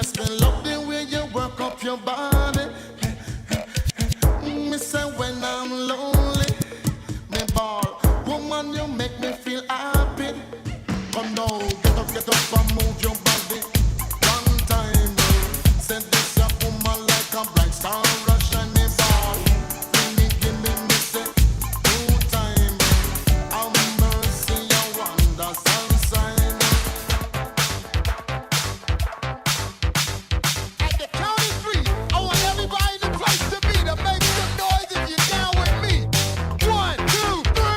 yes, me love the way you work up your body. Me say when I'm lonely, me ball. Woman, you make me feel happy. Come now, get up and move your body. One time, say this a woman like a bright star, a shining ball. Give me say two time. Have mercy, your wonder sunshine. At the count of three, I want everybody in the place to be to make some noise if you're down with me. 1, 2, 3.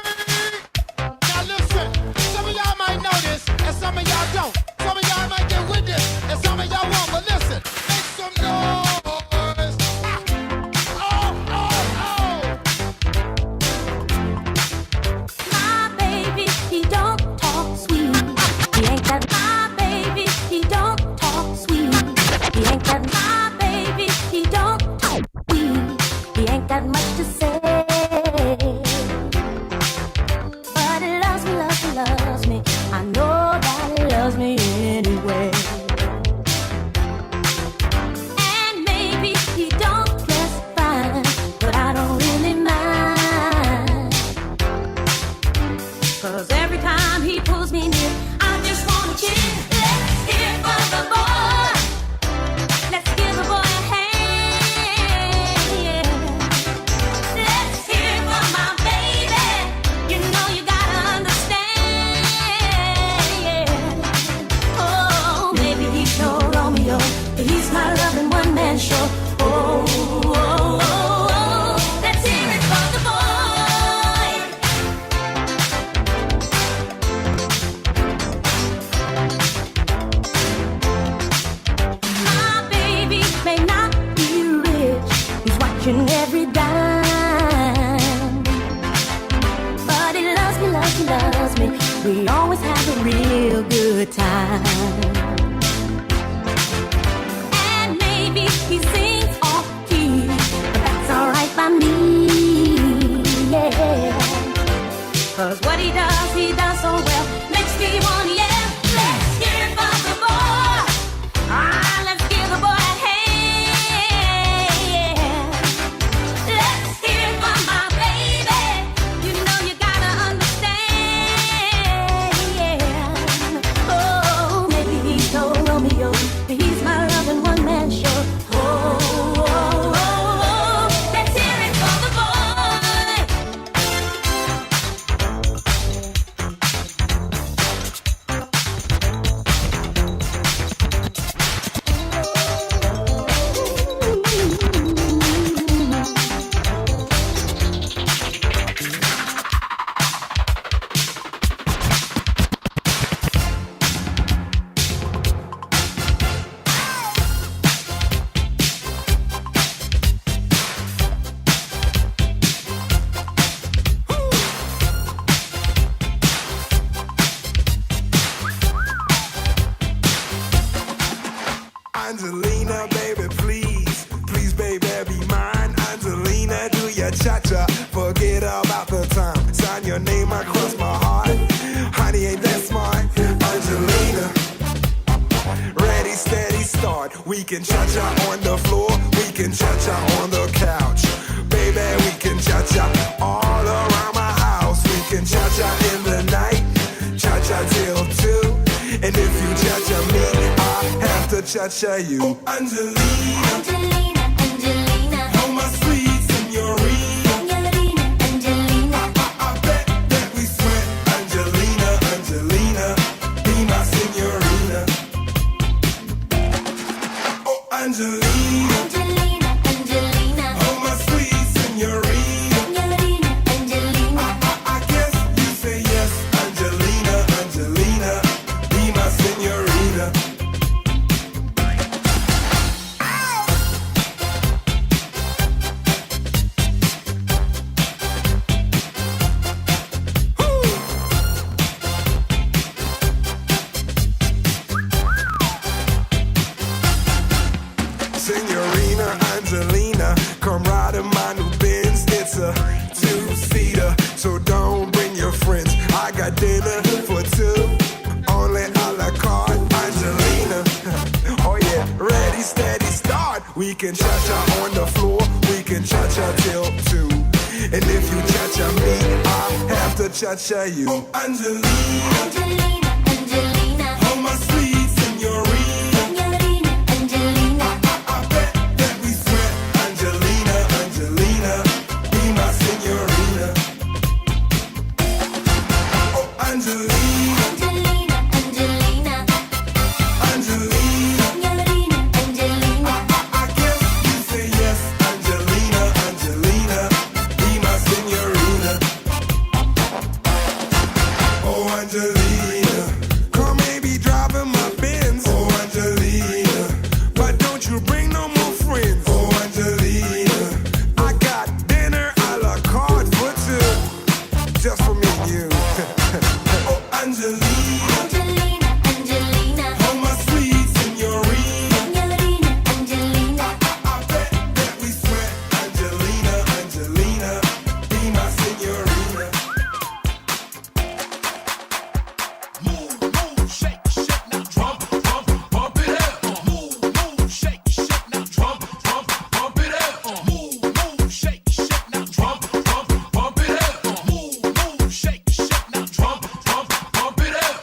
Now listen, some of y'all might know this, and some of y'all don't. Some of y'all might get with this, and some of y'all won't. But listen, make some noise. My baby, he don't talk sweet. He ain't got my baby, he don't talk sweet. He ain't got my baby, he don't talk sweet. He ain't got much to say. But he loves me, loves me, loves me. I know that he loves me anyway. And maybe he don't dress fine, but I don't really mind. 'Cause every time he pulls me near, I just wanna kiss. Let's hear it for the boy. Let's give the boy a hand. Yeah. Let's hear it for my baby. You know you gotta understand. Yeah. Oh, maybe he's no Romeo, but he's my loving one-man show. Oh, oh, oh, oh. Let's hear it for the boy. My baby may not be rich, he's watching every dime. But he loves me, loves me, loves me. We always have a real good time. And maybe he sings off key, but that's alright by me, yeah. 'Cause what he does so well, makes me wanna yell. Let's hear it for the boy. Ah, let's give the boy a hand. Yeah. Let's hear it for my baby. You know you gotta understand. Yeah. Oh, maybe he's no Romeo, but he's my loving one-man show. Oh, oh, oh, oh. Let's hear it for the boy. Angelina, baby, please, please, baby, be mine. Angelina, do your cha-cha, forget about the time. Sign your name across my heart. Honey, ain't that smart? Angelina, ready, steady, start. We can cha-cha on the floor, we can cha-cha on the couch. Baby, we can cha-cha all around my house. We can cha-cha in the night, cha-cha till 2. And if you cha-cha me, I have to cha-cha you. Oh, Angelina, Angelina, Angelina, oh my sweet señorita. Angelina, Angelina. I bet that we sweat. Angelina, Angelina, be my señorita. Oh, Angelina, Angelina, Angelina, oh my sweet señorita. Angelina, Angelina. I guess you say yes. Angelina, Angelina, be my señorita. Señorita. steady, steady start. We can cha-cha on the floor, we can cha-cha till 2. And if you cha-cha me, I have to cha-cha you. Oh, Angelina, Angelina, Angelina, hold my sweet señorita. Angelina, Angelina. I bet that we sweat. Angelina, Angelina, be my señorita. Oh, Angelina. Angelina, Angelina, Angelina, Angelina, Angelina. I guess you say yes, Angelina, Angelina, be my señorita. Oh, Angelina, come maybe driving my Benz. Oh, Angelina, but don't you bring no more friends. Oh, Angelina, I got dinner a la carte for 2, just for me and you. Oh, Angelina. Angelina, Angelina, Oh, my sweet señorita. Angelina, Angelina. I bet that we sweat. Angelina, Angelina, be my señorita. Move, move, shake, shake, now drop, bump it up. Move, move, shake, shake, now drop, bump it up. Move, move, shake, shake, now drop, bump it up. Move, move, shake, shake, now drop, bump it up.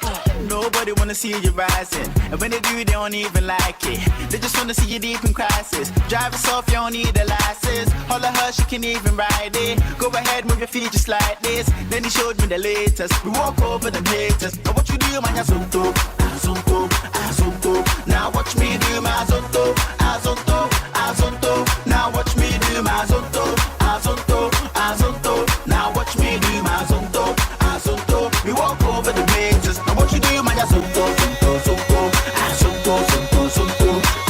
Nobody wanna see you rising, and when they do, they don't even like it. They just wanna see you deep in crisis. Drive us off, you don't need a license. Holla her, she can even ride it. Go ahead, move your feet just like this. Then he showed me the latest. We walk over them haters. Now what you do, man, azonto, azonto, azonto. Now watch me do my azonto, azonto, azonto. Now watch me do my azonto, azonto, azonto. Now watch me do my azonto, azonto. We walk over the haters. Now what you do, man, azonto, zonto, zonto, azonto, zonto, zonto,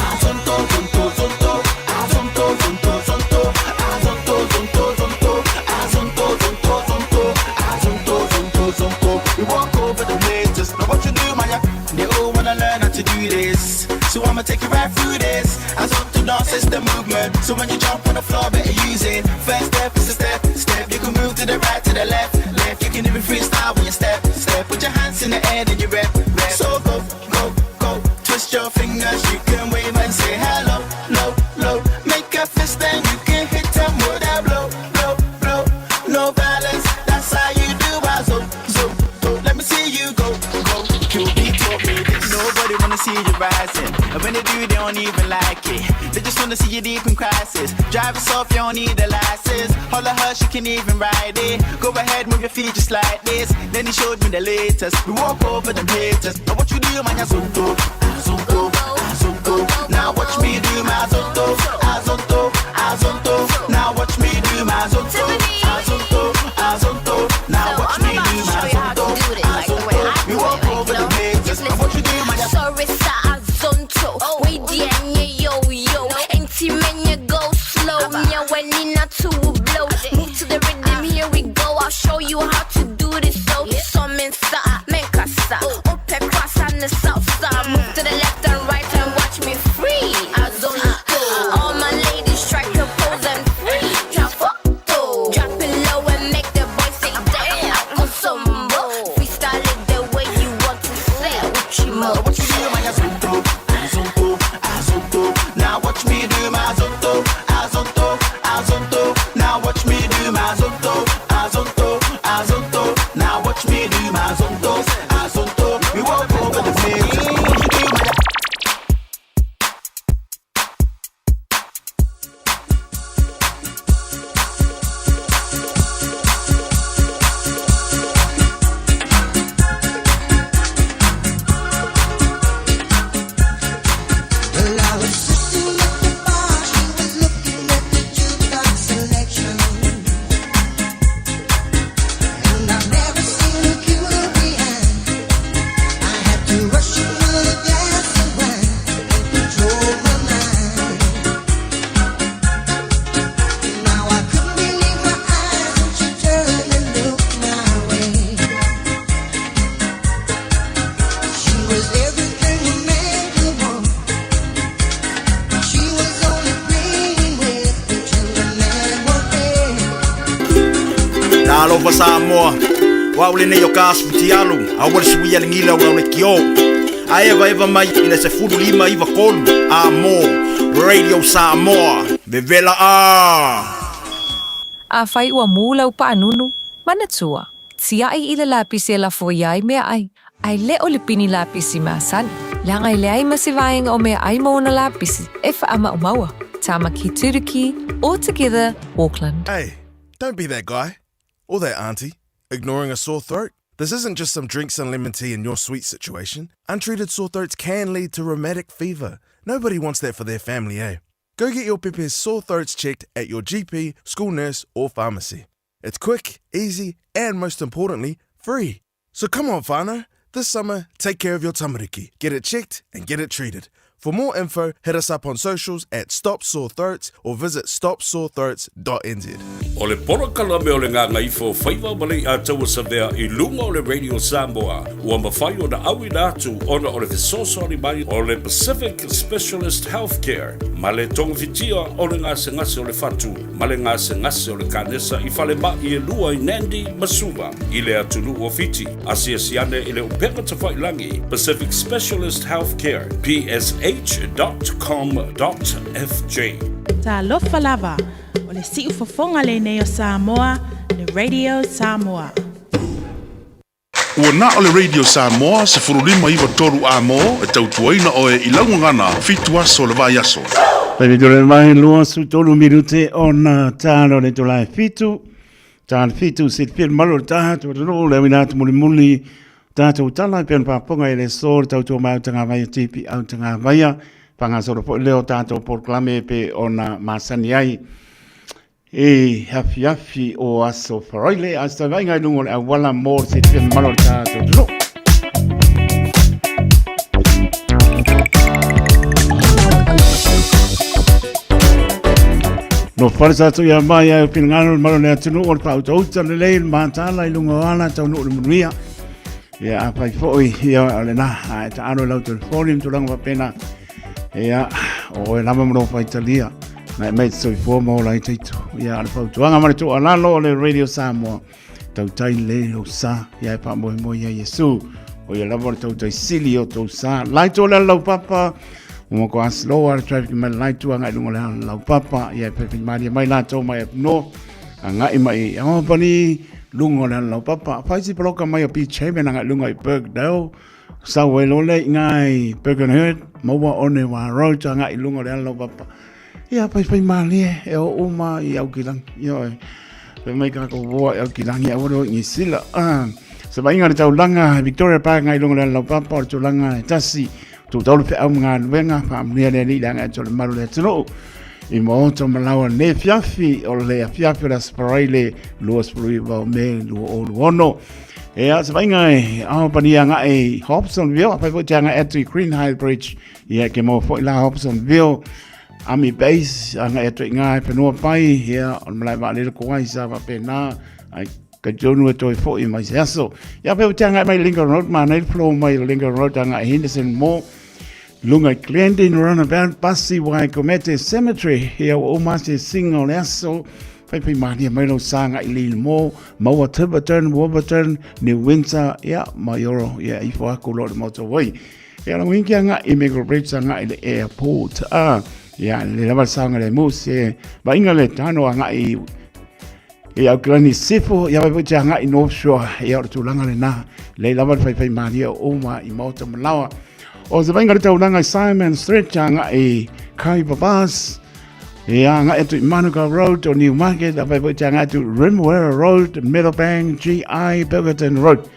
azonto, zonto, zonto, azonto, zonto, zonto, azonto, zonto, zonto, azonto, zonto, zonto, azonto, zonto, zonto. We walk over the haters. Now what you do, man? They all wanna learn how to do this, so I'ma take you right through this. Azonto dance is the movement, so when you jump on the floor, better use it. First step is a step. You can move to the right, to the left. You can even freestyle when you step. Put your hands in the air, then you rap. So go, go, go. Twist your fingers, you can wave and say hello, low, low. Make a fist and you can hit them with that blow, blow, blow. No balance, that's how you do. So let me see you go, go. QB taught me this. Nobody wanna see you rising, and when they do, they don't even like it. They just wanna see you deep in crisis. Drive us off, you don't need a license. Holla her, she can even ride it. Go ahead, move your feet just like this. Then he showed me the latest. We walk over them haters. Now what you do, man, azonto, azonto, azonto. Now watch me do my azonto, azonto, azonto. Now watch me do my azonto, azonto, azonto. Now watch me do my azonto, azonto. We walk over them haters. Now what you do, man, azonto. Sorry, sa azonto. We the yo yo. Ain't men you go slow. Me when in a two blow. Move to the rhythm, here we go. I'll show you how to do this. So some inside, make a stop. Up across on the south side. Move to the left and right and watch me free. Azonto. All my ladies try to pose and free. Trafoto. Drop it low and make the boys say damn. Osombo. Freestyle it the way you want to say. Uchimo. What you do, man, azonto, azonto, azonto. Now watch me do my azonto, azonto, azonto. Now watch me do my azonto, azonto, azonto. Now watch me do my azonto, azonto. We walk over the field. What you do, man? Well, I was sitting at the bar, she was looking at the jukebox selection. And I've never seen a cuter behind. I had to rush in with a glass of wine and control my mind. Now I couldn't believe my eyes when she turned and looked my way. She was everything a man could want. She was only green with until the man one day. Talo pa Samoa wa ule nei o ka asputi alu a wale suia le ngila o le kio Ai eva mai ina se furu lima iwa kolu. Radio Samoa. Vevela A fai ua mula upa anunu. Manatua. Tia ai ila lapisi e la foiai mea ai. Ai le o le pini lapisi maasani. Langa i le ai masivainga o mea ai mauna lapisi. E wha ama o maua. Tamaki Turiki. All together, Auckland. Hey, don't be that guy. Or that auntie. Ignoring a sore throat. This isn't just some drinks and lemon tea in your sweet situation. Untreated sore throats can lead to rheumatic fever. Nobody wants that for their family, eh? Go get your Pepe's sore throats checked at your GP, school nurse, or pharmacy. It's quick, easy, and most importantly, free. So come on, whānau. This summer, take care of your tamariki. Get it checked and get it treated. For more info, hit us up on socials at Stop Sore Throats or visit stopsorethroats.nz. O le porokala me o le ngā ngaifo whaiva malei a taua savea I lunga o le Radio Samoa. Ua mawhai o na awi nātu ona o le fesosori mai o le Pacific Specialist Healthcare. Ma le tonga fitia o le ngā sengase o le fatu. Ma le ngā sengase o le kanesa I whale ma I lua I Nandi Masuma. I le atunu o fiti. Asia siane I le upenga ta whailangi. Pacific Specialist Healthcare. PSH.com.fj. Ta lofa lava. O le siu fofonga le nei o Samoa, le Radio Samoa. Ua na o le Radio Samoa se furulima iwa toru a mo e tautuaina o e ilangu ngana fitu aso le vai aso. Pai dole mai lua su tolu minute ona tano le tolai fitu. Tāna fitu se pia malo tātu ro le winatu muli tātu tala pia paponga I le sor tautu mai tanga vai tipi au tanga vai panga soro po leo tātu proclame pe ona masani ai. E hafi o aso faroile asta vai ngai lungo a wala mor se pia malo tātu ro. No farsa tu ya mai ai pingano malo ne tunu o pa uta le le mantala I lungo ana tau no muia. Ya pai foi ya le na ta ano la telefonium tu lang pena. Ya o la mo fa Italia. Na mai so fo mo la tito. Ya al fa tu anga mare tu ala lo le Radio Samoa. Tau tai le o sa ya pa mo ya Yesu. O ya la mo tau tai silio tu sa. Lai to la lo papa. Mo ko aslo ar traffic mai lai tu anga lungo la lo papa ya pe mai la to mai no. Anga I mai o pani lungo la lo papa fa si bloka mai o pi cheme na lungo I Bergdale sa we lo le ngai Bergenhead mo wa one wa road nga I lungo la lo papa ya pa mali e o uma I au kilang yo pe mai ka ko wo au kilang ya wo ni sila sa ba inga tau langa Victoria Park ngai lungo la lo papa o langa tasi tu tau pe au nga wenga fa mnia le ni langa to maru le tno I mo to malawa ne fiafi o le fiafi la spraile lo sprui va me lo o ono e a sainga a pania nga e Hobsonville pa po tanga at Green High Bridge ia ke mo fo la Hobsonville ami base nga at nga pe no pai ia on malai va le ko ai sa va pena ai ka jonu to fo I mai so ia pe tanga mai Lincoln Road ma nei flow mai Lincoln Road nga Henderson mo lunga Glendon runabout Basi wai Komete Cemetery here o masi singo leso pai mani mai lo sanga I lil mo maua Tiverton Warburton New Windsor ya Mayoro ya I fo ko lo motorway ya lo winki nga Immigrant Bridge nga I airport ya le lava sanga le muse ba inga le tano nga I ya klani sifo ya pai nga I North Shore ya tu langa le na le lava pai mani o ma I motor malawa o se venga tau langa Simon Street nga I Kaiba Bus ya nga etu Manuka Road o Newmarket apai po nga tu Rimware Road Meadowbank GI Bergerton Road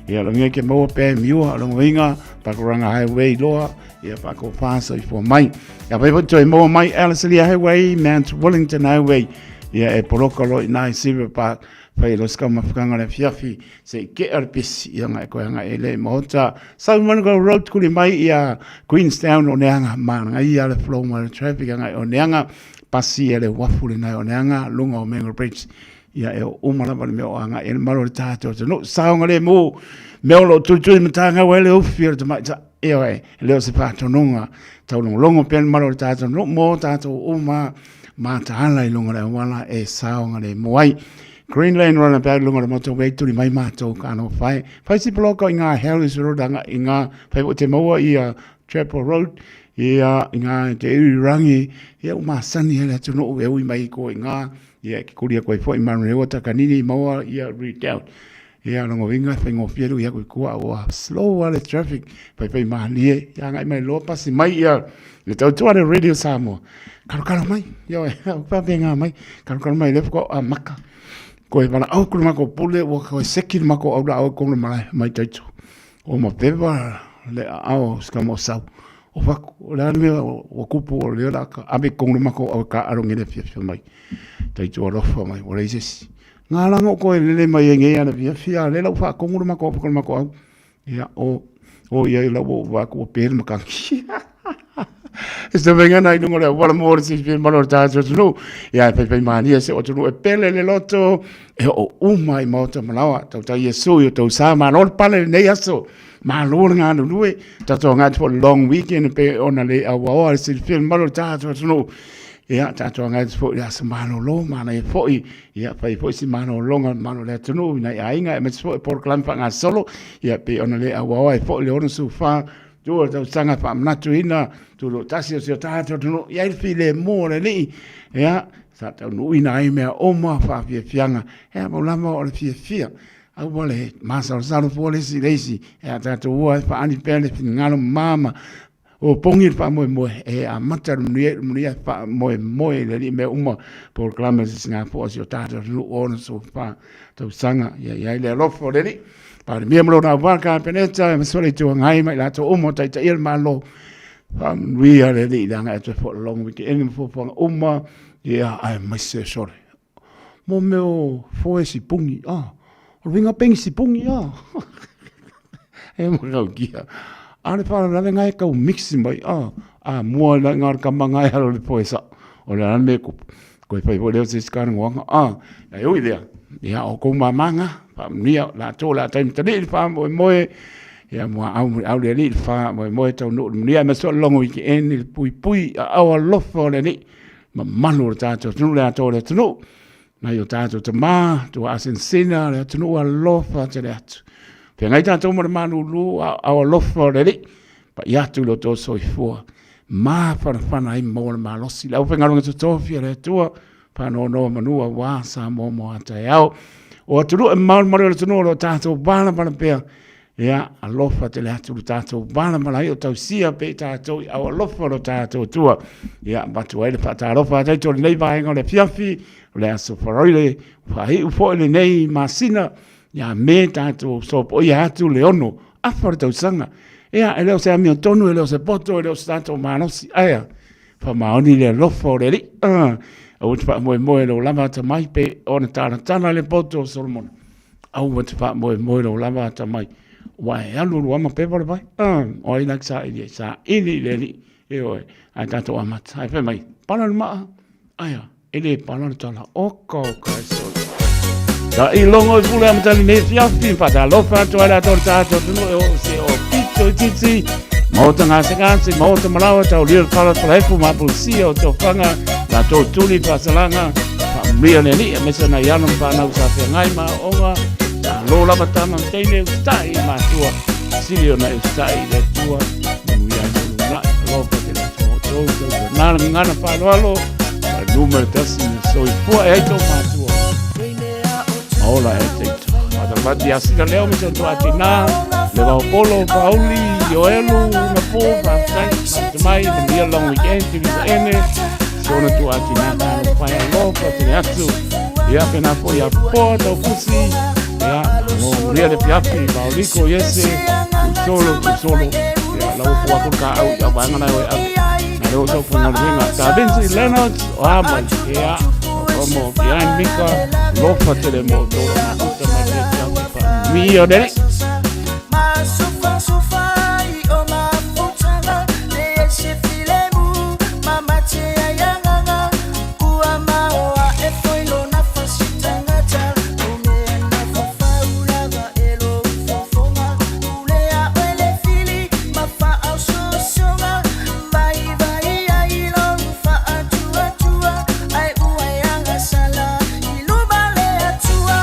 ya lo ngeke mo pe miua lo winga pakuranga highway loa ya pako pasa I fo mai ya apai po mo mai Ellerslie Highway Mount Wellington Highway ya e porokalo I Silver Park pai lo ska mafukanga le fiafi se ke arpis ia nga ko nga ele mota Salmon Go Road kuli mai ia Queenstown o neanga mana ia le flow mal traffic nga o neanga pasi ele wafuli na o neanga lunga o Mangle Bridge ia e o mala ba me o nga el malo tato no saunga le mo me lo tu mtanga wele o fier de mai e le se pato nunga tau longo pen malo tato no mo tato uma ma ta hala I lunga le wala e saunga le moai Greenland rana pa lunga le moto wei tuli mai mato kano fai si bloka inga Harris Road anga inga fai o te maua ia Chapel Road ia inga te iri rangi ia umasani hele tuno e ui mai ko inga ia ki kuria koe fo imanu reo takanini maua ia redoubt ia longo winga fai ngofielu ia koe kua o slow wale traffic fai mahanie ia ngai mai lopa si mai ia le tau tuare Radio Samoa karo mai ia pa benga mai karo mai lefko a maka koe mana au kuru mako pule o koe seki mako au da au kuru mai taitu o ma peva le au skamo sau o whaku o le anime o kupu o leo laka abe kuru mako au ka arongi le fia mai taitu o rofa mai o reisesi ngā langa o koe lele mai e ngei ana fia le lau wha kuru mako au ia o ia lau o waku o pere makanki Esta venga nai nungo le wala mo si fil malo ta so no ya pe mani se o tunu e pele le loto e o umai mota malawa tau ta yesu yo tau sa ma no pale nei aso ma lo nga no lui ta to nga for long weekend pe ona le a wa si fil malo ta so no ya ta to nga for ya sa ma no lo ma na fo ya pe fo si ma no lo nga ma no le tunu na ya inga me so por clan fa nga solo ya pe ona le a wa fo le ona su fa tu tau sanga fa mnatu ina tu lo tasi o se tato tu ia il file mo le ni ya sa tau no ina ai me o ma fa fia fianga e mo la mo le fia au vole ma sa fo le si lesi e tato o fa ani pele ngalo mama o pongi fa mo e a matar mu fa mo le ni me uma por clama singa fo se tato no on so fa tau sanga ya le lo fo le ni pa mi mo na va ka peneta me sole tu ngai mai la to umo tai il malo we are le danga at for long weekend for uma ia ai mai se sore mo meu foi si pungi o vinga peng si pungi e mo no kia ane fa la ngai ka mix mai mo la ngar ka manga halo le poisa o la me ko fai vo le se skan ngwa e ui dia ia o ko mamanga pa nia la to la time tani fa mo ia mo au le li fa mo tau no nia me so longo ki en il pui au lofo le ni ma manu tato tu le to le tu na yo tato te ma tu asen sina le tu no lofa te le atu pe ngai tato mo manu lu au lofo le ni pa ia tu lo to so fo ma fa na i mo ma lo si la o penga lo to fia le tu pa no manua wa sa mo ata au o tulu e mau maro le tunu o tātou bāna pea ia alofa te le atu tātou bāna i o tau sia pe tātou i au alofa o tātou tua ia batu ai le pata alofa tai tō nei vahenga o le fiafi o le aso wharoile whahi ufo ele nei masina ia me tātou so po ia atu le ono awhare tau sanga ia e leo se ami o tonu e leo se poto e leo se tātou mānosi aia whamaoni le alofa o le li au te wha moe lo lama ta mai pe ona tana le poto Solomon au te wha moe lo lama ta mai wai alu ruama pe vale vai o i sa ili le li e oe ai tato amata ai pe mai pana le maa aia ele pana le tala oka so da i longo i pule amata ni ne fiafi fata lofa to ala to tato tuno e o se o pito titi Mauta ngā se mauta malawa tau lia kala palaifu mapusi o tau whanga la tau tuli pasalanga mria ne ni mesa na yana whanau sa whea ngai ma onga lo lama tama teine ustai ma tua sirio na ustai le tua muia na lopa te la tau nana ngana whanoalo numero tasi na soi pua e aito ma tua ola e teito ata mati asina leo mesa tua atina le va polo pauli yoelu na po pa te mai dia long weekend ti ene sona tu atina na pa lo pa te atu ia pena po ia po do fusi ia mo ria de piapi pauli ko yese solo ia la po ko ka au ya banga na we na lo so fu na venga ta benzi Leonard o ama ia como behind mika lo pa te mo do na uta ma mi yo dele Atua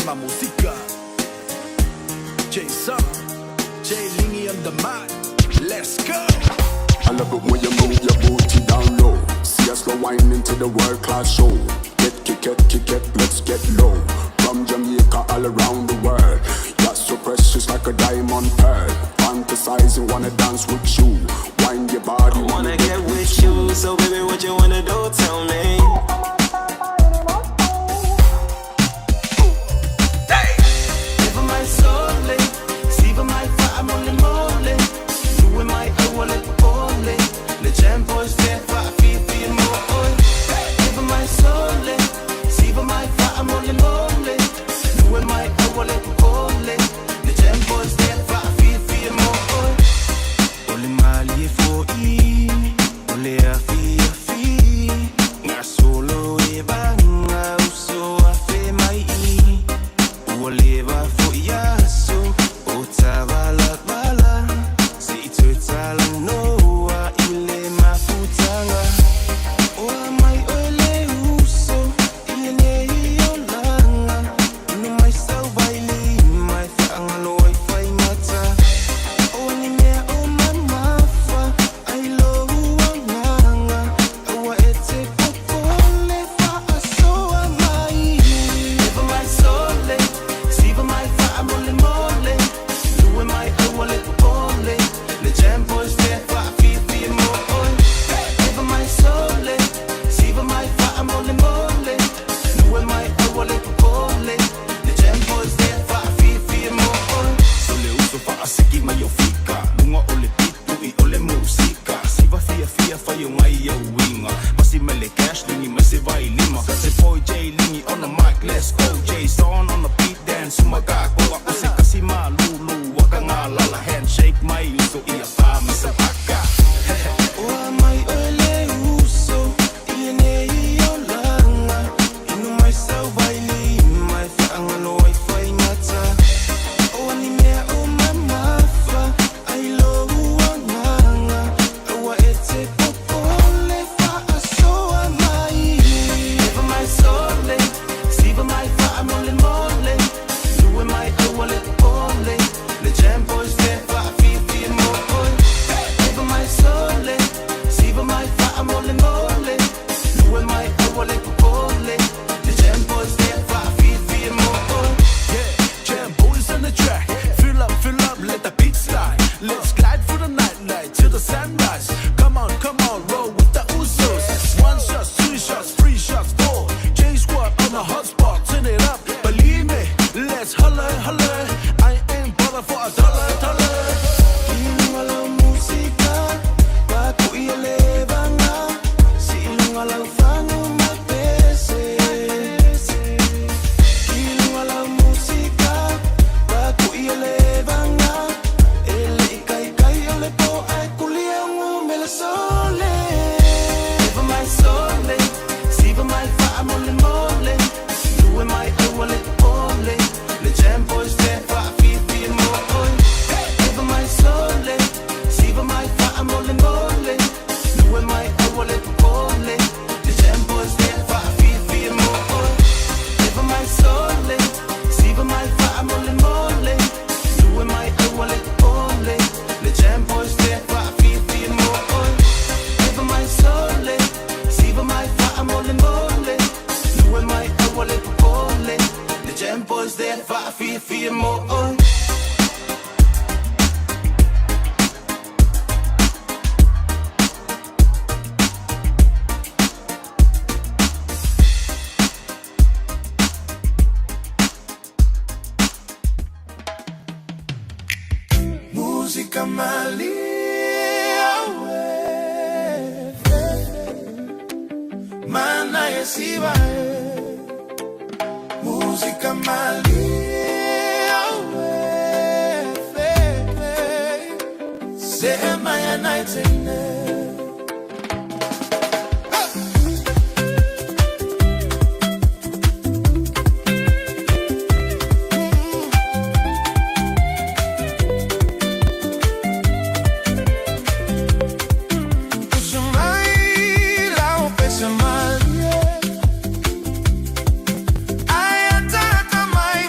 más música. Jason, Jay Lingy on the mic. Let's go. I love it when you move your booty down low. See us slow winding to the world class show. Kick it, let's get low. From Jamaica all around the world. You're so precious like a diamond pearl. Fantasizing, wanna dance with you. Wind your body, I wanna get with you. So baby, what you wanna do? Tell me. Lever my soul, siva my family mole. Du är mig öle pole. Le tempo är stefa fi more. Lever my soul, siva my family mole. Du är mig öle pole. Le tempo är stefa fi more. Ole mali fo i, ole afi. Nga solo e banga uso afe mai i. Uoleva fo yaso, otavala bala. Si tutala noa ile mafutanga. Oa mai ole uso, ile ne yolanga. No mai sau baili, mai fanga no ai fai mata. Oa ni mea o mamafa, ai lo uanganga. Oa ete popole fa asoa mai. Lever my soul, siva my family mole. Du är mig öle pole. Le tempo är stefa fi more. Lever my soul, siva my family mole. Du är mig öle pole. Le tempo är stefa fi more. Sole uso fa asiki mai yo fika. Lunga ole pitu I ole musika. Siva fia fa yo mai yo winga. Masi mele cash lingi masi vai lima. Se boy J lingi on the mic, let's go. J Stone on the beat dance. Sumaga ko use kasi malulu. Waka nga lala handshake mai uso iya pa misa paka. Oa mai ole uso ile ne yolanga. Inu mai sau baili mai fanga no ai fai mata. Oa ni mea o mamafa ai lo uanganga. Oa ete popole fa asoa mai. Lever my soul, siva my family mole. Du är mig öle pole. Le tempo är stefa fi more. Lever my soul, siva my family mole. Du är mig öle pole. Le tempo är stefa fi more. Yeah, jam boys on the track. Fill up, let the beat slide. Let's glide through the night till the sunrise. Come on, roll with the Usos. 1 shot, 2 shots, 3 shots, 4. J Squad on the hot spot, turn it up. Believe me, let's holler. I ain't bother for a dollar. Ilunga la música, pa ku ielevanga. Si ilunga la fango mai pese. Ilunga la música, pa ku ielevanga. Ele kai ole po ai kuliangu mele sole. Lever my soul, siva my family mole. Du är mig öle pole. Le tempo är stefa fi more. Lever my soul, siva my family mole. Du är mig öle pole. Le tempo är stefa fi more. Lever my soul, siva my family mole. Du är mig öle pole. Le tempo är stefa fi more. Lever my soul, siva my family mole. Du är mig öle pole. Le tempo är stefa fi more. Música malia, mana yesiva. Música malia, se maya night Ay, atata mai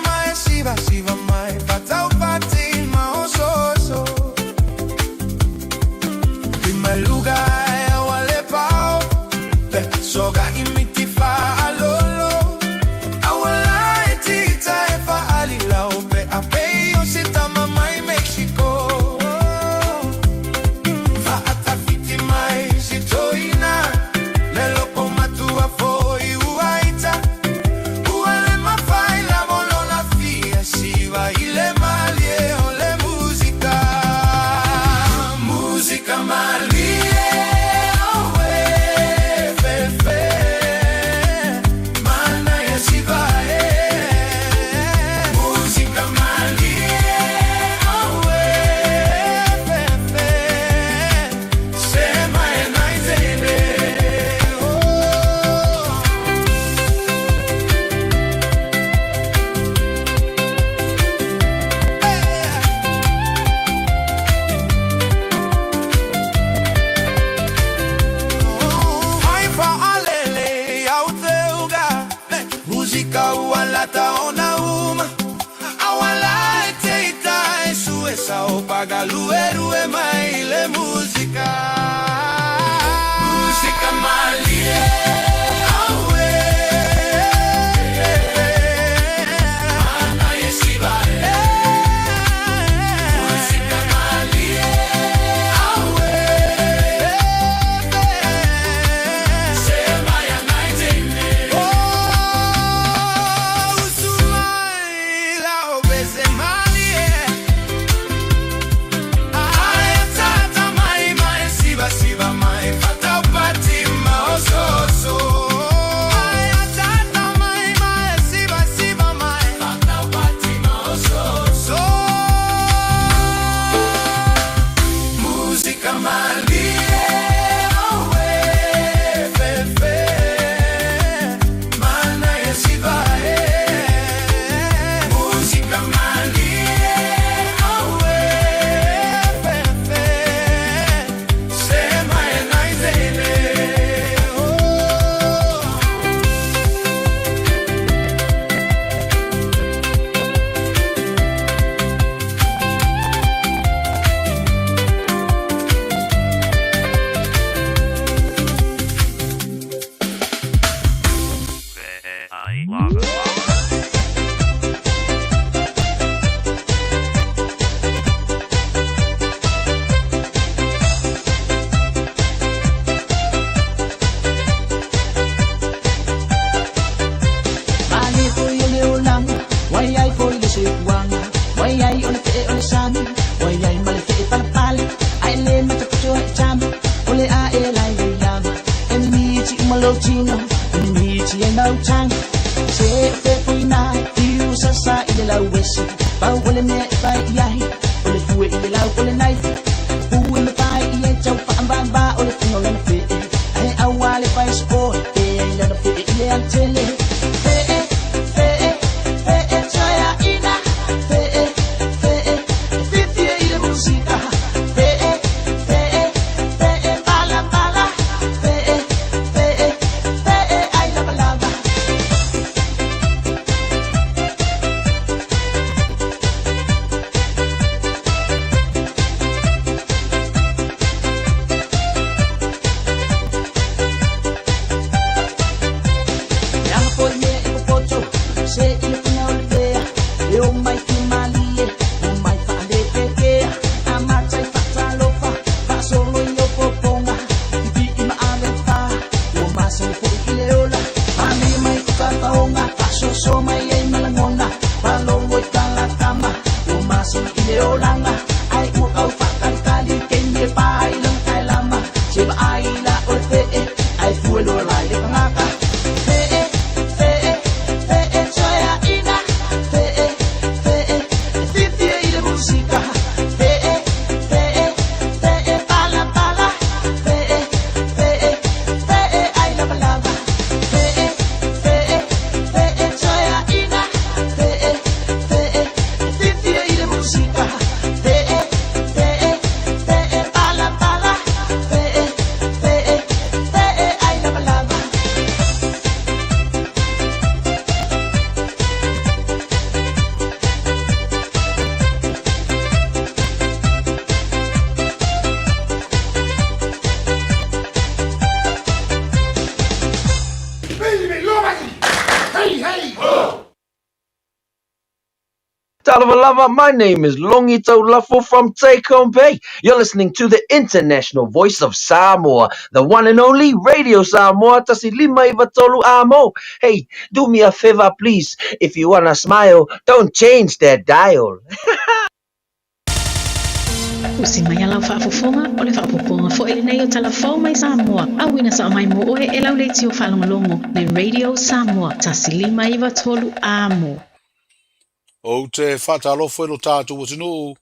o paga lue lue mai le musica. Musica malie. Aue. Mana yesiba. Musica malie. Aue. Sema ya naitene. Oh, usumai la obese malie. Siva mai fata upati maososo. Tata mai mai siva mai fata upati maososo. Musica malie, awe fefe. Mana ya siva musica malie, awe fefe. Talavalava, my name is Longito Lafo from Take Home Bay. You're listening to the international voice of Samoa, the one and only Radio Samoa, Tasilima Ivatolu Amo. Hey, do me a favor, please. If you wanna smile, don't change that dial. Usimaya lau whaafofonga o le whaapoponga fo ele nei o talafau mai Samoa. Awina sa mai mo oe e lau leiti o whalongolongo le Radio Samoa, Tasilima Ivatolu Amo. O te whatalofo e lo tātou atinu,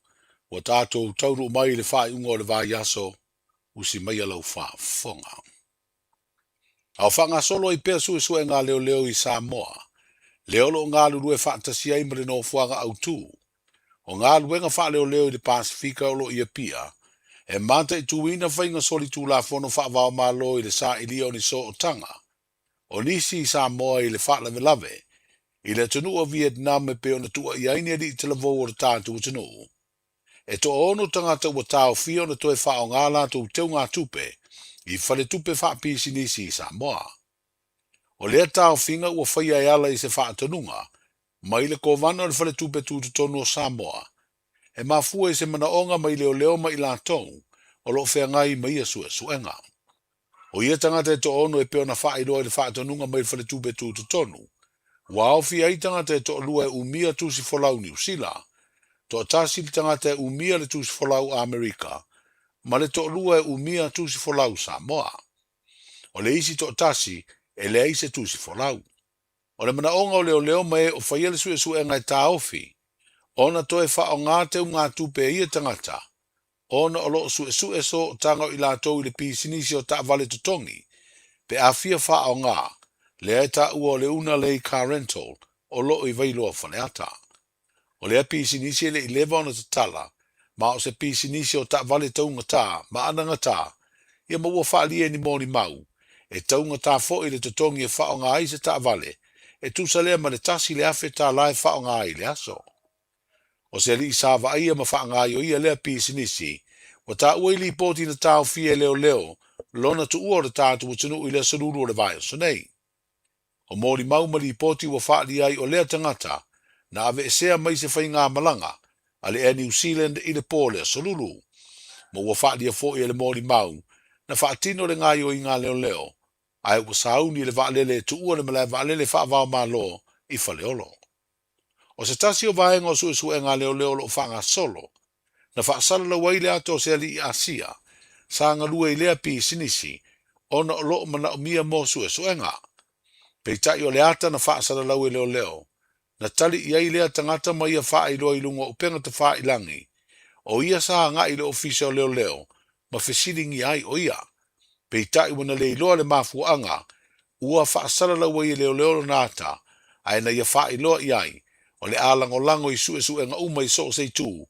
o tātou tauru mai le whaiunga o le vāiaso, usi mai alau whaafonga. Au whanga solo i pēr sui sui ngā leo leo i Samoa, leo lo ngā lurue whaatasia i mre no fuanga au tū, o ngā luenga wha leo leo i le Pasifika o lo i a pia, e manta i tuina whainga soli tū la whono wha wao malo i le sa ili o ni so o tanga, o nisi i Samoa i le wha lave lave, i le tunu o Vietnam me pe ona tua i aini ali i te lavo o le tātou tunu. e to ono tangata ua tau fio na toe wha o ngā lātou teu ngā tupe, i whare tupe wha pisi nisi i Samoa. O lea tau finga ua whaia e ala i se wha atanunga, mai le ko vana o le whare tupe tūtu tonu o Samoa, e mafua i se mana onga mai leo leo mai lātou, o lo whea ngai mai a sue suenga. O ia tangata e to ono e peo na wha i loa i le wha atanunga mai le whare tupe tūtu tonu, wa ofi ai tangata e to lua e umia tusi folau New Zealand, to tasi le tangata e umia le tusi folau Amerika, ma le to lua e umia tusi folau Samoa. O le isi to tasi e le aise tusi folau. O le mana onga o leo leo mai o whaia le sue sue ngai tā ofi, ona to e wha o ngā teu ngā tupe ia tangata, ona o lo sue sue so tanga i lātou i le pisinisi o tā vale tutongi, pe a fia wha o ngā, le ai tā ua o le una lei car rental, o lo i vailoa whane ata. O le pisinisi le i lewa ona tatala, ma o se pisinisi o tā vale taunga tā, ma ananga tā, ia maua whaalia ni mōni mau, e taunga tā fo i le tutongi e wha o ngā i se tā vale, e tūsa lea ma le tasi le afe tā lai wha o ngā i le aso. O se li sāwa aia ma wha ngā i o ia lea pisinisi, wa tā ua i li pōti na tāo fia leo leo, lona tu ua o le tātu wa tunu i le saruru o le vai o sonei. O mōri mau ma li pōti wa whaali ai o lea tangata, na ave e sea mai se whai ngā malanga, a le New Zealand i le pōle a saruru. Ma ua whaali a fo i le mōri mau, na whaatino le ngā i o i ngā leo leo, ai ua sauni le vaalele tu ua le malai vaalele whaavao mā lo i whaleolo. O se tasi o vaenga o sue ngā leo leo lo whaanga solo, na whaasala la waile ato se ali i Asia, sa ngā lua i lea pi sinisi, ona o lo mana o mia mo sue ngā. Pei tai o le ata na whaasala la ue leo leo, na tali i ai lea tangata ma ia wha i loa i lunga o penga te wha i langi, o ia sa ngā i le ofisa o leo leo, ma whesiringi ai o ia. Pei tai wana le iloa le mafuanga, ua whaasala la ue i leo leo na ata, ai na ia wha i loa i ai, o le alango lango i sue nga uma i so sei tū,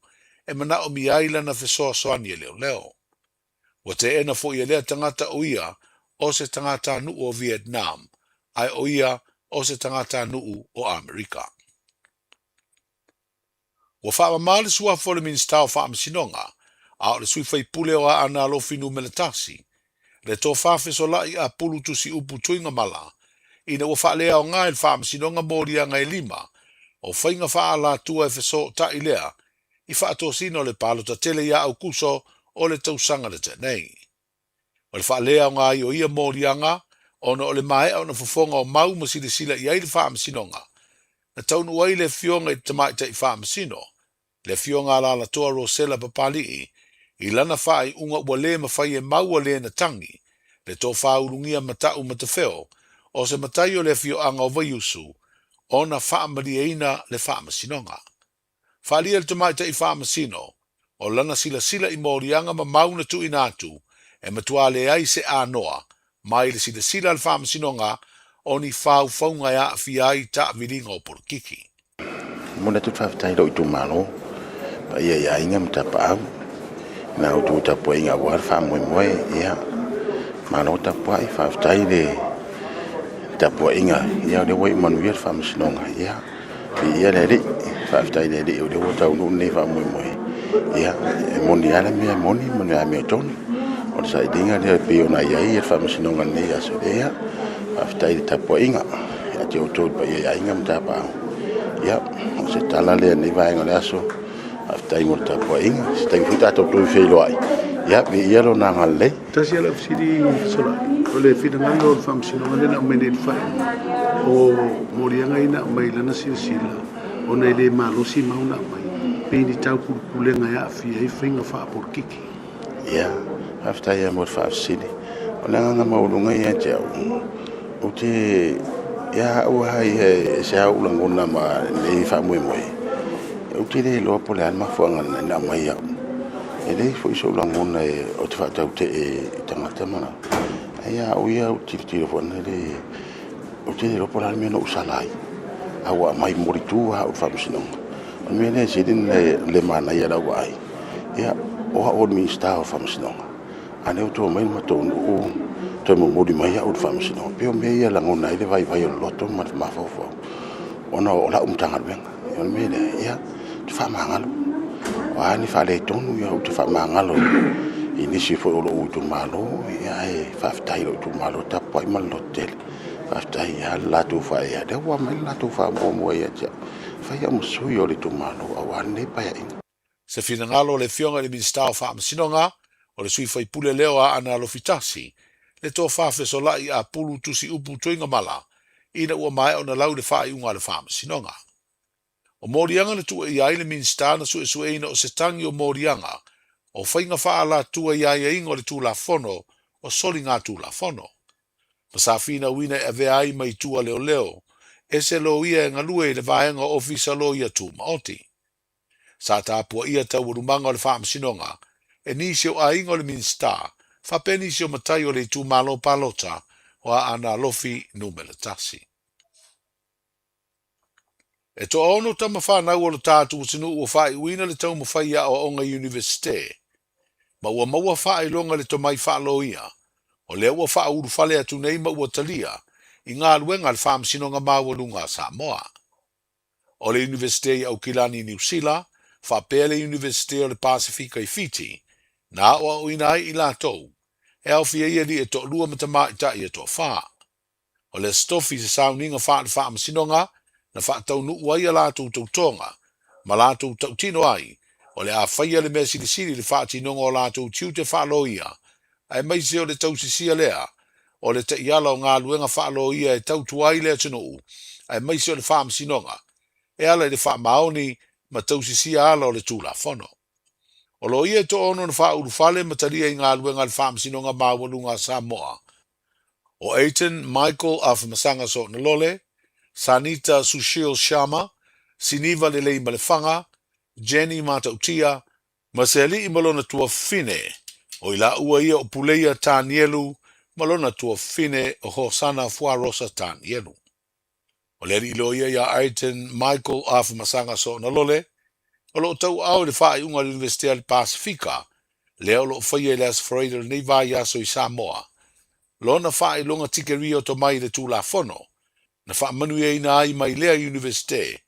e mana o mi aila na whesoa soani e leo leo. Wa te ena fo i lea tangata o ia, o se tangata nuu o Vietnam, ai o ia o se tangata nuu o Amerika. Wa wha mamale sua fo le minstao wha amasinonga, a o le sui fai pule o a ana alofinu meletasi, le tō whawheso lai a pulu tusi upu tuinga mala, ina ua whaalea o ngā il whaamasinonga mōri a ngai lima, o whainga whaala tua e wheso ta i lea, i whaato sino le palo ta tele ia au kuso o le tausanga le tenei. O le whaalea o ngā i o ia mōri anga, ona o le mae au na fufonga o mau masile sila i aile whaamasinonga, na taunu ai le fionga i tamaita i whaamasino, le fionga ala la toa Rosela Papalii, i lana whai unga ua le mawhai e maua le na tangi, le tō whaurungia matau matawheo, o se matai o le fio anga o vaiusu, o na whaamariaina le whaamasinonga. Whalia le tamaita i whaamasino, o lana sila sila i morianga ma mauna tu inatu, e matua le ai se anoa, mai le sila sila le whaamasinonga, o ni whau whaunga ia fiai ta viringa o porkiki. Muna tu whaftai roi tu mano, pa ia inga mtapa au, na o tu tapua inga war fa moe ia mano tapua I fa tai le tapua inga ia le wai manuia fa msnonga ia ia le ri fa tai le ri o le wata no ne fa moe ia moni ala me ton o sai dinga le pe ona ia fa msnonga ne ia so ia fa tai tapua inga ia te o to pa ia inga mtapa ia o se tala le ne vai ngale aso after I want to go in, stay fit at to feel why. Yeah, we yellow nangale. Does yellow city sola? Ole fit ngalo function on the minute fine. O morianga ina mai lana sila. Ona ile malusi mauna mai. Pini tau kulenga ya fi ai finga fa por kiki. Yeah, after I am 5 city. Ona nga maulunga ya tau. Uti ya o hai se au langona ma le fa moi. Utile lo pole alma fuanga na mai ya ele foi so langona o te fatau te tangata mana ia o ia utile fo na le utile lo pole alma no usalai awa mai moritu ha o famsino o mene se din le mana ia la wai ia o mi sta o famsino ane o to mai mato o to mo modi mai o famsino pe o me ia langona ile vai o loto ma fo ona o la tanga ben o mene ia fa mangalo Wa ni fa le tonu ia o te fa mangalo. Ini si fo o tu malo ia e fa tai o tu malo ta poi mal hotel. Fa tai ia la tu fa ia de wa mai la tu fa mo ia ja. Fa ia mo sui o le tu malo a ne pa ia. Se finangalo le fionga le minstao fa amsinonga o le sui fai pule leo a ana lo fitasi. Le to fa fe so lai a pulu tusi upu tuinga mala. Ina ua mai o na lau le fa iunga le fa amsinonga. O morianga na tua ia ile minsta na su eina o se tangi o morianga. O whainga wha ala tua ia ingo le tu la fono, o soli ngā tu la fono. Pasafina wina e vea ai mai tua leo leo, e se lo ia ngā lue le vaenga ofisa lo ia tu maoti. Sa tāpua ia tau urumanga o le wha amsinonga, e nisio a ingo le minsta, wha penisio matai o le tu malo palota, o a ana lofi numele tasi. E to ono tama whanau o le tātu utinu ua whai uina le tau mawhaia o onga universite. Ma ua maua whai longa le to mai whaalo ia. O le ua wha uru whale atu nei ma ua talia. I ngā luenga le whaamsinonga maua lunga Samoa. O le universite i Aukilani New Zealand, whapea le universite o le Pasifika i Fiti. Nā oa uina ai i lātou. E au fia ia li e to lua matama i ta i e to wha. O le stofi se sauninga wha le whaamsinonga, na whaatau nuua ia lātou tautonga, ma lātou tautino ai, o le a whaia le mea sirisiri le whaatinonga o lātou tiute whaalo ia, ai maise o le tausisia lea, o le te iala o ngā luenga whaalo ia e tautu ai lea tino ai maise o le whaamsinonga, e ala le whaamaoni ma tausisia ala o le tūla whono. O lo ia to ono na whauru whale mataria i ngā luenga le whaamsinonga mawalunga Samoa. O Aiton Michael Afamasanga so na lole, Sanita Sushil Sharma, Siniva Lelei Malefanga, Jenny Matautia, Maseli i malona tua fine, o ila ua ia o puleia Tanielu, malona tua fine o Hosana Fuarosa Tanielu. O leri ilo ia ia Aiton Michael Afamasanga so na lole, o lo tau au le whaai unga le Universitea le Pasifika, leo lo whaia le asfraida le neivai aso i Samoa. Lona whaai longa tikeria o to mai le tūla whono, na wha manu e ina ai mai lea universite,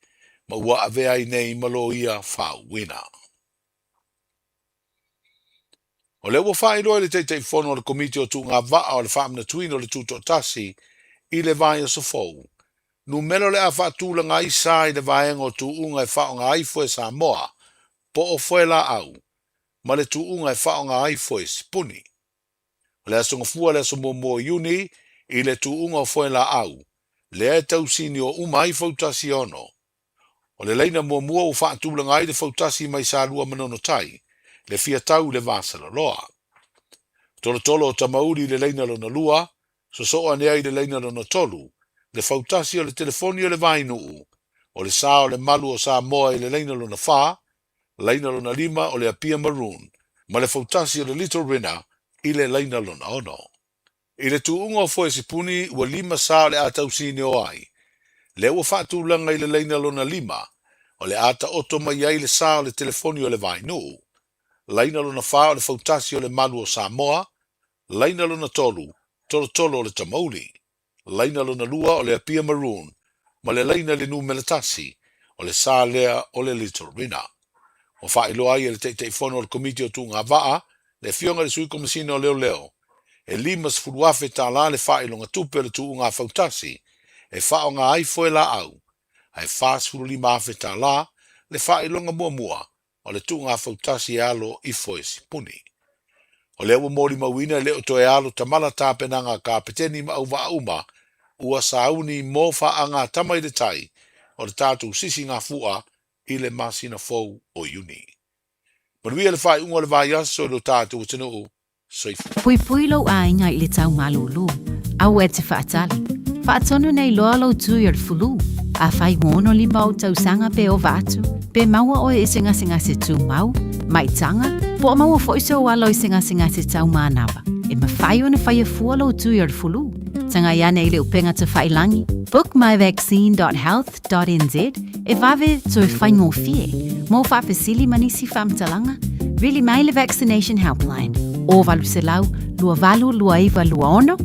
ma ua ave ai nei malo ia whao wina. O le ua whae roe le teitei whono le komite o tu ngā vaa o le whaamna tuino le tuto tasi, i le vai o sofou. Nu melo le a wha tūla ngā isa i le vaenga o tu unga e whao ngā aifo e Samoa, po o whae la au, ma le tu unga e whao ngā aifo e Sipuni. O le asonga fua le aso mo uni, i le tu unga o whae la au, le e tausini o umai fautasi ono. O le leina mua o whaatula ngai le fautasi mai sa lua manono tai, le fia tau le vasala loa. Tolo o tamauri le leina lo na lua, so ane ai le leina lo na tolu, le fautasi o le telefoni o le vainuu, o le sa o le malu o Samoa i le leina lo na wha, leina lo na lima o le apia maroon, ma le fautasi o le Little Rina i le leina lo na ono. I le tuunga o foe Sipuni ua lima sa le ata usini o ai. Le ua whaatulanga i le leina lo na lima, o le ata oto mai ai le sa o le telefoni o le vainu. Leina lo na wha o le fautasi o le malu o Samoa, leina lo na tolu o le tamauli, leina lo na lua o le apia maroon, ma le leina le nu melatasi, o le sa lea o le Little Rina. O whailo ai e le teitei whono o le komiti o tu ngā vaa, le fionga le sui komisina o leo leo, e limas furuafe ta la le wha ilonga tupe le tu ngā fautasi, e wha o ngā aifo e la au, ai whaas furu lima afe ta la, le wha ilonga mua, o le tu ngā fautasi e alo i foe Sipuni. O le ua mori mawina le o to e alo tamala tāpenanga ka peteni ma uwa uma, ua sauni mo wha a ngā tamai de tai, o le tātou sisi ngā fua i le masina fou o uni. Manuia le whai unga le vai aso lo tātou tenu Pui pui lo ainga i le tau malulu. Au e te whaatali. Whaatonu nei loa lo tui ar fulu. A whai mono li mau tau sanga pe o vatu. Pe maua o e singa se tu mau. Mai tanga. Po maua fo iso walo i singa se tau manawa. E ma whai o na whai e fua lo tui ar fulu. Tanga iane i le upenga te whai langi. Book myvaccine.health.nz. E vave to e whai ngō fie. Mo whape sili manisi whamtalanga. Really mai le vaccination helpline. O valu se lau, lua valu lua iwa lua ono,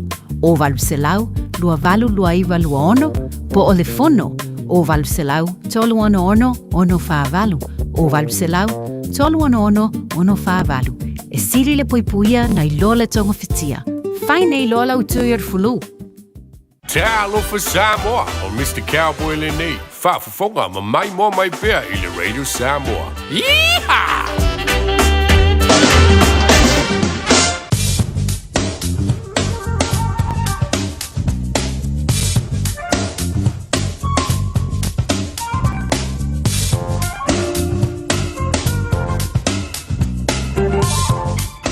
o valu se lau, lua valu lua iwa lua ono, po o le fono, o valu se lau, tolu ono ono, ono wha valu, o valu se lau, tolu ono whāwalu. E siri le poipuia na i loa le tonga whitia. Whai nei loa lau tui ar fulu. Te alofa Samoa o Mr. Cowboy Lenny. Whaafafonga ma mai mo mai pea i le Radio Samoa. Yeehaw!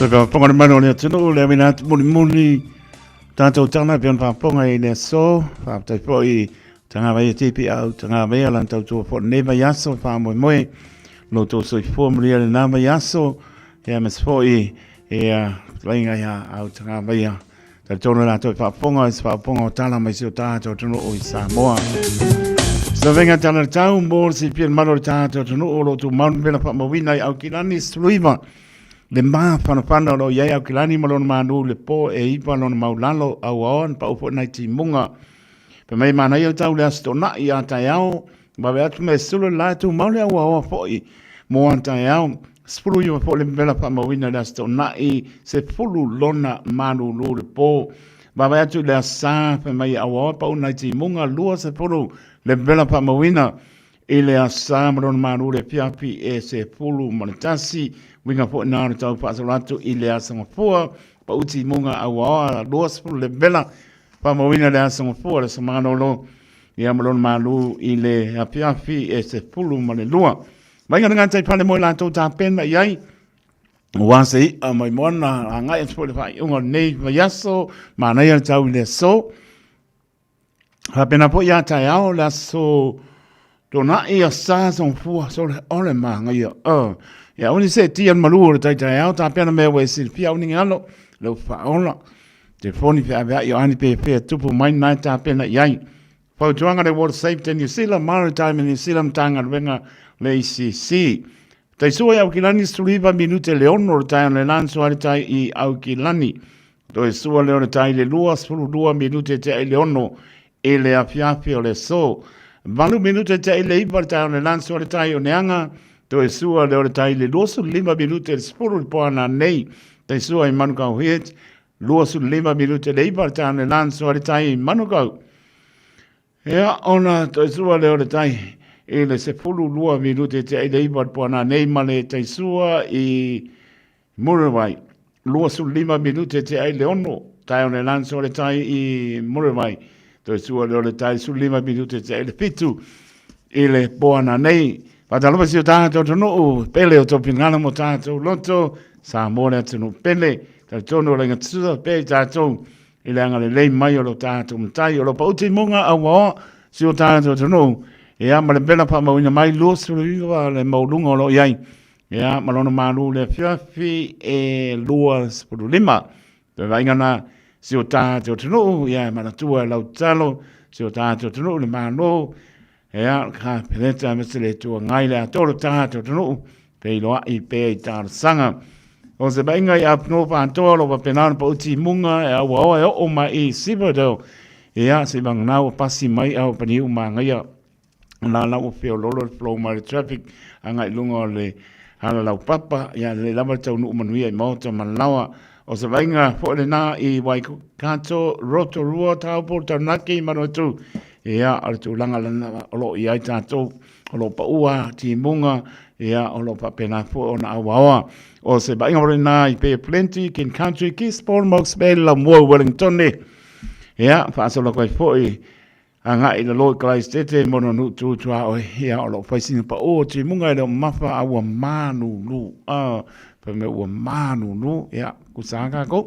Taka ponga mano le tino le mina muni tanto tana pion pa ponga i le so pa tai poi tanga vai tipi au tanga vai lan tau tu po neva yaso pa mo lo to so form le na ma yaso e mes poi lainga ya au tanga vai ta tono la to pa ponga tana mai so tanto tono o Samoa so venga tana tau mo si pion mano tanto tono o lo tu man bela pa mo wina au kilani sluiva le ma whanawhana lo iai au kilani malona manu le po e ipa lona maulalo au aon pa upo nai ti munga. Pe mai mana iau tau le asto na i atai au, ma we atu me sulu la tu maule au aoa foi mo atai au. Spulu iwa po le mbela pa mawina le asto na i se fulu lona manu lu le po. Ma we atu le asa pe mai au aoa pa unai ti munga lua se fulu le mbela pa mawina. Ile asa malona manu le piapi e se fulu manatasi. Winga po nāna tau whaasalatu i le asanga fua, pa uti munga awa loa spulu le bela, pa mawina le asanga fua, le samano lo, i amalon malu i le apiafi e se fulu ma le lua. Mainga ngantai pale mo la tau tā pena iai, wase i a mai moana a ngai spulu whai unga nei mayaso, ma nei al tau le so, ha pena po ia tai ao la so, tona i a sa song fua, so le ole ma ngai ia oni se tian malua tai tai au ta pena me we sil pia oni ngalo lo fa ola te foni fa va yo ani pe tupu mai nai ta pena iai fa tuanga le World Safety New Zealand Maritime New Zealand tanga venga le ICC tai sua au kilani struiva minute leono tai le lanso ari tai i au kilani to sua le tai le lua sulu 2 minute te leono e le afiafi o le so valu minute te le ibar tai le lanso ari tai o neanga to sua le ore tai le losu 5 minute le spuru po ana nei te sua i manukau hiet losu 5 minute le ibarta ne lanso ore tai manukau ea ona te sua le ore tai e le se fulu 2 minute te le ibar po ana nei male te sua i Murray losu 5 minute te le ono tai ne lanso ore tai i Murray te sua le ore tai su 5 minute te le fitu e le po ana nei Patalopa si o tātou tono pele o topi ngana mo tātou loto, sa mōre atu no pele, tātou renga tua pe tātou, i le anga le lei mai o lo tātou mtai, o lo pauti monga au wā, si o tātou tono, e a ma le bela pa mawina mai losu le iwa le maulunga o lo iai, e a ma lona malu le fiafi e lua spuru 5, te vaingana si o tātou tono, e a mana tua lau talo, si o tātou tono le malo, ea ka peleta mesele tua ngai le atoro tātou tonu pe iloa i pe i tāra sanga. O se bainga i apno pa antoro pa penana pa uti munga e au awa e o ma i sibadau. Ea se bang nao pasi mai au pani uma ngai a la lau feo lolo flow mai traffic a ngai lunga le hala lau papa ia le lama tau nu umanuia i mauta manlawa. O se bainga po le na i wai kato roto rua tau po tau naki i mano tu. Ea ar tu langa lana olo i ai tātou, olo pa ua, ti munga, ea olo pa pena fu o na awawa. O se ba inga na i pe plenty, kin country, ki sport mox pe la mua Wellington ne. Ea, whaasola koe foi, a nga i la loi kalai stete, mono nu tu tua o ea olo whaisina pa o, ti munga i la mafa a ua manu nu, pa me ua manu nu, ea, kusanga ko.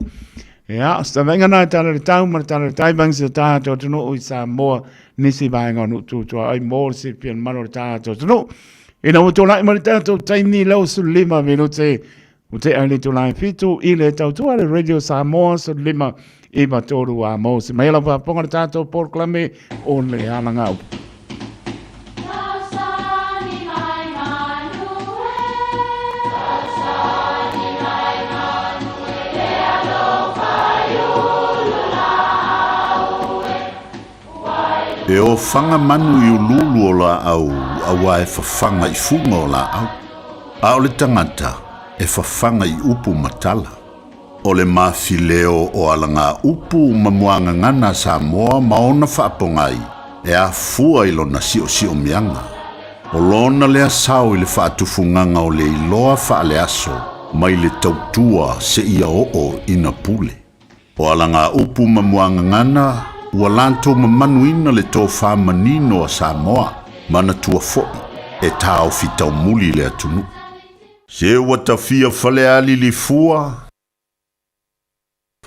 Ja, sta venga na tala tau mar tala tai bang se ta to no o Samoa nisi bang on tu ai more si pian mano ta to no ina o to lai mar ta to tai ni lo su 5 minute o te ali to lai fitu ile tau tu ale Radio Samoa su 5 i ba to ru a mo se mai la pa ponga ta to por clame on le alanga E o whanga manu i o lulu o la au, a wae whawhanga i funga o la au. A o le tangata e whawhanga I upu matala. O le mawhileo o alanga upu mamuanga ngana Samoa maona whaapongai e a fua ilo na sio mianga. O lona lea sao I le whaatufunganga o le iloa whaale aso mai le tautua se ia o ina pule. O alanga upu mamuanga ngana ua lanto mamanuina le tō whamanino a Samoa mana tua fo'i e tāo fitau muli le atunu. Se wata fia whale ali li fua.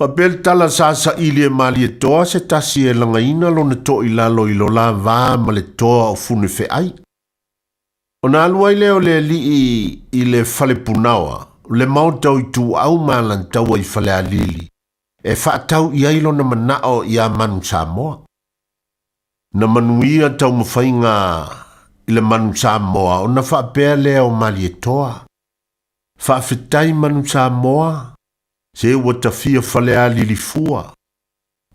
Whabel tala sasa ili e mali e toa se tasi e langa ina lo na to I lalo I lo la vā ma le toa o fune fe ai. O na alua I leo le li I le whale punawa, le mautau I tu au malan taua I whale alili. E whaatau I ailo na manao I a manu Samoa. Na manuia tau mawhainga I le manu Samoa o na whaapea leo mali e toa. Whaafetai manu Samoa, se wata fia whale alili fua.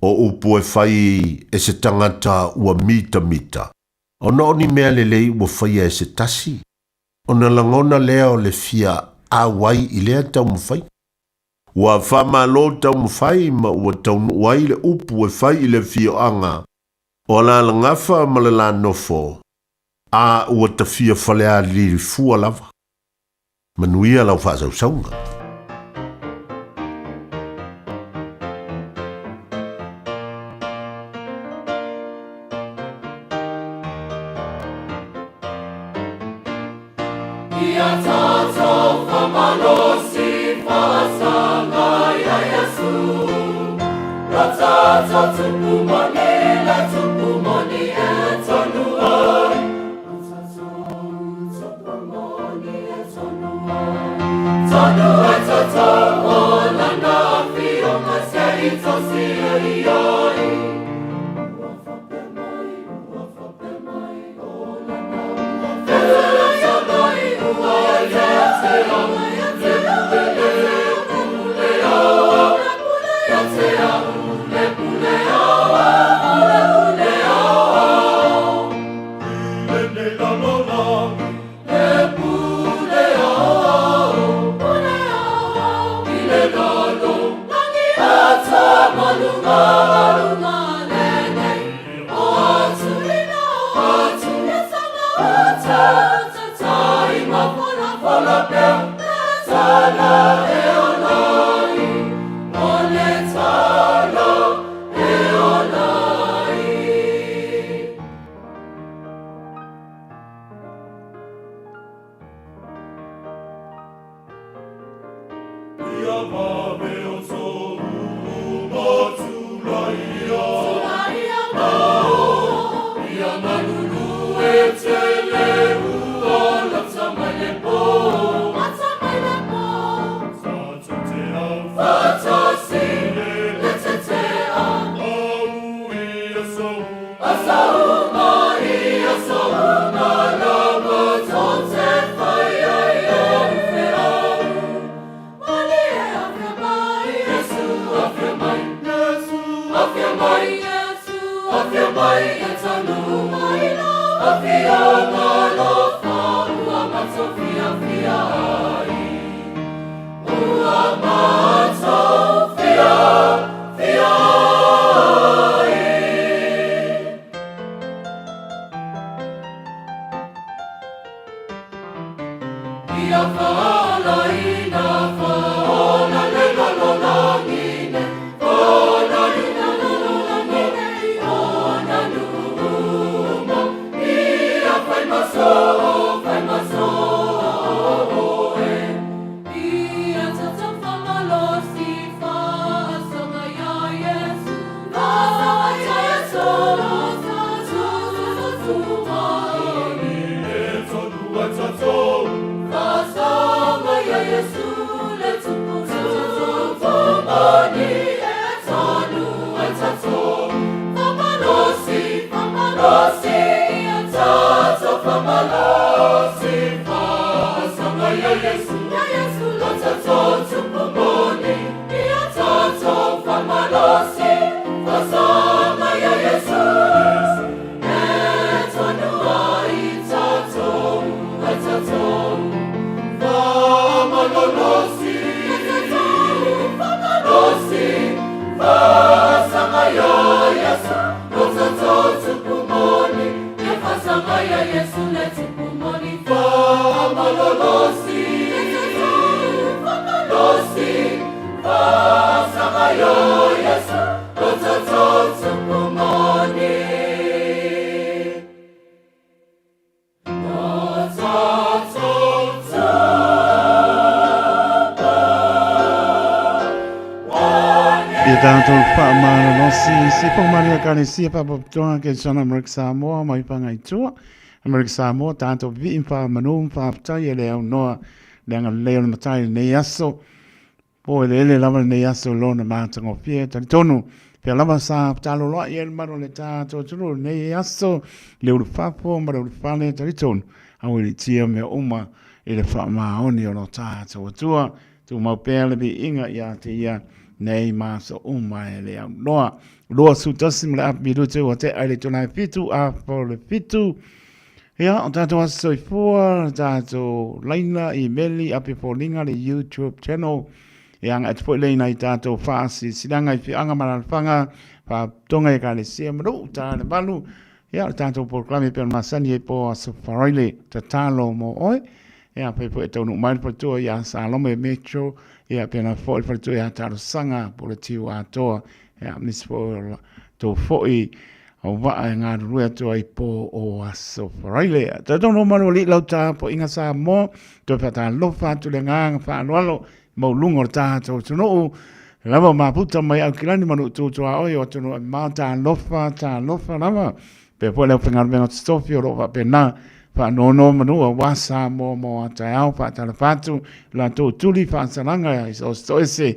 O upu e whai e se tangata ua mita. O na oni mea lelei ua whai e se tasi. O na langona leo le fia a wai I lea tau mwhai. Ua whama lo tau mwhai ma ua tau wai le upu e whai I le fia anga. O la langafa ma le la nofo. A ua ta fia whale alili fua lava. Manuia lau whaasau saunga. Ia tātou whamalosi whaasanga ia Iesu. Ra tātou tupu moni, la tupu moni e tonu ai. Tonu ai tātou o lana whio ma se I tosi e I ai. So Tātou whaamara no si pōmari a kare si pa pōtoa ke sana Amerika Samoa mai pangai tua. Amerika Samoa tātou vi wha manu wha aptai e leo noa leanga leo matai nei aso. Po ele ele lava nei aso lona mātango pia tari tonu. Pia lava sa talo loa i ele maro le tātou tunu nei aso leo le whapo maro le whane tari tonu. Au ili tia me uma i le wha maoni o no tātou atua. Tu mau pēr le bi inga ia te ia. Nei maso umai le au noa. Loa su tasi mle api rute o te aile tonai fitu a po le fitu. Ia, o tātou aso i fua, tātou laina i meli api po linga le YouTube channel. Ia anga atu po leina i tātou whaasi silanga i whianga maralwhanga. Wha tonga i ka le sia maru, tā le balu. Ia, tātou proklami pe masani e po aso wharaile ta tālo mo oi. Ia, pe po e taunu mai po tua i a Salome Metro. Ia pena foi for tu ia taro sanga por tiu atoa ia mis for to foi o va nga rua tu ai po o aso fraile ta don't no mano li lauta po inga sa mo to pata lo fa tu le nga fa no mo lungo ta to no lava ma puta mai au kilani manu tu tu a oi o tu no ma ta lo fa lava pe po le fingar me not stofio lo va pena fa no manu wa sa mo ta au fa ta fatu la to tuli fa salanga so sto ese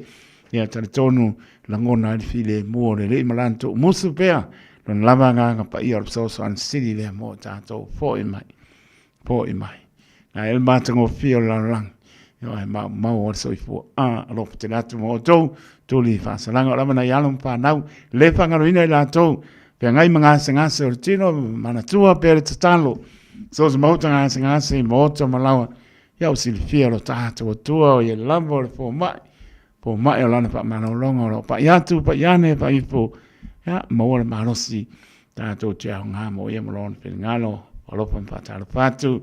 ya ta tonu la ngona di file mo le malanto musu pea non lava nga pa i so an city le mo ta to po i mai na el matango fio la lang yo ma o so i fo a lo te la tu mo to tuli fa salanga la na yalum pa nau le fa nga ina la to pe ngai manga sanga so tino mana tua per talo. So se mauta ngase mauta malawa ya usilifia lo tātou tua o ye lavo le po mai o lana pa manolonga lo pa yatu pa yane pa ipo ya maua le marosi tātou te au ngā mo ia malona pe ngalo o lopa pa tālo patu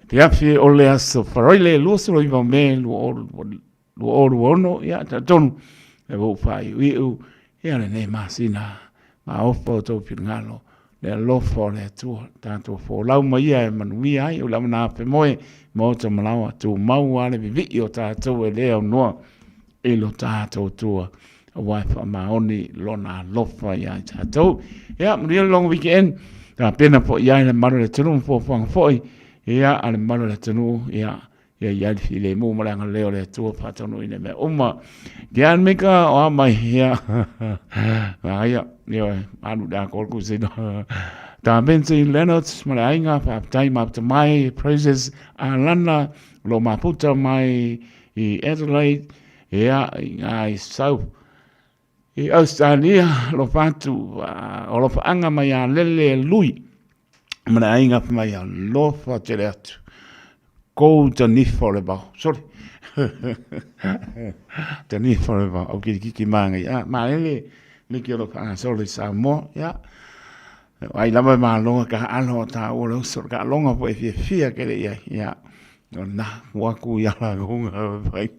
pia fi o le aso faroile luosu lo iwa me lu oru ono ya tātonu e wau pa iu ya le ne masina ma ofa o tau pe ngalo le lofo le tu tanto fo lau mai e manui ai o la na pe moe mo te malawa tu mau ale vi o tatou e leo noa e lo tatou tua a waifa maoni lona lofa ia tatou ia mria long weekend ta pena po ia le maro le tunu fo foi ia ale maro le tunu ia ia file mo malanga leo le tua patonu ine me uma gian meka o mai ia ia yo anu da kolku se no ta benzi Leonard malainga pa time up to my praises alana lo maputa mai I Adelaide ia ai sau I Australia lo fatu o lo anga mai a lele lui malainga pa mai a lo fa atu ko te ni forever sorry te ni forever o ki manga ya ma lele mi quiero solo Samoa ya ai lama ma longa ka alo ta o lo so ka longa po fia ke ya na waku ya la gonga pai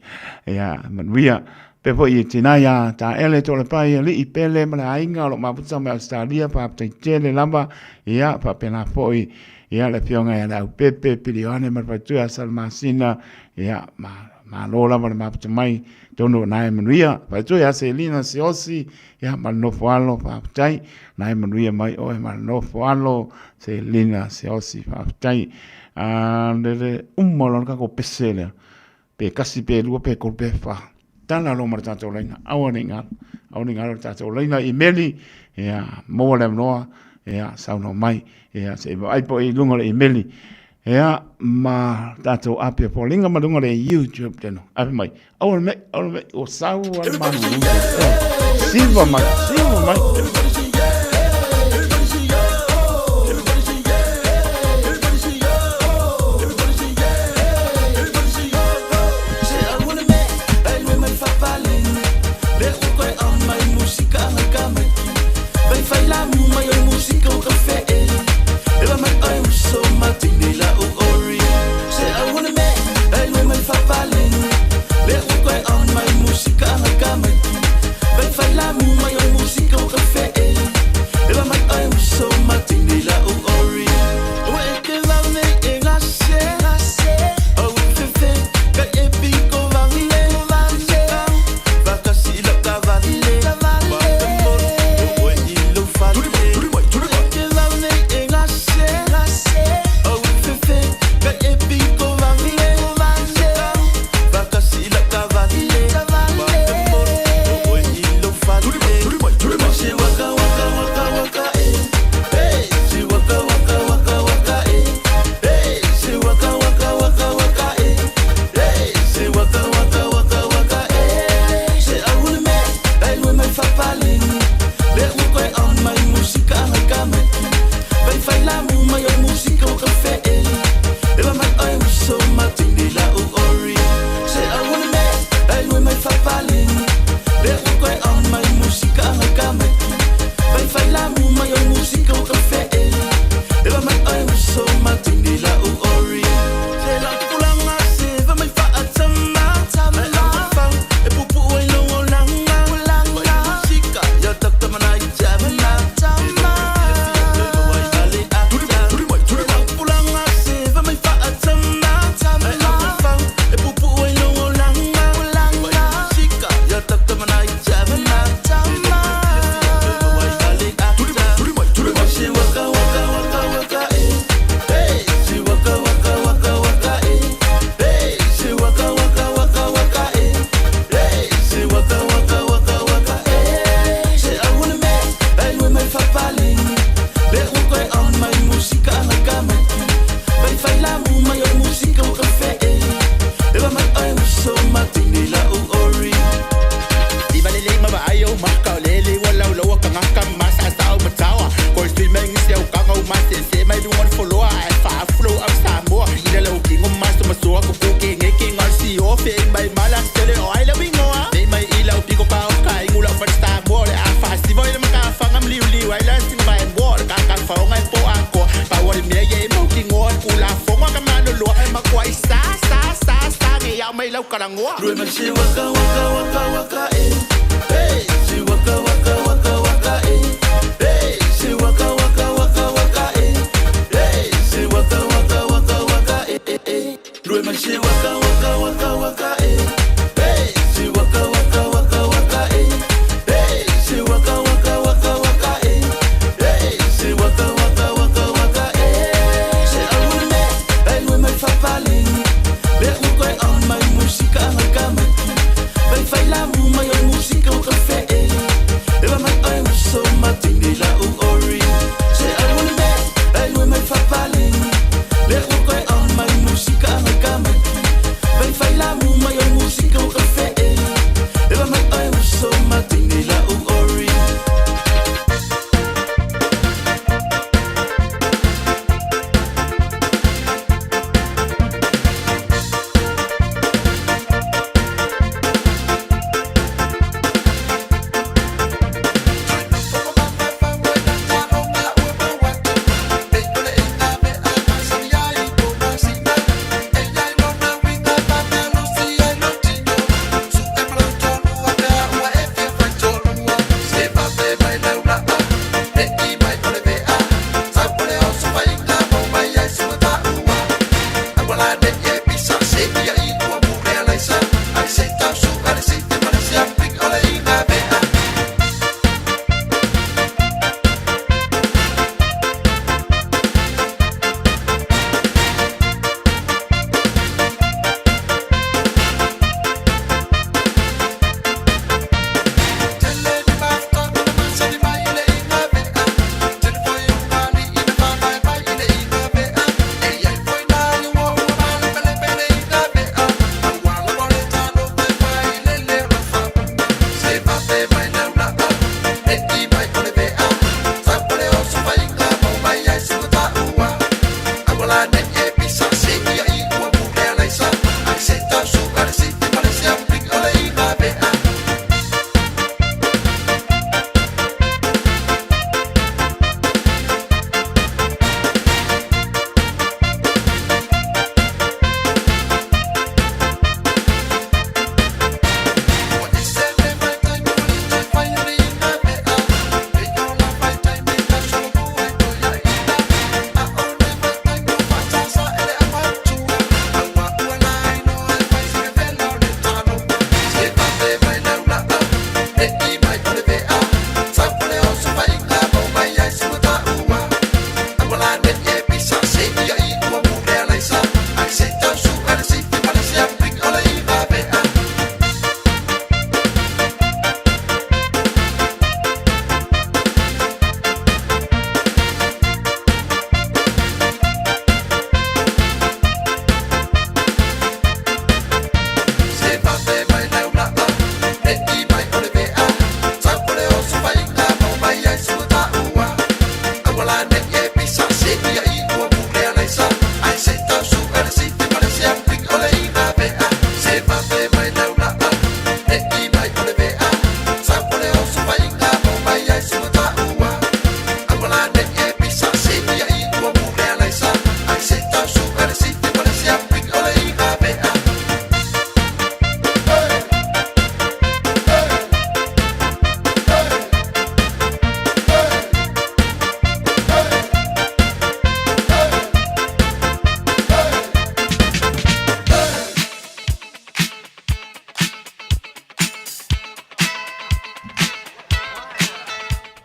ya man via pe po I tina ya ta ele to le pai li pele ma ainga lo ma putsa ma Australia pa te tele lamba ya pa pena foi ya le fionga ya la pepe pilione ma pa tu asal masina ya ma lola ma putsa mai tono nai manuia pa tu ya Selina Siosi ya ma no falo pa tai nai manuia mai o ma no falo Selina Siosi pa tai le molon ka ko pesele pe kasi pe lu pe ko pe fa tala lo marta to leina awoninga ta to leina I meli ya mo le no ya sauno mai ya se ai po I lunga I meli ya ma tato apia po linga malunga le YouTube teno api mai awal me o sau al manu silva mai Come fapaling le ko on my musika ang kamay vai fai la mu mai musika o cafe e va mai ai so matin nila o ori se la pulang ase va mai fa atama fa e pupu ai lo langa musika ya tak tamana jamana tama pulang ase va mai fa atama fa e pupu ai lo langa musika ya tak tamana jamana tama she waka waka waka waka hey she waka waka waka waka hey she waka waka waka waka hey she waka waka waka waka she I wanna make I with my fapaling le ko on my musika ang kama vai fai la mu my musika o cafe e va mai ai so matin nila o ori di ba lele ma ba ayo ma ka lele wala lo ka ngaka mas asa o matawa ko streaming is eu ka ngau mas se mai do one follow I fa flow up some more ida lo king o mas ma so ko ko ke nge king al si o fe mai mala tele o I love no they mai ila o piko ka o kai ngula for star more a festival ma ka fa ngam liu liu I last in my board ka fa ngai po ako pa wa me ye mo king on kula fo ma ka mano lo ma kwai sa nge ya mai lo ka ngwa ru ma she waka waka waka waka hey she waka waka waka waka hey she waka waka waka waka hey she waka waka waka waka ru ma she waka waka waka waka hey she waka waka waka waka hey she waka waka waka waka hey she waka waka waka waka she alune ai we mai fapaling le ko on my musika ang kama vai fai la mu mai musika o cafe e va mai ai so matin nila o ori she alune ai we mai fapaling le ko on my musika ang kama vai fai la mu mai musika o cafe e va mai ai so matin nila o ori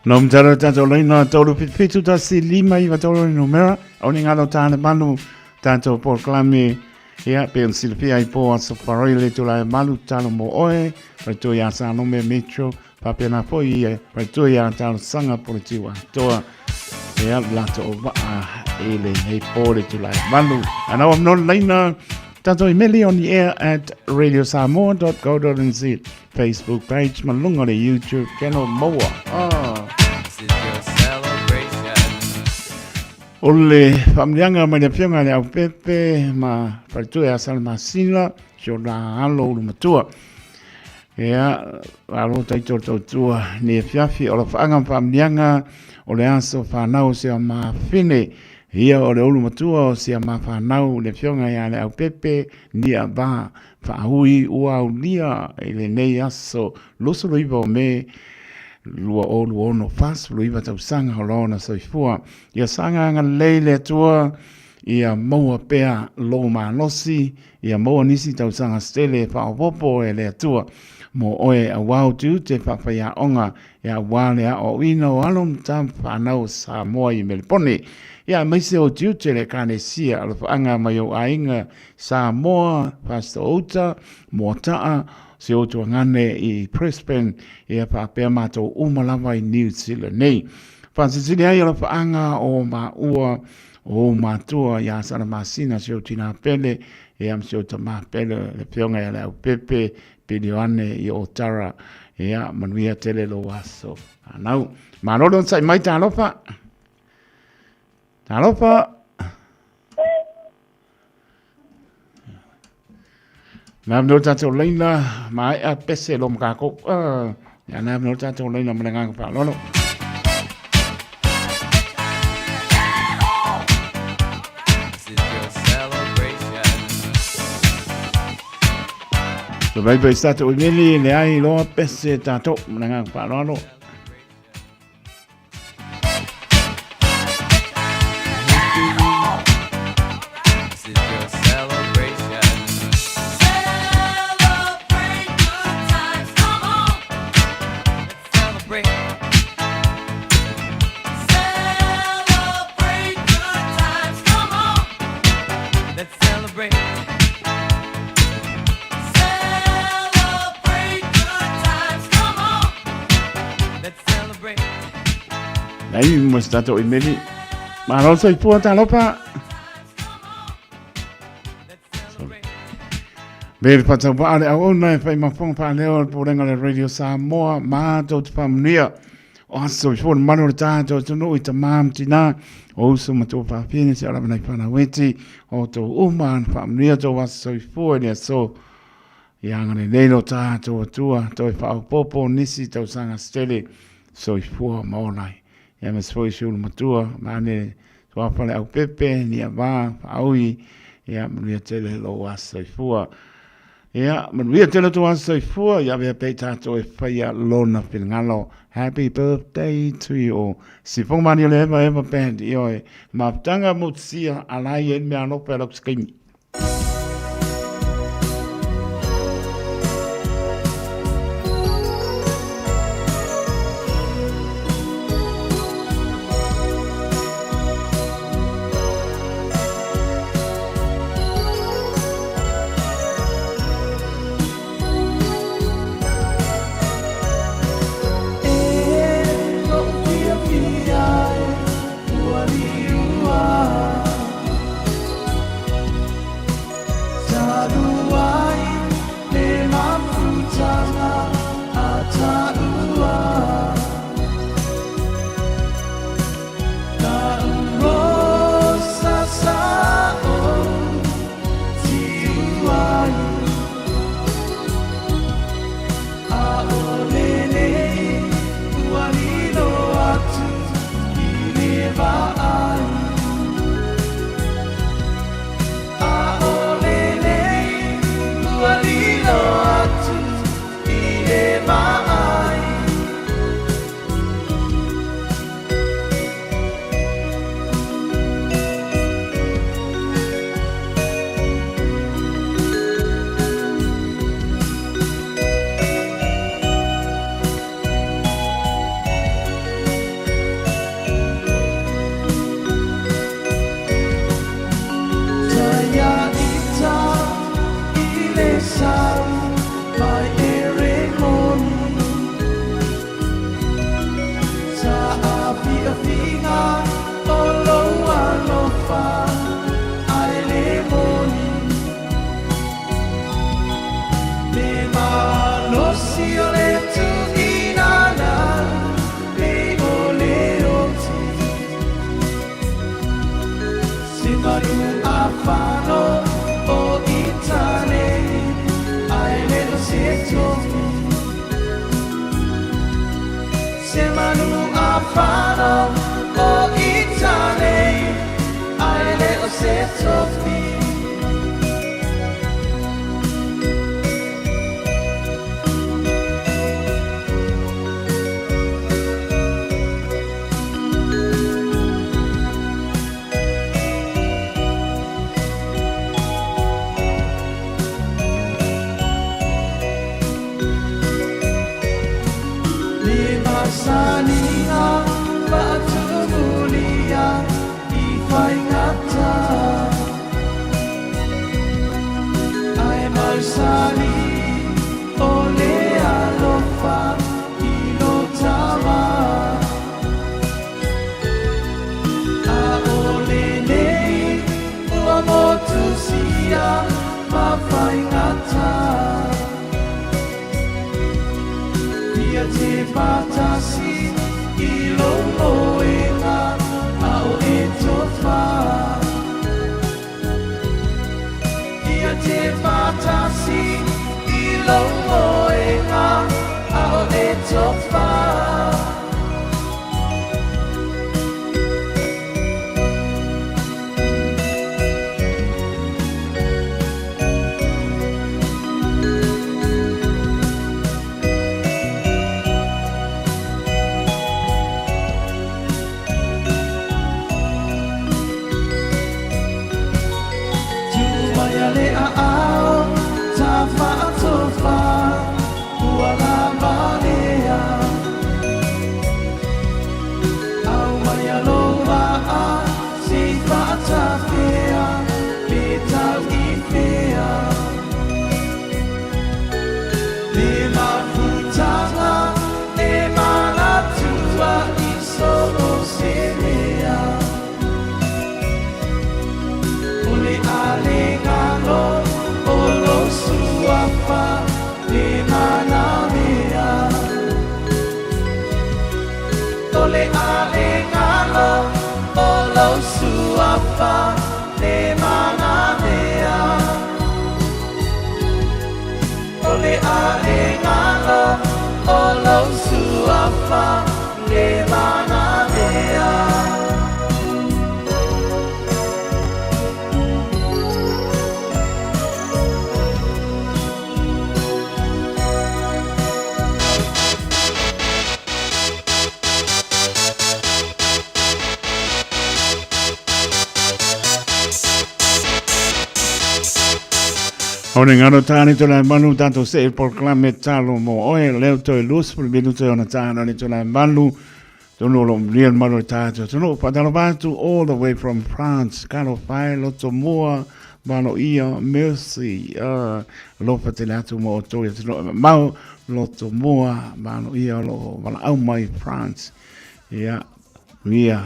Nom tara tato leina tolu pitu tasi lima iwa tolu numera. Oni ngalo tāne manu tato porklame ia pe silfia i po aso farile tula malu talo mo oe. Pai to ia sa nome metro. Papena po ia pai to ia talo sanga politiwa. Toa ia lato o waa ele hei pore tula malu. And now I'm not leina tato email on the air at radiosamoa.co.nz. Facebook page, malunga le YouTube channel Moa. Ole familianga mai le pionga le au pepe ma partu e asal masina jo la alo lu matua. Ea alo tai tua ni fiafi o fanga familianga o le aso fanau se ma fine. Ia o le ulu matua o sia ma fanau le pionga ia le au pepe ni aba fa hui ua ulia ele nei aso luso luiva o me lua o lua ono fas luiva tau sanga o lona soifua ia sanga anga leile tua ia maua pea lo manosi ia maua nisi tau sanga stele fa o popo e le tua mo oe a wau tu te whawhaia onga ia wale a o ina o alom tam whanau sa moa i Melpone ia maise o tiu te le kane sia alo whaanga mai o ainga sa moa pasta outa mo taa se o tua ngane i Brisbane ia whapea mato umalawa i New Zealand nei whansisini ai alo whaanga o maua o matua ia sana masina se o tina pele ia mse o tama pele le pionga ia le au pepe Pilioane i Otara ia manuia tele lo aso. Anau, manolo sai mai talofa. Talofa. Nam no tato leina mai a pese lo mkako. Ya nam no tato leina menengang pa lolo. So baby stato umili le ai lo pese tato menengang pa lolo. Aí mostrato i meli. Ma non so i puota lopa. Bel pata vale a ona fai ma fong pa leo porenga le Radio Samoa ma to famnia. O so for mano tato to no ita mam tina. O so ma to fa fine se ala na fana weti. O to uman famnia to was so for ne so. Yang ne lelo tato tua to fa popo nisi to sanga stele so for maonai. Ia me se foi shulu matua, mane tua pale au pepe, ni a wā, aui, ia manuia tele lo asa i fua. Ia manuia tele to asa i fua, ia vea pei tato e whaia lona pilngalo. Happy birthday to you. Si fong mani ole eva band, ioe, ma tanga mutsia alai en mea no pelok skimi. whānau o Itālei, ai leo se topi. Sanina batu mulia I whaingata Ai mau sani o le alofa I no tawa A o le nei ua motu sia ma whaingata Ia te patasi I longo e ngā au e tofa Ia te patasi I longo e ngā au e tofa Ole ale ngalo olo suapa le mana mea Ole ale ngalo olo suapa le mana mea Ore ngaro tāne tōna manu tātou se proclame tālo mo oe leo toi lus puli minuto ona tāna ni tōna manu tono lo mrian manu tātou tono patalo batu all the way from France karo whae loto mua mano ia mercy lopa te natu mo o toi tono mau loto mua mano ia lo wana au mai France ia ria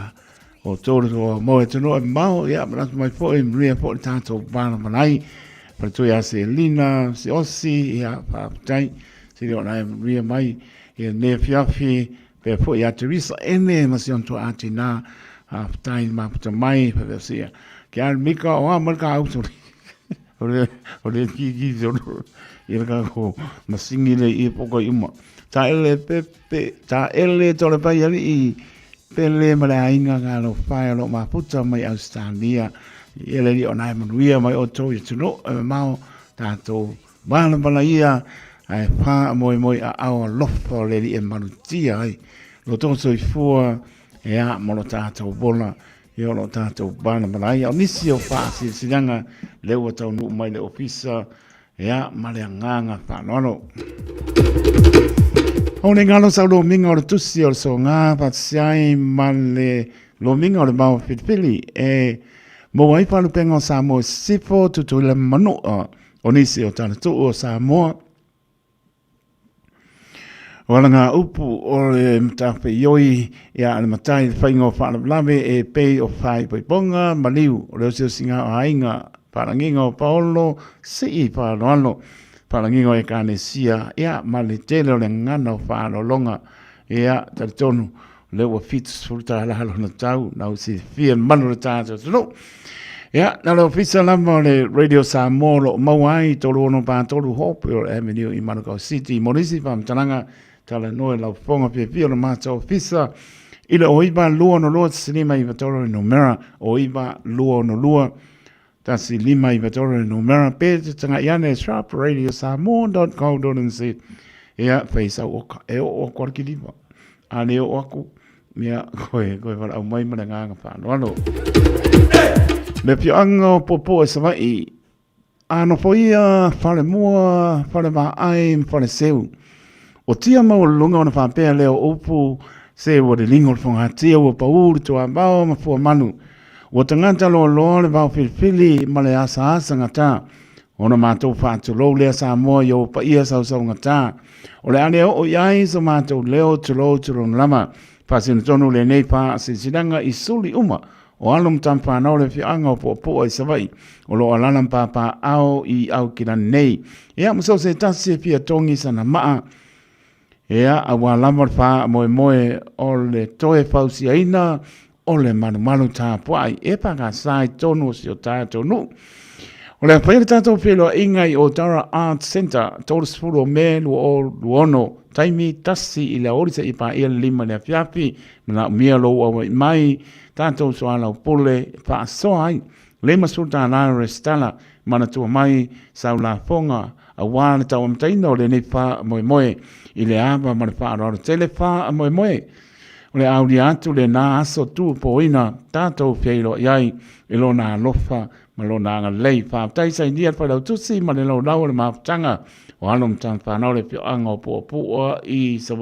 o tōru tō mo e tono mau ia manatu mai po e ria po tātou bana manai para tu ya se lina se osi ya pa tai se dio na ria mai e ne fiafi pe fo ya Teresa ene masion to atina a tai ma pa mai pe se ke al mika o amal ka auto ore ki zo ia ka ko masingi le i poko ima ta ele pepe ta ele to le pa i pele mala inga ga lo fa lo ma puta mai Australia ele li ona manuia mai o to i tuno mau tato bana bana ia ai pa moi a au lofo le li e manutia ai lo to so i fua e a mo lo tato bona io lo tato bana bana ia nisi o fa si silanga le o tau nu mai le ofisa e a male nganga fa no Ona ngalo sa lo minga o tusi o so nga pa sai male lo minga o mau fitfili e mo wai palu pengo sa mo sifo tutu le manu o nisi o tana tu o sa mo wala nga upu o le mtape yoi ia ale matai whaingo whaala blame e pei o whai poiponga maliu o leo sio singa o hainga paranginga o paolo si paanoano paranginga e kane sia ia male tele o le ngana o whaano longa ia taritonu leo wa fitus furuta halahalo na tau na usi fia manu le tātou tunu ia na leo fisa lama le Radio Samoa lo mauai tolu ono pa tolu hope o Avenue i Manukau City monisi pa mtananga tala noe lau fonga pia pia o le mātou fisa Ila o iba lua no lua tasi lima i vatoro i numera, o iba lua no lua tasi lima i vatoro i numera, pe te tanga iane Sharp Radio Samoa.co.nz. Ia, whaisa oka, e o kwarki liwa. Ane o aku, mea koe wala au mai mana nganga whāno ano. Me pio anga popo e savai, ano po ia whare mua, whare maa ai, whare seu. O tia mau lunga ona whapea leo upu, se o de lingo whonga tia o pauru tua bao ma fua manu. O tangata lo lo le bao filifili ma le asa asa ngata. Ona mātou whātu lo lea sa moa yo pa ia sau sau ngata. O le ane o iai sa mātou leo tulo lama. Whasina tonu le nei pā se sidanga i suli uma. O alum tam whanau le whianga o po ai savai. O lo alalam pā au i au kira nei. Ea musau se tasi e pia tongi sana maa. Ea awa lamar wha moe o le toe fausi aina o le manu tā puai. E paka sai tonu si o tā tonu. O le whaere tātou whilo ingai o Tara Art Center, tōras furu o melu o luono, taimi tasi i le orisa i pā ia lima le fiafi, mana mia lo awa i mai, tātou soala o pole, pā soa ai, le masulta nāra restala, mana tua mai, sau la fonga, a wāna tau amtaina o le nei pā moe, i le ava mana pā raro tele pā moe. O le auri atu le nā aso tu po ina, tātou whilo iai, ilo nā lofa, malona nga lei fa tai sai dia fa lau tusi ma le lau le mafutanga o alum tan fa na le pio anga po i so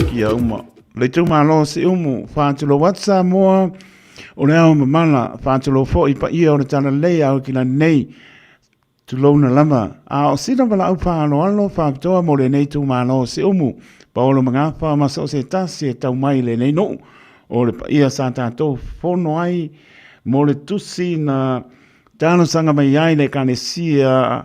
kia uma le tu malo si umu fa tu lo WhatsApp mo o le au mala fa tu lo fo i pa ia o tana lei au kila nei tu lona lama. A o sina wala au whaano alo whaapitoa mo le nei tu mano se umu. Pa olo mga wha maso se tasi e tau mai le nei no. O le ia sa tātou whono ai mo le tusi na tāno sanga mai ai le kane sia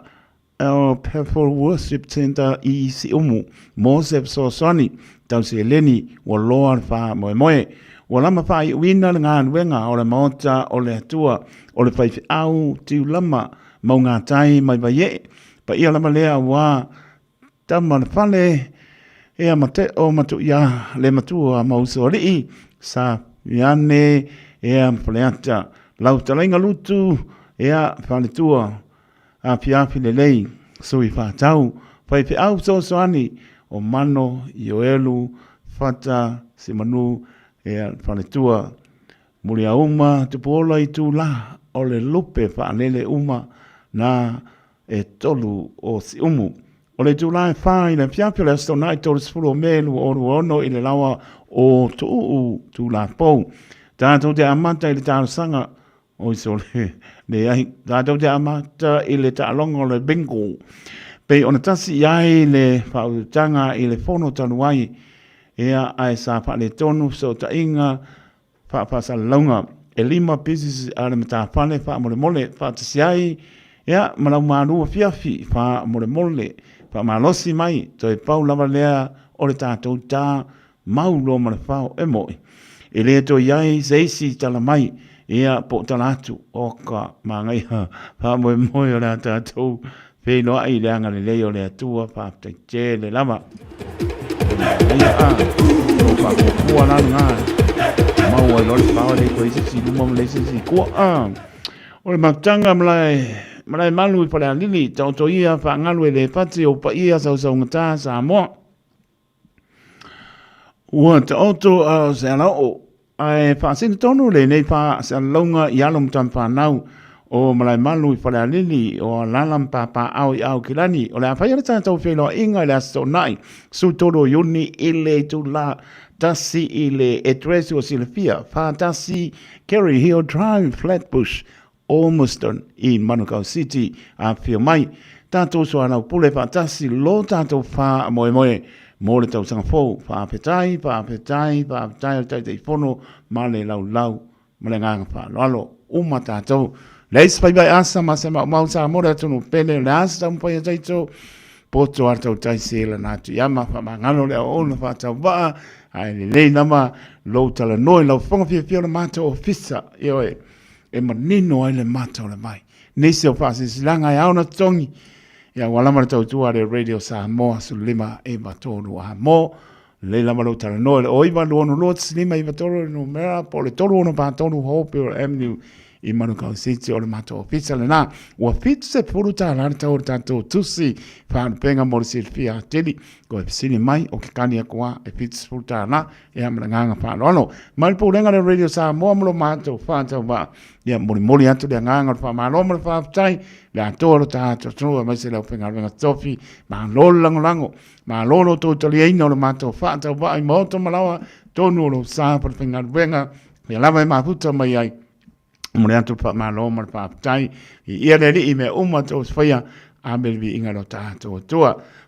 o Peffer Worship Center i si umu. Mosef Sosani tau se leni o loa wha moe. O lama wha i uina le ngā nuenga o le maota o le atua o le whaifi au tiu lama mau ngā tai mai vai e, pa ia lama lea wā tama le whale, ea mate o matu ia le matua mauso rii, sa iane, ea mpaleata, lau talainga lutu, ea whale tua, a piapi le lei, sui whātau, whaipi au soani, o mano, ioelu, whata, simanu, ea whale tua, muri a uma, tupuola i tū la, o le lupe whaalele uma, na e tolu o si umu. O le tūlai whai le piapio le asto nai tōru sifuru o melu o ruono i le lawa o tūlai pou. Tātou te amata i le tāru sanga o iso le ai. Tātou te amata i le tālonga o le bingo. Pei ona tasi iai le whautanga i le whono tanu ai. Ea ai sa pa le tonu so ta inga whapasa launga. E lima pieces a le mata whane wha mole whatasi ai. Ia, malau marua fiafi, wha mole, wha malosi mai, to e pau lava lea o le tātou tā, mau lo mana whao e moi. E lea to iai seisi tala mai, ia po tala atu, oka, mangai ha, wha moe o le tātou, whei noa i leanga le leo le atua, wha te te le lava. Ia a, o wha kua nanu ngā, mau ai lori whao le koe sisi, lumam le sisi, kua a, o le matanga Malai malu i pare alili, tauto ia whaangalu e le pati o pa ia sau ngata sa moa. Ua te auto a se anao, ai whaasini tonu le nei wha se alaunga i alum tam whanau o malai malu i pare alili o lalam pa au i au kilani. O le a whaiara tātou whenua inga i le asto nai, su toro yuni i le tu la tasi i le etresu o silafia, wha tasi Kerry Hill Drive, Flatbush, Ormiston i Manukau City a whio mai. Tātou soa nau pule whaatasi lo tātou wha moe mo le tau sanga fōu. Whaapetai o taitei whono ma le lau ma le nganga wha lalo uma tātou. Leis pai asa ma se mau sa mora tunu pele le asa umpai a taito poto artau taisela nātu yama wha mangano le ona wha tau waa ai le nama lo tala noi lo fonga fia le mata ofisa io e manino ai le mata le mai nisi o fasi silanga e auna tongi ia wala mara tau tua le radio Samoa su lima e matonu a mo le lama lo tala noi o iwa luono lo lima i matonu no mera po le tolu ono patonu Hope Avenue i Manukau City o le mato ofisa le nā. Ua fitu se puruta la tau tatou tusi whapenga mo le silfia teli ko e pisini mai o ke kani a kua e fitu se puruta la e amana nganga whaaloano. Mai pūrenga le radio Samoa mo lo mato whātau wa ia mori atu le nganga wha malo mo le whāptai le atoa lo tātou tunua mai se lau penga renga tofi ma lolo langolango ma lolo tō tali eina o le mato whātau wa i moto malawa tonu o lo sā par penga renga ia lava e maputa mai ai mure atu pa malo mar pa tai I ia le I me uma to faya a me vi inga lo ta to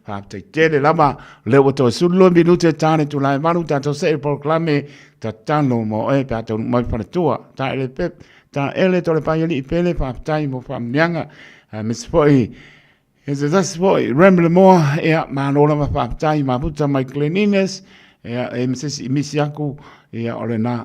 pa te tele lama le o to sulo minute tane tu lai maru ta to se proclame ta tano mo e pa to mai pa tua ta ele pep ta ele to le pa ili pele pa tai mo fa mianga mis foi is das foi remble mo e ma no la pa tai ma puta mai cleanliness e misiaku e ole na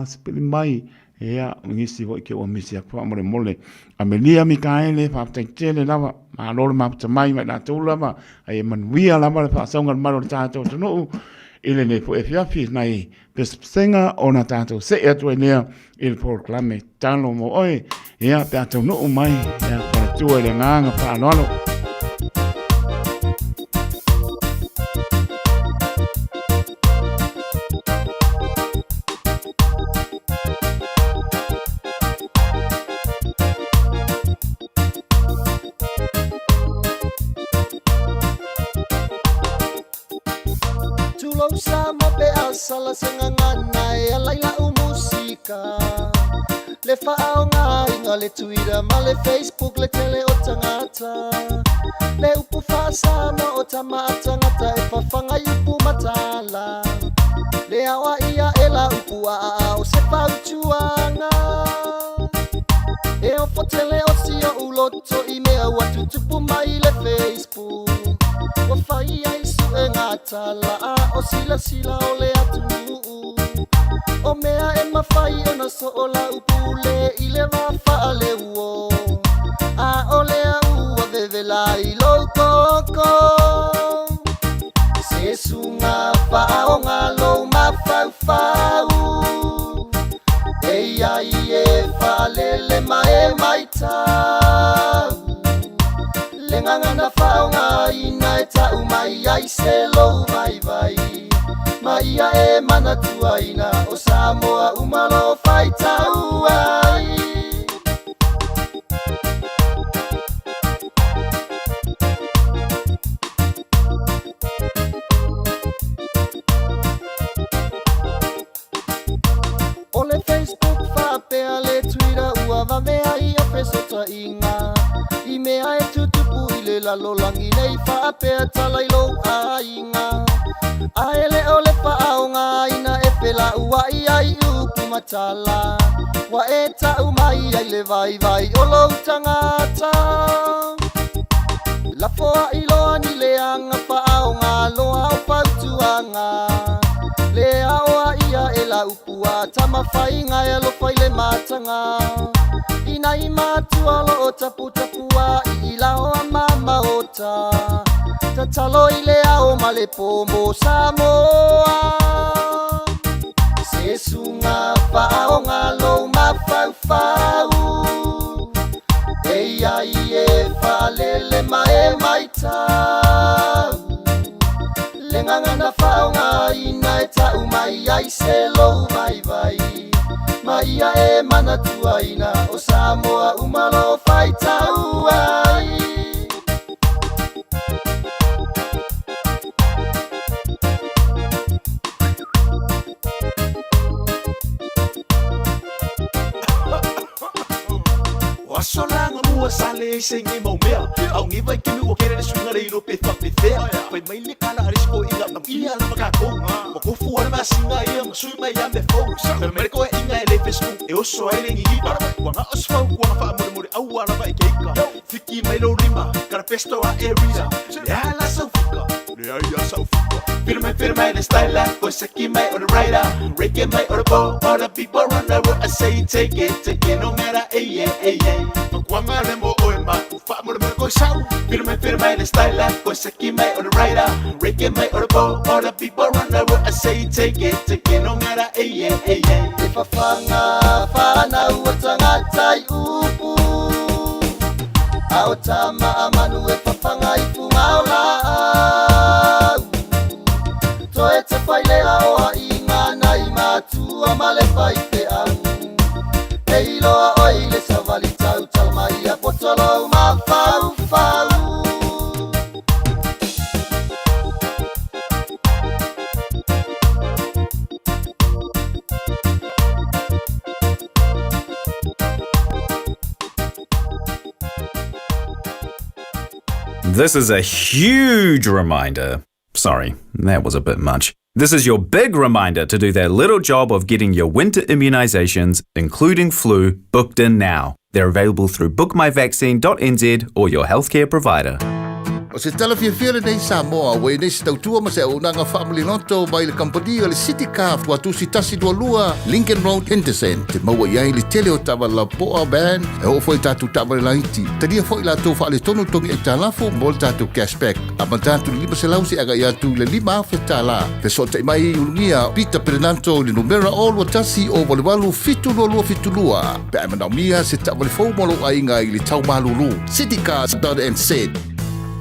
spili mai ia ngisi vo ke o misi a pa mole a melia Mikaele fa tele lava ma lolo ma mai ma na tula ma ai man wia lava fa songa ma lo tato no ile ne fo efiafi nai pes senga ona tato se e tu ne il proclame talo mo oi ia tato no mai ia pa tu ele nganga pa no sala sengangana e laila musika le faonga inga le Twitter ma le Facebook le tele o tangata le upu fasa ma o tamata ngata e fafanga upu matala le awa ia e la upu a o se pautuanga e o fotele o sio uloto I mea watu tupu mai le Facebook wa fai ai su e ngata la o sila o le atu o mea e mawhai o na so o la upule I le wafa a le uo a o le au a vevela I lo koko se sunga wha o ngā lo mawhau e ai e wha lele mai tau le ngangana wha o ngā ina e tau mai ai se lo vai Maia e mana tuaina o Samoa umalo fai tau ai Ole Facebook fa pe ale Twitter ua va mea I o pesota inga I mea e tutupu I le lalolangi nei fa pe talai lo ainga Aele ole faonga ina e pela ua I upu matala Wa e tau mai ai le vai o lo tangata La foa I loa ni le anga faonga loa o pautuanga Le aoa ia e la upua tama whainga e lo whai le matanga Ina I matua lo o tapua I la oa mama ota Talo I le ao ma le pomo Samoa Se sunga whaonga lo mawhau E ai e whalele mai tau Le ngangana whaonga ina e tau mai ai se lo vai Maia e mana tuaina o Samoa umalo whai tau ai Solanga mua sale sengi mau mea au ngi vai kimi o kere swinga le no pe fa pe fe pai mai le kala risco inga na ia na maka ko ko fu ana masinga ia sui mai ya me fo per merko inga le Facebook e o so ele ngi hipa wanga osfa wanga fa mo au ana vai keika fiki mai lo rima kara pesto a area ya la sofika you're so Feel my the style like what's a key my or the rider, reggae my or the ball, all the people run the road. I say take it, no matter Makwanga lemo oema, ufa mo the go shout. Feel my the style like what's a key my or the rider, reggae my or the ball, all the people run the road. I say take it, no matter If I fana uwatanga tai upu, aotama amanu if I fanga ifu maula. Toete failea oa inga na imatu amale faite au Eiloa oile savali tau talmaia potolo mafau fau This is a huge reminder. Sorry, that was a bit much. This is your big reminder to do that little job of getting your winter immunisations, including flu, booked in now. They're available through bookmyvaccine.nz or your healthcare provider. O se talawhiawhia nei Samoa, wei nei se tautua ma se aunanga whaamuli noto mai le kampani o le City Car tua tusi tasi dua lua, Lincoln Road, Henderson. Te maua iai le tele o tawa la poa band, e o foi tatu tawa le laiti. Tania foi la tau whaale tonu tongi e talafo, mo le tatu cashback. Ama tatu lima se lausi aga i atu le lima awhi tala. Pe so te mai ulungia, Peter Pernanto le numera o lua tasi o wale walu fitu lua fitu lua. Pe ama naumia se tawa le fau molo ainga i le tau malulu. citycars.nz.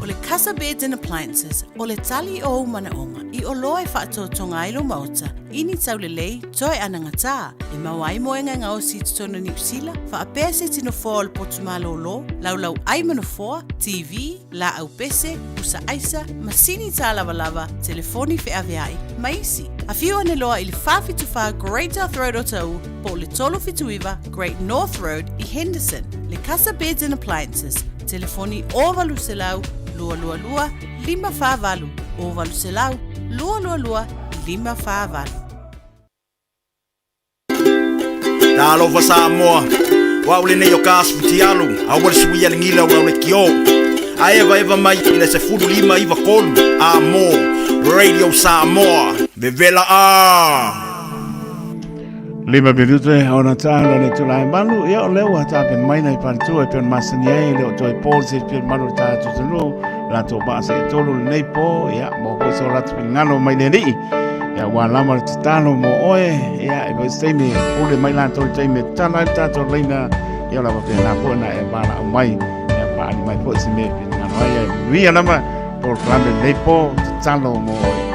Le Casa Beds and Appliances, o le tali o manaonga, I o loe whaatotonga ilo mauta, ini tau le lei, toi anangata, e mawai moenga nga o si tutono New Zealand, wha apea se tino fōa le potumalo lo, lau ai manofoa, TV, la au pese, usa aisa, masini tā lava, telefoni fe aveai, maisi. A fiu ane loa I le whawhituwha Great North Road o tau, po le tolo fituiva Great North Road I Henderson. Le Casa Beds and Appliances, telefoni ovalu se lau, lua lua lua, lima whāwalu, ovalu se lau, lua lua lua, lima whāwalu. Talofa Samoa, waule nei o kāsputi alu, awale sui alingila waule kio. A eva mai ina se furu lima iwa kolu, a mo, Radio Samoa, vevela a. Lima minuto ona tala le tulai malu ia o leo ata pe mai nei pantua pe masania le o toi pose pe malu ta tutulu la to ba se tolu nei po ia mo ko so la ngalo mai nei ia wa lama talo mo oe ia e vai sei me o le mai la to sei me tala ta to leina ia la pe na po na e ba la mai ia pa ni mai po se me na ia via lama por plan nei po talo mo oe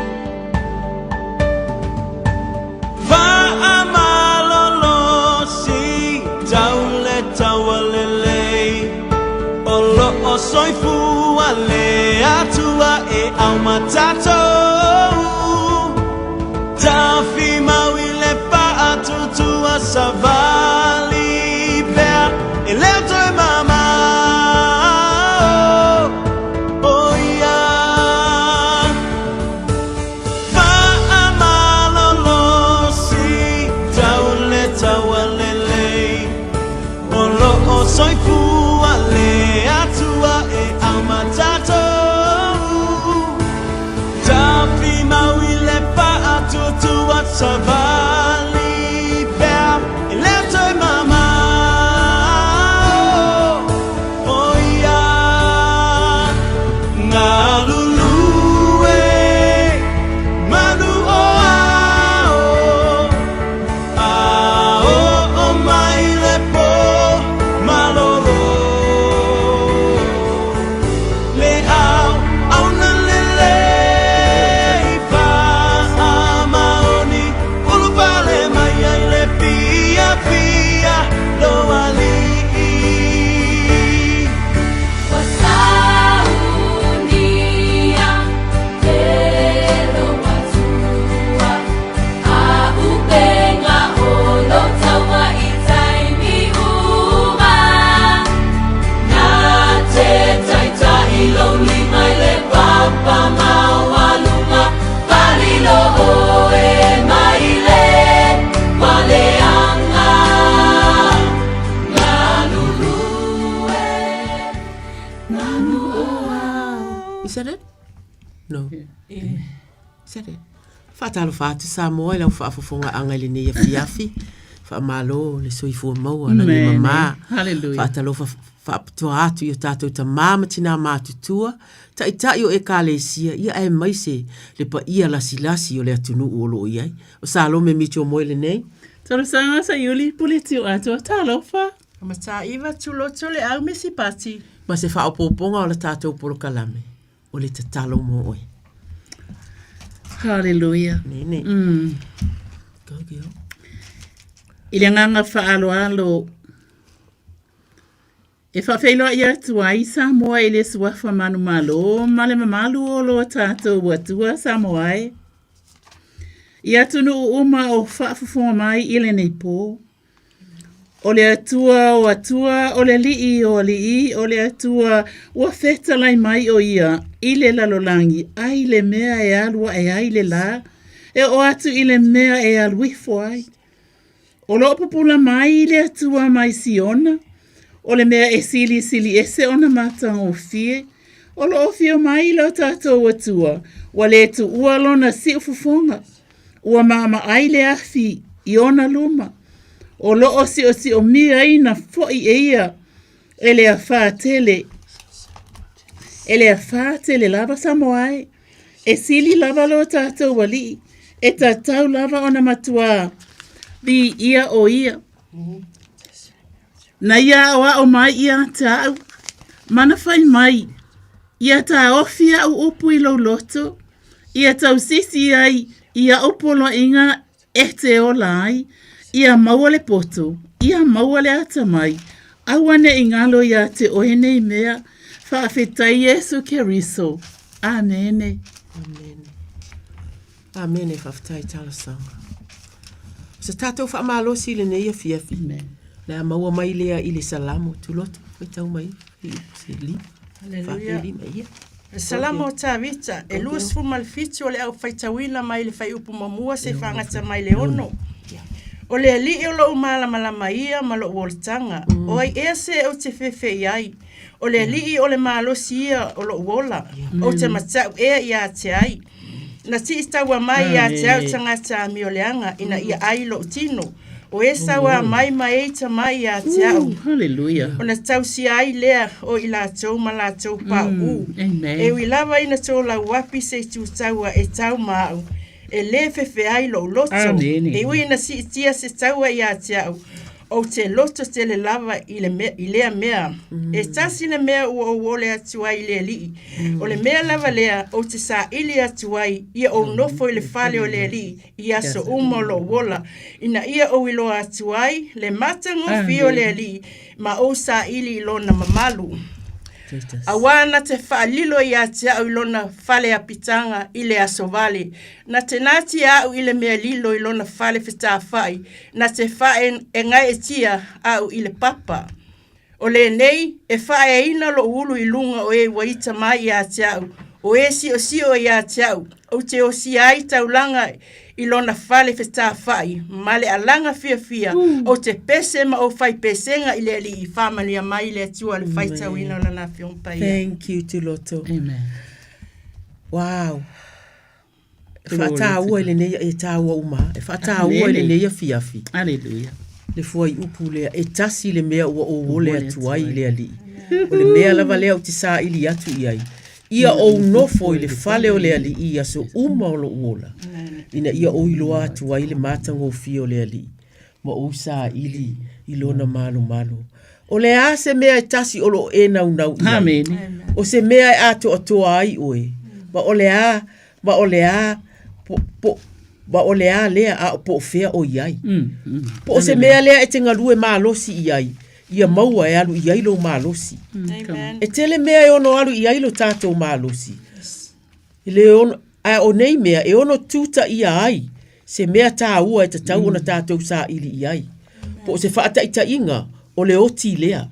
o soifu ale atua e au matato Tafi mawile pa atutua savali pea e leo toi mama oh yeah fa amalolo si taule tawalele olo o soifu ale atua e au matato Sere. Whaatalo whaatu Samoa, lau whaafofonga anga le nei fiafi. Whaamalo, le soifua maua, na le mama. Hallelujah. Whaatalo whaapatua atu i o tātou ta māma tina mātutua. Ta itai o e ka le sia, ia e maise le pa ia lasi o le atunu uolo iai. O Salome miti o moe le nei. Toro sanga sa yuli puliti o ato talofa. Ma ta iwa tuloto le au mesi pati. Ma se whaapoponga o le tātou poro kalame. O le tatalo mo oi. Hallelujah. Nene. Go. Ile nganga whaalo. E whawhelo ia tuai Samoa ile suafa manu malo. Male mamalu o lo tātou watua Samoa e. Ia tunu uma o whaafufonga mai ile nei pō. O le atua o atua, o le lii o lii, o le atua ua whetalai mai o ia, i le lalolangi, ai le mea e alua e ai le la, e o atu i le mea e aluifo ai. O lo popula mai i le atua mai siona, o le mea e sili ese ona matang o fie, o lo ofio mai i lo tātou atua, wa le tu ua lona si ufufonga, ua mama ai le afi i ona luma, o lo osi o mia ina foi eia ele a fatele lava Samoa e sili lava lo tātou wali e tātou lava ona matua bi ia o ia na ia oa o mai ia tāu mana fai mai ia tā ofia u upu i lo loto ia tau sisi ai ia upolo inga e te o lai ia maua le poto, ia maua le atamai, awane ingalo ia te oene i mea, whaafetai Yesu Keriso. Amene. Amene, whaafetai talasanga. Se tātou whaamalosi le nei a fiafi. Na maua mai lea i le salamo, tuloto, wai tau mai, se li. Hallelujah. Salamo tawita, e luas fuma le fitu o le au whaitawina mai le whai upu mamua se whangata mai le ono. O le li o lo malama ia ma lo woltanga. O ai ese o te fefe iai. O le li o le malosi ia o lo wola. O te matau ia te ai. Na ti istawa mai ia te au tangata mi o leanga ina ia ai lo tino. O e sawa mai ta mai ia te au. Hallelujah. O na tau si ai lea o i la tau ma la tau pa u. E wilawa ina tau la wapi se tu taua e tau mau. E le fefe ai lo loto. E ui na si tia se taua ia te au. O te loto te le lava i lea mea. E tasi le mea ua o le atua i le li. O le mea lava lea o te sa ili atua ia o nofo i le fale o le li. Ia so umo lo wola. Ina ia o ilo atua le matango fi o le li. Ma o sa ili ilo na mamalu. Awana te whaalilo i ate au ilona whale a pitanga i le aso vale. Na te nati au i le mea lilo i lona whale whita whai. Na te whae e ngai e tia au i le papa. O le nei e whae e ina lo ulu i lunga o e waita mai i ate au. O e si o i ate au. O te o si ai taulanga i lona whale whita whai. Male alanga fia. O te pese ma o whai pesenga i le li i whamania mai le atua le whaita wina o lana whiompa ia. Thank you, Tuloto. Amen. Wow. E whaataua i le neia e tāua uma. E whaataua i le neia fiafi. Alleluia. Le fua i upu lea. E tasi le mea ua o le atua i lea li. O le mea lava lea o te sa ili atu i ai. Ia o nofo i le fale o lea li ia so uma o lo uola. Ina ia o iloa atua i le matango fi o lea li. Ma o sa ili i lona malu. O le a se mea e tasi o lo e nau. Amen. O se mea e ato atoa ai oe. Ma o le a lea a po fea o iai. Po se mea lea e te ngalue malosi iai. Ia maua e alu iai lo malosi. E tele mea e ono alu iai lo tātou malosi. Ile ono, a o nei mea e ono tuta ia ai. Se mea tā ua e tatau ona tātou sa ili iai. Po se whaata ita inga o le oti lea.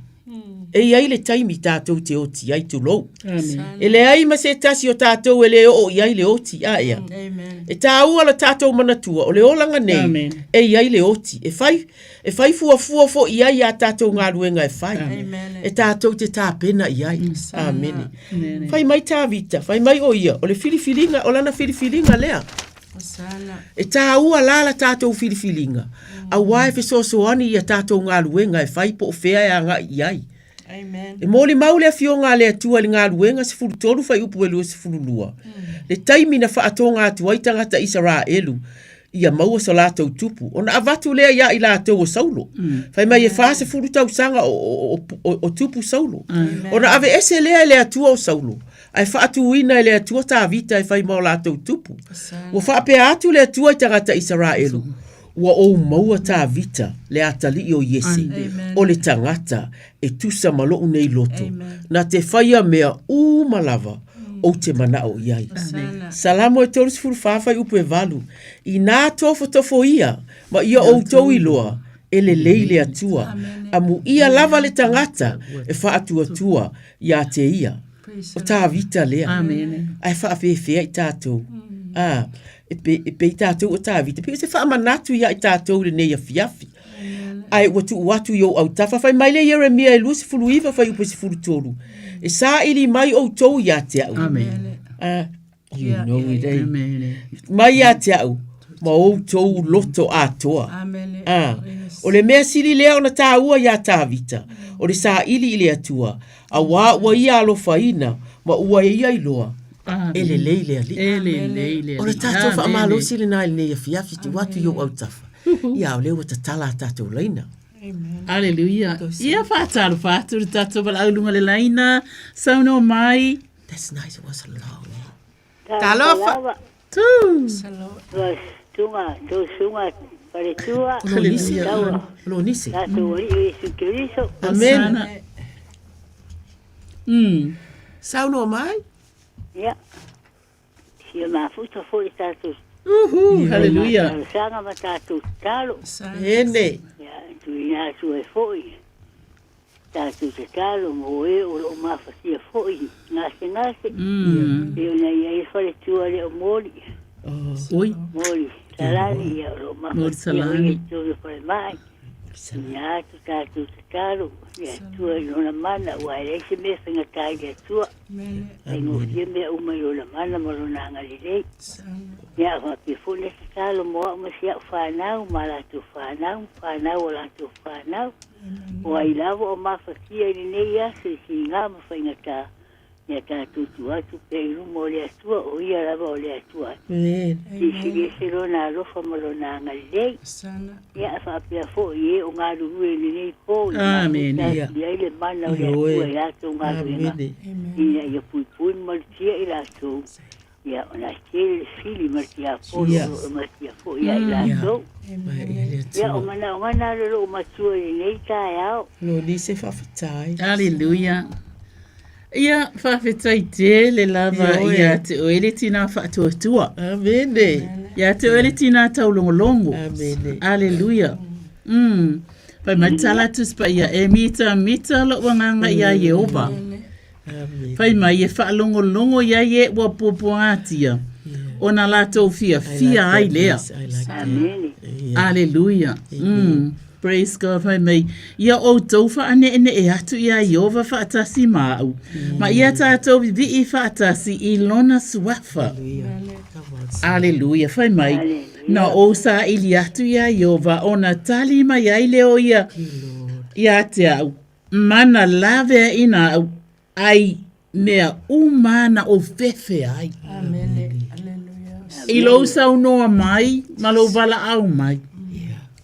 e iai le taimi tātou te oti ai tu lou. Amen. E le ai ma se tasi o tātou e le o iai le oti a ea. Amen. E tā ua la tātou manatua, o le olanga nei, Amen. e iai le oti. E fai fua fo iai a tātou ngā ruenga e fai. Amen. E tātou te tāpena iai. Amen. Fai mai tā vita, fai mai o ia, o le filifilinga, o lana filifilinga lea. Osana. E tā ua lala tātou filifilinga. A wae fe sosoani ia tātou ngā ruenga e fai po o fea e anga iai. Amen. E mōli maule a fio ngā le atua li ngā ruenga se furu tolu fai upu e lua se furu lua. Le taimi na whaato ngā atua i tangata Israelu ia maua sa lātou tupu. O na avatu lea ia i lātou o Saulo. Fai mai e wha se furu tau sanga o tupu Saulo. O na ave ese lea le atua o Saulo. Ai whaatu uina e le atua tā vita e fai mau lātou tupu. Wa whaapea atu le atua i tangata Israelu. Ua o maua tā vita le atali o Yese. O le tangata e tusa malo unei loto. Na te whaia mea malava o te mana o iai. Salamo e tōris furu whawhai upu e walu. I nā tofo ia, ma ia o tau i loa, e le leile atua. Amu ia lava le tangata e whaatua ia te ia. O tā vita lea. Ai whaafewhea i tātou. E pe i tātou o tā vita. Pea se whaamanatu ia i tātou le nei a fiafi. Ai watu i o au tafa. Fai mai le Jeremia e lua se fulu iwa fai upe se fulu tolu. E sā ili mai o tau ia te au. You know it, eh? Mai ia te au. Ma o tau loto a toa. O le mea sili lea o na tā ua ia tā vita. O le sā ili atua. A wa ia alofa ina. Ma ua ia iloa. Ele leile ali. O le tātou wha amalo sili nā ili nei a fiafi te watu i o au tafa. Ia o leo ta tala tātou leina. Aleluia. Ia whātaru whāturu tātou wala aulunga le laina. Sauno mai. That's nice, it was long. Talofa. Tu. Tunga, tu sunga, pare tua. Lo nisi. Tātou wari e Jesu Kiriso. Amen. Sauno mai. Ia. Sia mafuta fo i tātou. Hallelujah. Sanga ma tātou talo. Hene. Ia, tu ina tu e foi. Tātou te talo mo e o lo mawhasia foi. Ngase. E ona ia e whare tua le o mori. Oi. Mori. Salani ia o lo mawhasia foi. Tōru whare mai. Ia tu tātou te talo. Ia tua i ona mana. Ua e reise me whengatai le tua. E ngofia mea umai o la mana marona ngalilei. Ia whape fune te talo moa masia whanau. Malatu whanau o latu whanau. Ua i lawa o mawhakia i nei asu si ngā mawhaingata. Ia tātou tu atu pe i rumo o le atua o ia lava o le atua. Si se rona alofa marona ngalilei. Ia whapea fo i e o ngā rurue ni nei po. Amen. Ia le mana o le atua i ato ngā ruenga. Ia pui maritia i lato. Ia ona kere fili maritia po. Maritia po ia i lato. Ia o mana roro o matua i nei tae au. Lo nise whawhitai. Hallelujah. Ia whawhetai te le lava ia te oele tina whaatuatua. Amene. Ia te oele tina taulongolongo. Amene. Aleluia. Pai matala tuspa ia e mita lo wanganga ia Yehova. Pai mai e whaalongolongo ia ye ua popoatia. Ona latou fia ai lea. Amene. Aleluia. Praise God, pai mai. Ia o tau whaane ene e atu ia Yehova whaatasi mau. Ma ia tātou vivi i whaatasi i lona suafa. Aleluia, pai mai. Na o sa ili atu ia Yehova o na tali mai ai leo ia. Ia te au. Mana lave ina au. Ai mea umana o fefe ai. I lo sau noa mai, ma lo vala au mai.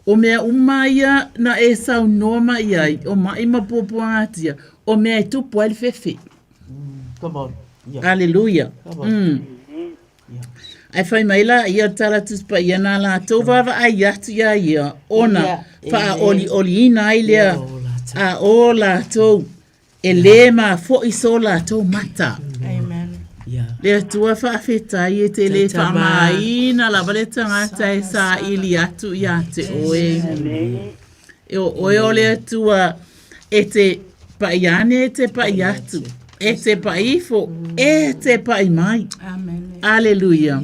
O mea umaia na e sau noa mai ai, o mai mapopoatia, o mea i tupu ai fefe. Come on. Hallelujah. Ai whai mai la, ia tala tuspa ia nā la tau wawa ai atu ia ona wha oli ina ai lea a o la tau e le ma fo i so la tau mata. Le tua whaafetai e te le whamaina la wale tangata e sa ili atu ia te oe. E o oe o le tua e te Pa iane te pa iatu. E te pa ifo. E te pa imai. Amen. Aleluia.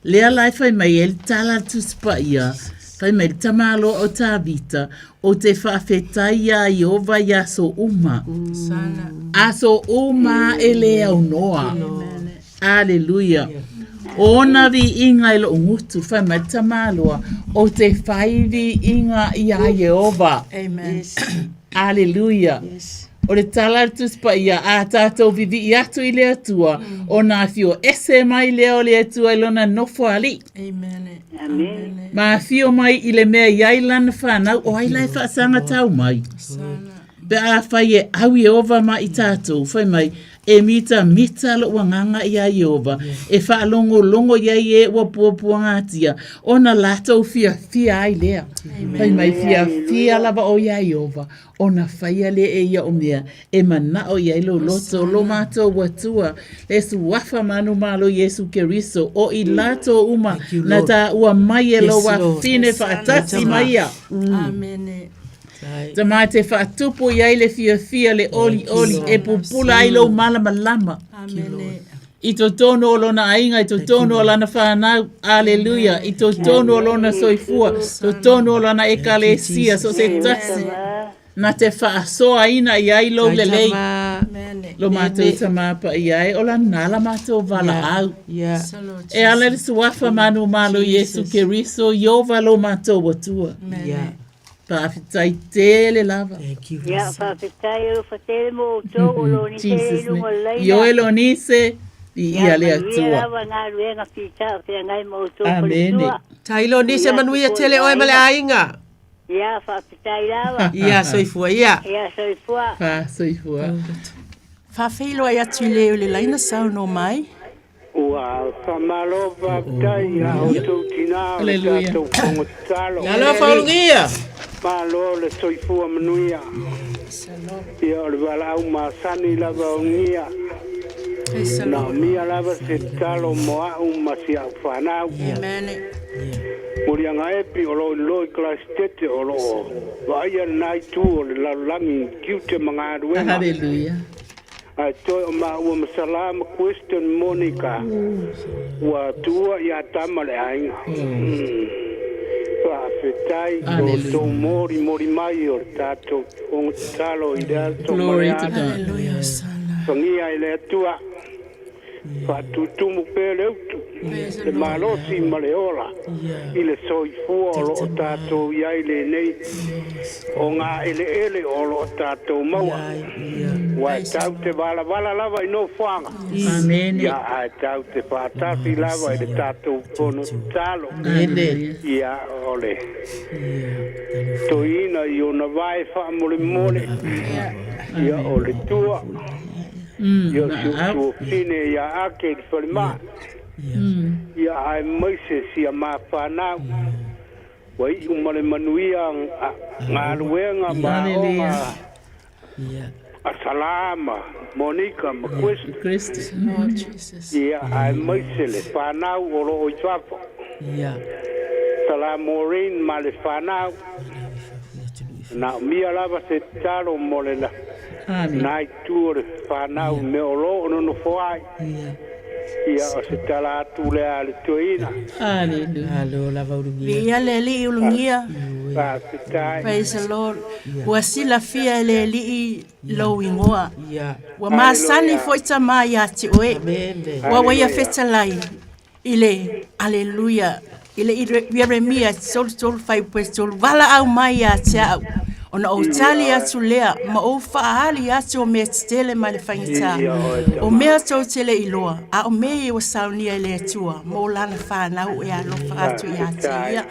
Lea lai fai mai el tala tus pa ia. Fai mai tamalo o ta vita. O te whawhetai a Iova ia so uma. Sana. A so uma e lea unoa. Aleluia. Ona vi inga ilo ngutu fai mai tamaloa. O te whaivi inga ia Iova. Amen. Aleluia. O le talatus pa ia a tātou vivi i atu i le atua. O nā fio ese mai leo le atua i lona nofo ali. Amen. Amen. Ma fio mai i le mea iai lana whanau o ai lai whaasanga tau mai. Pe a whai e au i ova mai i tātou. Whai mai e mita lo wanganga i a Iova. E whaalongo longo iai e ua puapua ngātia. O na lātou fia ai lea. Whai mai fia lava o ia Iova. O na whaia le e ia o mea. E mana o iai lo loto lo mātou watua. Le su wafa manu malo Yesu Keriso. O i lato uma na ta ua mai e lo wa fine whaatasi mai ia. Amen. Ta mai te whaatupu iai le fia le oli e pupula ai lo malama lama. Amen. I to tono o lona ainga, I to tono o lana whanau, aleluia, I to tono o lona soifua, to tono o lana ekalesia, so se tasi, na te whaasoa ina i ai lo le lei, lo mātou tamapa i ai, o la nala mātou vala au. E ala le suafa manu malo Yesu Keriso, Iova lo mātou watua. Whawhitai tele lava. Ia, whawhitai o whatele mo o tō o lo ni te lunga leila. Io e lo nise, ia le atua. Ia lava ngā ruenga pita o te ngai mo o tō o le tua. Tailo nise manuia tele oe male ainga. Ia, whawhitai lava. Ia, soifua, ia. Ia, soifua. Soifua. Whawhilo ai atu i leo le laina sau no mai. Ua, whamalo whaptai a o tau tina o le tātou pongotalo. Nalo whaulungia. Malo le soifua manuia. Ia o le walau ma sani lava o ngia. Na mia lava se talo moa ma si au whanau. Morianga epi o loi klas tete o lo. Waia nai tu o le lalangi kiute mga aruenga. Hallelujah. Ai toi o ma ua masalama question Monica. Ua tua ia tama le ainga. Whawhetai o tō mori mai o tātou o talo i rea tō Glory to God. Whangia i le atua. Whatutumu pēle utu. Le malosi ma le ola. I le soifua o lo tātou iai le nei. O ngā ele o lo tātou maua. Wai tau te wala lava i no whanga. Amen. Ia ai tau te whātasi lava i le tātou pono talo. Ia ole. Toina i o na vai wha mole. Ia ole tua. Ia siu fine ia ake i whalima. Ia ai maise si a mā whanau. Wai umale manuia ngā ruenga mā onga. Asalama, Monica, Christ. Ia ai maise le whanau o lo o i whafo. Salam Maureen ma le whanau. Na mia lava se talo mo le la. Nai tuore whanau me o lo ono no whai. Ia o se tala atu le ale tuina. Halo lava urungia. Ia le li ulungia. Praise the Lord. Ua sila fia le li lo ingoa. Ua masani foi tama ya ti oe. Ua waia feta lai. Ile aleluia. Ile Jeremia sol fai pues sol vala au mai ya tia. Ona o tali atu lea, ma o whaahali atu o mea tele ma le whaingita. O mea tau tele iloa, a o mea o saunia i le atua, mo lana whanau e alofa atu i ati ia.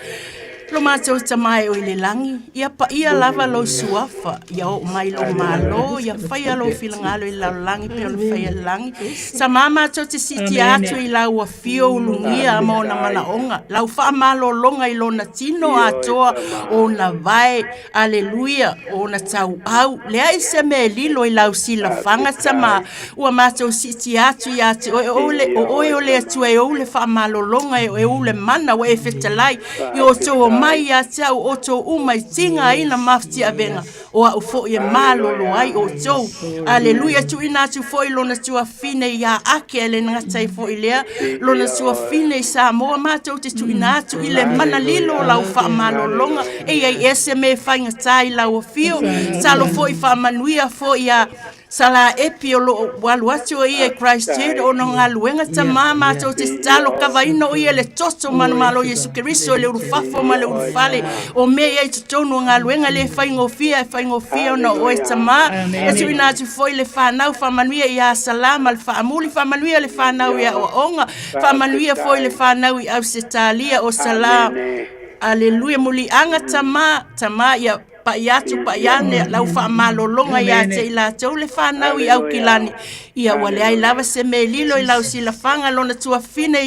Lo mātou tamai o i le langi, ia pa ia lava lo suafa, ia o mai lo malo, ia whaia lo filangalo i lau langi, pe o le whaia langi. Sa mātou te siti atu i lau a fio ulungia ama o na manaonga, lau wha malo longa i lo na tino atoa o na vai, aleluia, o na tau au. Lea i se me lilo i lau sila whanga tama, ua mātou siti atu i atu, o ole atua e ole wha malo longa e ole mana, wa e whetalai, i o tō mai ia te au o tō umai tinga ina mafti a venga o au fo ia malolo ai o tō. Aleluia tu ina tu fo i lona tu a fine ia ake ele ngatai fo i lea. Lona tu a fine i Samoa mātou te tu ina tu i le mana lilo lau wha malolonga. E ai ese me whainga tai lau o fio. Salo fo i wha manuia fo ia sala epi o lo walu atu o ia Christ Head o no ngā luenga ta mama tau te stalo kawaino o ia le toto manu malo Yesu Keriso le urufafo ma le urufale o me ia i tutonu ngā luenga le whaingofia o na o e tama e tu ina tu foi le whanau whamanuia ia salama le whaamuli whamanuia le whanau ia o onga whamanuia foi le whanau i au setalia o salam aleluia muli anga tama ia pa iatu pa iane lau wha malolonga ia te ila tau le whanau i au kilani ia wale ai lava se me lilo i lau sila whanga lona tua fine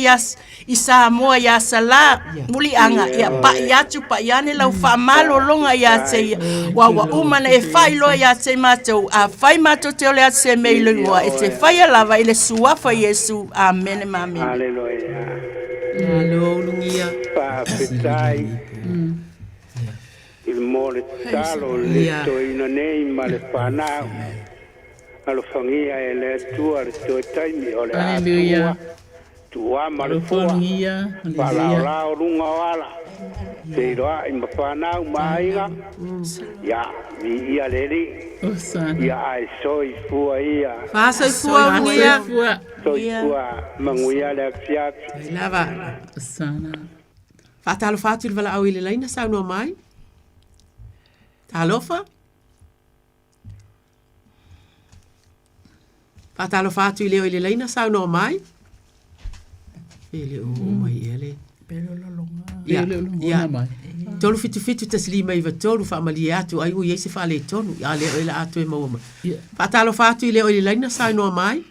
i Samoa ia sala muli anga ia pa iatu pa iane lau wha malolonga ia te ia wawa umana e whailo ia te mātou a whai mātou te ole atu se me ilo ingoa e te whaia lava i le suafa Yesu amen amen Hallelujah Hallelujah Papetai il mole talo le to ina nei ma le pana alo fangia e le tua le to taimi ole Hallelujah tua ma le fangia para la runga wala se roa in pana maiga ya mi ia leli ya ai soi fua ia fa soi fua ia soi fua manguia le fiat lava sana fa talo fatu vala au ile laina sa no mai Talofa? Fatalo fatu i leo i le leina sau no mai? Ele o mai ele. Pero la longa. Ia mai. Tolu fitu taslima i vatolu fa amali atu ai u yese fa le tonu. Ya leo ila atu e mauma. Fatalo fatu i leo i le leina sau no mai?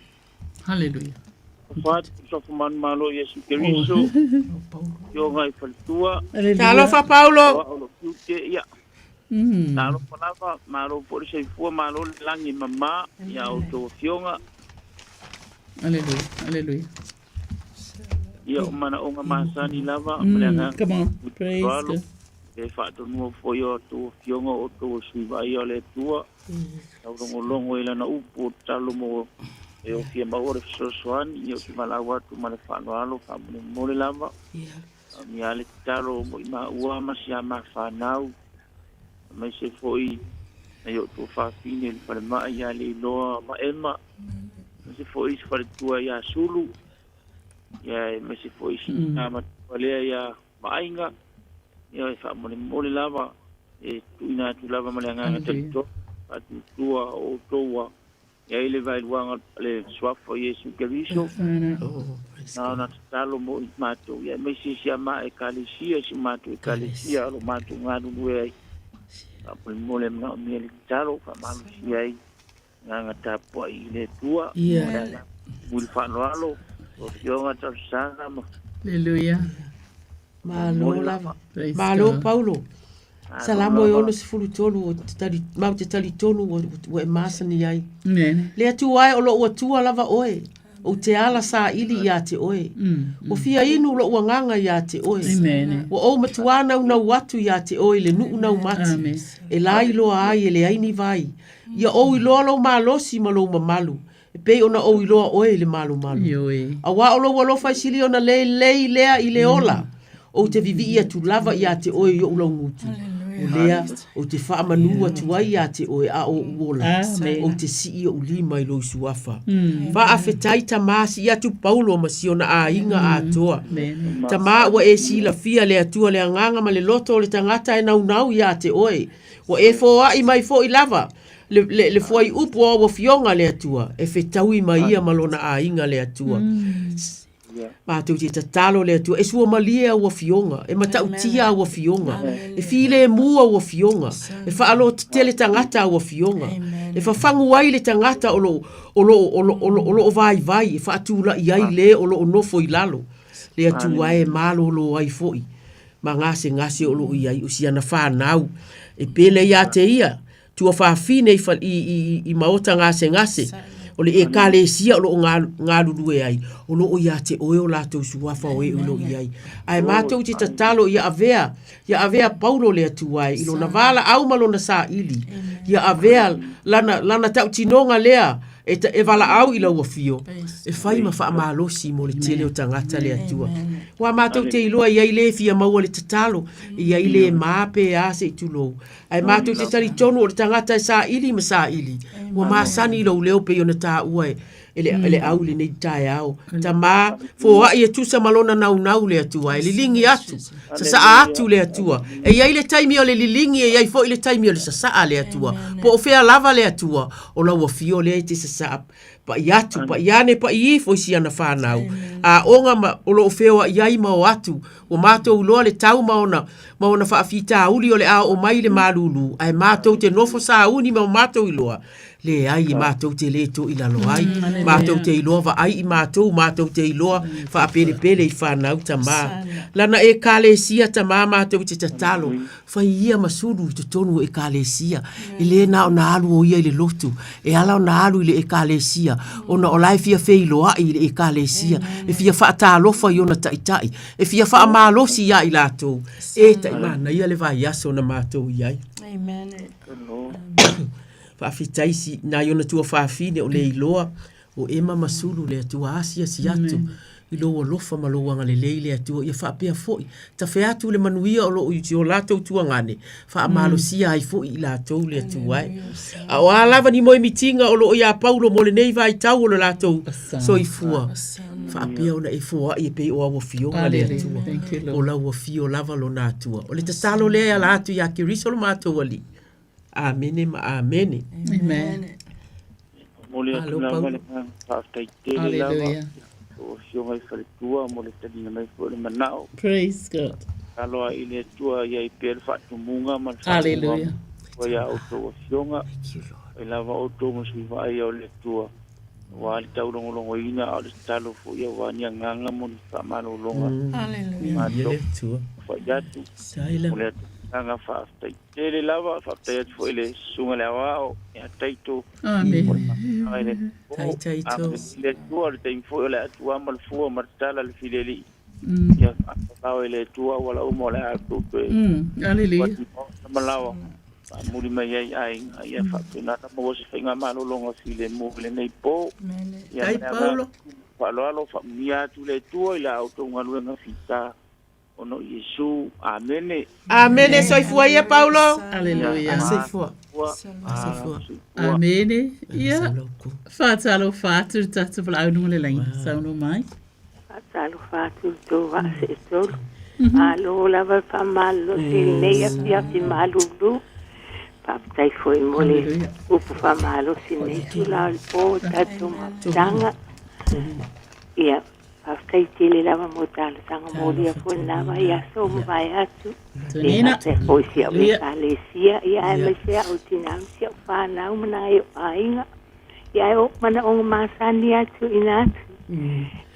Hallelujah. Fatu sofu man malo Yesu Keriso. Yo ngai faltua. Talofa Paulo. Ia. Talo palava malo por se fua malo langi mama ya auto fionga. Hallelujah. Ya mana onga masani lava mlenga. Come on. Praise God. E fa to no foi o to fionga o to suiva ia le tua. Au longo ila na upo talo mo e o fie ma ore soan io ki malawa tu male fa no alo fa mo le lava. Mi ale talo mo ma ua masia ma fa nau. Mai se foi eu tô fafine ele para mai ia le loa ma ema se foi isso para tua ia sulu ia mas se foi isso na ma olha ia mainga ia fa mole lava e tu ina tu lava malanga to atu tua o toa ia ele vai luanga le swafa Yesu Keriso na talo mo mato ia mas se chama e kalisia se mato e kalisia lo mato ngadu we Apoi mole mga umieli talo ka manusia ai nga tapo i le tua muli whanoalo o fionga tausanga Hallelujah Malo Paulo Salamo e ono se fulu tonu mau te tali tonu o e masani ai le atu ai o lo ua tua lava oe o te ala sa ili ia te oe. O fia inu lo uanganga ia te oe. O o matuana una watu ia te oe le nuu nau mati. E la ilo ai e le aini vai. Ia o iloa lo malosi malo mamalu. E pei ona o iloa oe le malu. A wa o lo walo fai sili ona lei lea i le ola. O te vivi ia tu lava ia te oe yo ulau ngutu. O lea, o te whaamanua tuai a te oe a o uola. O te si o lima i lo suafa. Whaafetai ta maasi i atu Paulo masiona a inga a toa. Ta maa wa e sila fia le atua le anganga ma le loto o le tangata e nau i a te oe. Wa e foa i mai fo i lava. Le fua i upu o wa fionga le atua. E fetau i mai ia malona a inga le atua. Mātou te tatalo le atua, e sua malia ua fionga, e matau tia ua fionga, e file e mua ua fionga, e whaalo te le tangata ua fionga, e whafangu ai le tangata o lo vai, e whaatula i ai le o lo nofo i lalo, le atua e malo lo ai foi, ma ngase o lo i ai usiana whanau, e pele ia te ia, tua whaafine i maota ngase, o le e kalesia o lo ngā lulu e ai, o lo o ia te oe o lātou suafa o e ulo i ai. Ai mātou te tatalo ia avea paulo le atu ai, ilo na vala au malo na sa ili, ia avea lana tau tinonga lea, e vala au i lau afio, e whai ma wha amalosi mo le tele o tangata le atua. Wa mātou te iloa i ai le fia maua le tatalo, i ai le māpe a se i tulou. Ai mātou te tari tonu o le tangata e sa ili ma sa ili. Wa māsani i lau leo pe ona tā ua ele au le nei tae au. Ta mā, fo a i e tusa malona nau le atua, e lilingi atu, sa atu le atua. E iai le taimi o le lilingi, e iai fo i le taimi o le sa le atua. Po o fea lava le atua, o lau a fio le te sa pa i atu, pa i ane, pa i fo isi ana whanau. A onga ma, o lo o feo a iai ma o atu, o mātou loa le tau maona whaafita uli o le a o mai le malulu, ai mātou te nofo sa uni ma o mātou i loa. Le ai i mātou te leto i lalo ai, mātou te iloa va ai i mātou te iloa wha apere pere i whanau ta mā. Lana e kālesia ta mā mātou te tatalo, whai ia masuru te tonu e kālesia, i le na o na alu o ia i le lotu, e ala o na alu i le e kālesia, o na o lai fia fe iloa i le e kālesia, e fia wha tālofa i ona taitai, e fia wha amalosi ia i lātou, e tai mana ia le vai aso na mātou i ai. Amen. Whaafitaisi na iona tua whaafine o le iloa o ema masulu le atua asia si atu i loa lofa maloanga le leile atua ia whaapea foi ta wheatu le manuia o loo i o lātou tua ngane whaamalo sia ai foi i lātou le atua a o alava ni moe mitinga o loo ia paulo mo le nei vai tau o le lātou so i fua whaapea ona e fua i e pei o awa fionga le atua o lau a fio lava lo nātua o le tatalo lea lātou ia ki riso lo mātou ali. Amene ma amene. Amen. Mole atu lava le whaaftaitele lava. O fionga i whaletua, mole tanina mai fo le manao. Praise God. Aloa i le tua ia i pere whaatumunga ma le Hallelujah. o ia auto o fionga. I lava auto ma sui vai o le tua. Wa li tau longo ina o le talo fo ia wa nia nganga mo ni whamalo longa. Hallelujah. Ia le tua. Whaiatu. Saila. Mole atu. Nga whaaftai tere lava, whaaftai atu fo ele sunga le awao, ea taito. Amen. Taito. Le tua le taimi fo ele atu amal fua martala le fileli. Ia whaaftai ele tua wala umo le atu pe. Hallelujah. Malawa. Muri mai ai ai ia whaaftai nata mo se whainga malo longa file mo le nei po. Tai Paulo. Whaaloalo whaamia atu le tua ila auto ngaluenga fita. Ono Yesu, amene. Amene, soifua ia Paulo. Hallelujah. Soifua. Amene. Ia. Whātalo whāturu tatu wala au nunga le lain. Sauno mai. Whātalo whāturu tō wāse e tōru. Alo lava whamalo si nei a pia ki malulu. Whāptai foi mole upu whamalo si nei tu lau li pō tatu matanga. Ia. After tele lava motala sanga modia foi lava ia so vai atu. Tonina. Foi se a Alesia ia me se a utinam se fa na uma eu ainda. Ia o mana o masani atu inatu.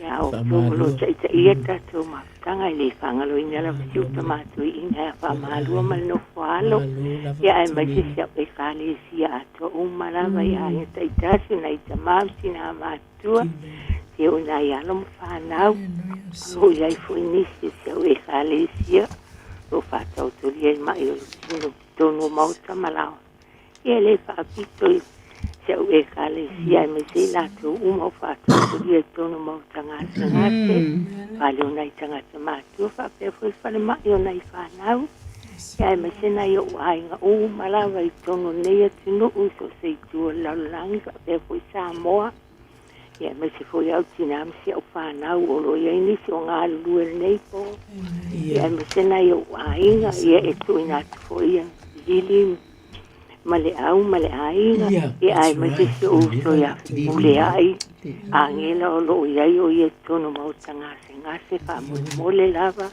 Ia o lo tsa ia tatu ma tanga ile fanga lo ina la fiu tomatu ina fa malu ma no falo. Ia me se a Alesia atu o mana vai ia taitasi na itamam sina matua. Te o nai alo mo whanau, o iai fo inisi se o e Alesia, o whatau tori e mai o tino tono mauta malao. E le whaapito se o e Alesia, me se lato uma o whatau tori e tono mauta ngāse ngāse, whale o nai tangata mātua, whapea fo i whale mai o nai whanau, e ai me se nai o ainga o malawa i tono nei atino uso se i tua laulangi, whapea fo i Samoa, ia me se foi au tinam se au whanau o lo ia inisi o ngā lue nei po. Ia me se nai o ainga, ia e tuina atu foi ia lili male au male ainga. Ia ai me se uso ia mule ai. Angela o lo ia o ia tono mauta ngase wha mole lava.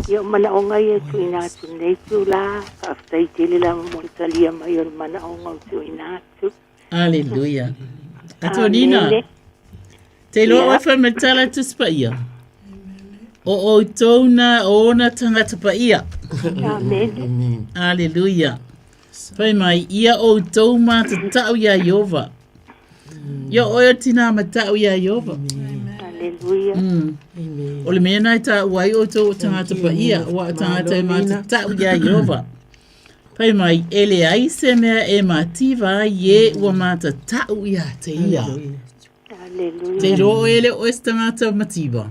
Ia mana o ngai e tuina atu nei tu la. Aftai tele lava mortalia mai o mana o ngau tuina atu. Hallelujah. Atonina. Te loa whamatala tu spaia. O tōna o ona tangata pa ia. Amen. Hallelujah. Whai mai ia o tō mā te tau ia Iova. Ia oe tina matau ia Iova. Hallelujah. O le mea nai ta wai o tō tangata pa ia, wa tangata e matatau ia Iova. Pai mai, ele ai se mea e mativa ai e ua matatau ia te ia. Hallelujah. Te roo ele o es tangata mativa.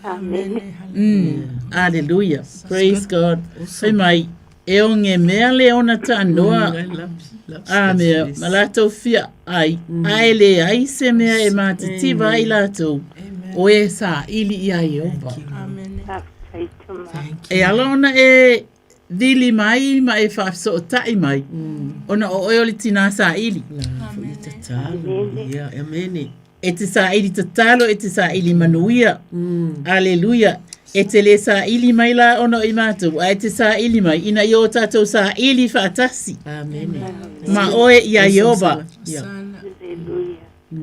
Amen. Hallelujah. Praise God. Pai mai, e o nge mea leona ta noa. Mea, malatou fia ai. Ai le ai se mea e matativa ai latou. O e sa ili ia Iova. E ala ona e vili mai ma e whafso o tai mai. Ona o oe tina sa ili. E te sa ili tatalo, e te sa ili manuia. Aleluia. E te le sa ili mai la ono i mātou. A e te sa ili mai. Ina i o tātou sa ili whaatasi. Ma oe ia Iova.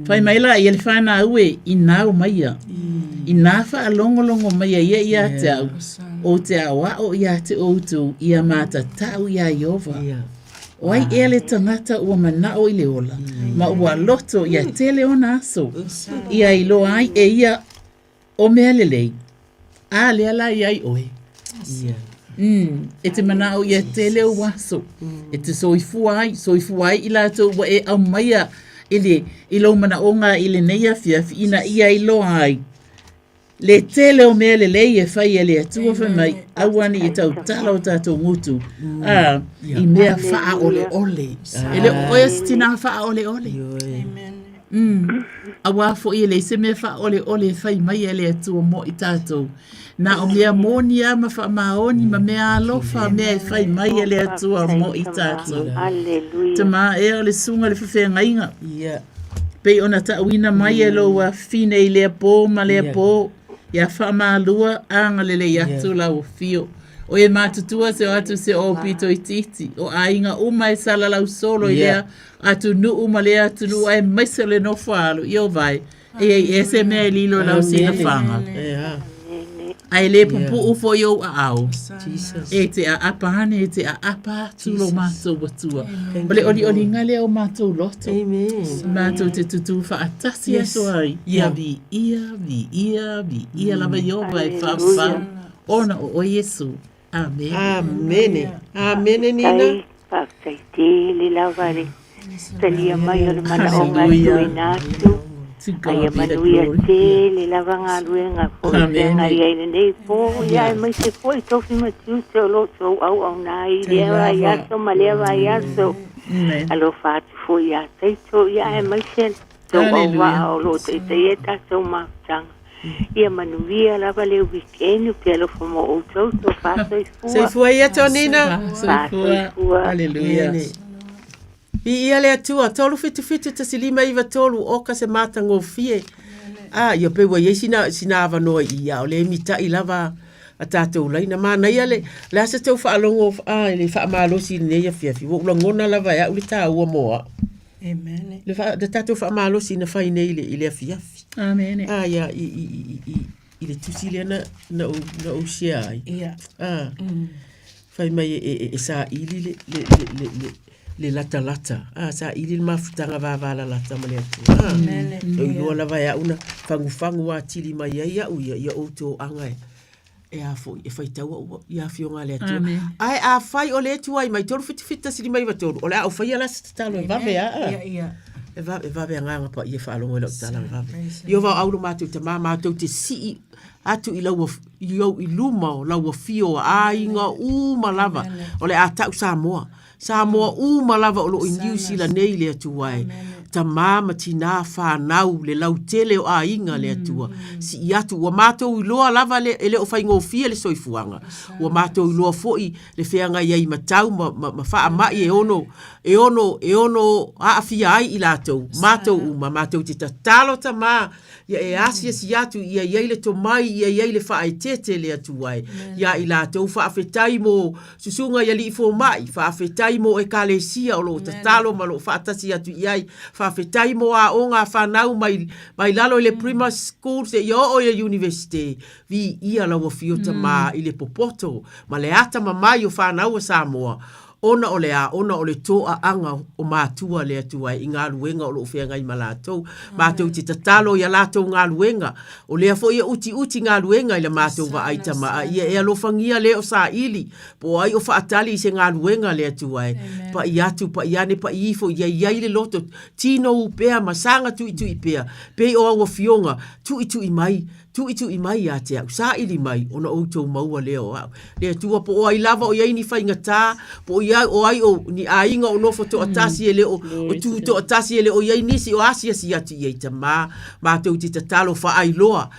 Pai mai la i ele whana ue i nāu maia. I nā wha longo maia ia te au. O te awa o ia te outou ia mata tau ia Iova. Wai e le tangata ua manao i le ola. Ma ua loto ia tele o naso. Ia i loa ai e ia o mea lelei. A lea la iai oe. E te manao ia tele o waso. E te soifua ai i lato ua e au maia i lo manaonga i le neia fiafi ina ia i loa ai. Le tele o mea lelei e whai e le atua whai mai awani i tau tala o tātou ngutu. I mea wha ole ole. E le oe stina wha ole ole. A wafo i le se mea wha ole ole whai mai e le atua mo i tātou. Na o mea moni a ma wha maoni ma mea alofa mea e whai mai e le atua mo i tātou. Te maa e o le sunga le whawhea ngainga. Pei ona ta uina mai e lo wa fine i lea pō ma lea pō. Ia whamalua anga lele atu la o fio. O e mātutua se o atu se o pito i titi. O ainga uma e sala lau solo i lea atu nu uma lea atu nu ai maisa le no whaalo i o vai. E se mea i lilo lau sina whanga. Ai le pupu ufo i o a au. E te a apahane, e te a apa tulo mātou watua. Ole oli ngale o mātou loto. Mātou te tutu whaatasi aso ai. Ia vi ia lava Iova e whawhau. Ona o Yesu. Amen. Amen, Nina. Whaktai te le lavare. Talia mai o le mana o ngā tue nātu. Ai manuia te le lava ngā luenga po te ngari ai nei po ia mai se po I tofi matiu te o loto au nai lewa iaso ma lewa iaso alo fatu fo ia teito ia mai se to o wa o loto te ia tato mafutanga ia manuia lava le weekend pe alo fo mo o to fatu I fua se fua ia tonina Hallelujah. I ia le atua, tolu fitu ta silima iwa tolu oka se mata ngofie. Ia pewa ye sina avanoa ia o le mita I lava a tātou laina. Mana ia le asa tau whaalongo le whaamalosi ne ia fiafi. Wula ngona lava ia uli tā ua moa. Amen. Le tātou whaamalosi na whai nei I le fiafi. Amen. Ia I le tusi le na o sia ai. Ia. Whai mai e sa ili le lata. Sa ili le mafutanga wavala lata male atu. Ilo la vai una fangu wa tili mai ia ia auto anga e a fo e fai tau ia fionga le atu. Ai a fai o le atu ai mai tolu fita sili mai vatolu. Ola au fai ala stalo va ve ia. E va ve nga pa ia fa longo le tala va. Io va au ma tu te mama tu te si atu I lau I luma o lau fio a inga malava o le a tau Samoa malava o lo I New Zealand nei le atuai ta mama tina whanau le lau tele o a inga le atua si I atu ua mātou I loa lava le ele o whaingo fia le soifuanga ua mātou I loa foi le whianga iai matau ma wha mai e ono a fia ai I lātou mātou te tatalo ta mā ia e asia si atu ia iai le tomai ia iai le wha ai tete le atuai ia I lātou wha awhetai mo susunga ia li fo mai wha awhetai mo e kalesia o lo tatalo ma lo wha atasi atu iai whawhetai mo a o ngā whanau mai lalo le prima school se i o ia university vi ia lawa fiota ma I le popoto ma le ata ma mai o whanau a Samoa ona o le a, ona o le toa anga o mātua le atua i ngā luenga o lo whea ngai malatou. Mātou te tatalo i a lātou ngā luenga. O lea fo ia uti ngā luenga i le mātou wa aita maa. Ia e alofangia le o sa ili. Po ai o whaatali i se ngā luenga le atua e. Pa i atu, pa i ane, pa i ifo, ia iai le loto. Tino upea, masanga tu i pea. Pei o awa fionga, tu i mai. Tu i mai a te au, sa ili mai, ona outou maua leo au. Lea tua po o ai lava o iai ni whaingatā, po o ai o ni ainga o nofo to atasi e leo, o tu to atasi e leo, o iai nisi o asia si atu iai ta mātou te tatalo whaailoa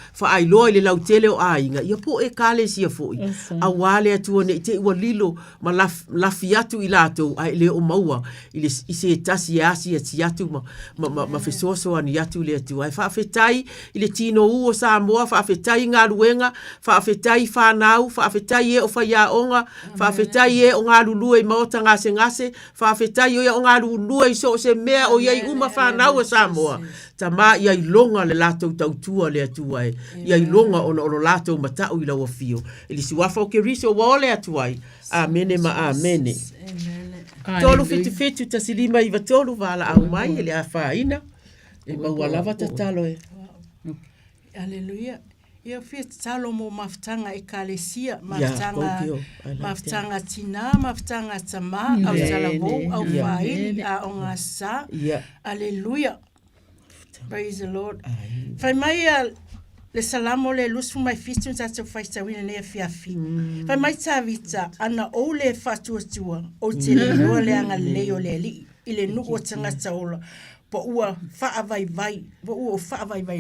i le lautele o ainga, ia po e kale sia foi. A wale atua ne te ua lilo, ma lafi atu i lātou, ai leo o maua, i se tasi e asia si atu, ma fesoso ani atu le atu, ai whaafetai, i le tino u o Samoa, whaafetai ngā ruenga, whaafetai whanau, whaafetai e o whaiaonga, whaafetai e o ngā lulua i maota ngase, whaafetai o ngā lulua i so se mea o iai uma whanau o Samoa. Ta mā iai longa le lātou tautua le atuai, iai longa o lātou matau i lau fio. Ili si wafa o ke riso wa ole atuai. Amene ma amene. Tolu fitu tasilima i vatolu wala au mai, ele a whaina. E maualava tatalo e. Aleluia. Ia fia talo mo maftanga e kalesia, maftanga tina, maftanga tama, au talavo, au faili, a onga sa. Aleluia. Praise the Lord. Fai mai le salamo le lusu mai fitu tatu faitawina ne fiafi. Fai mai tavita ana o le fatuatua o te le noa le anga leo le li, ile nuku o tangata ola. Po ua whaavai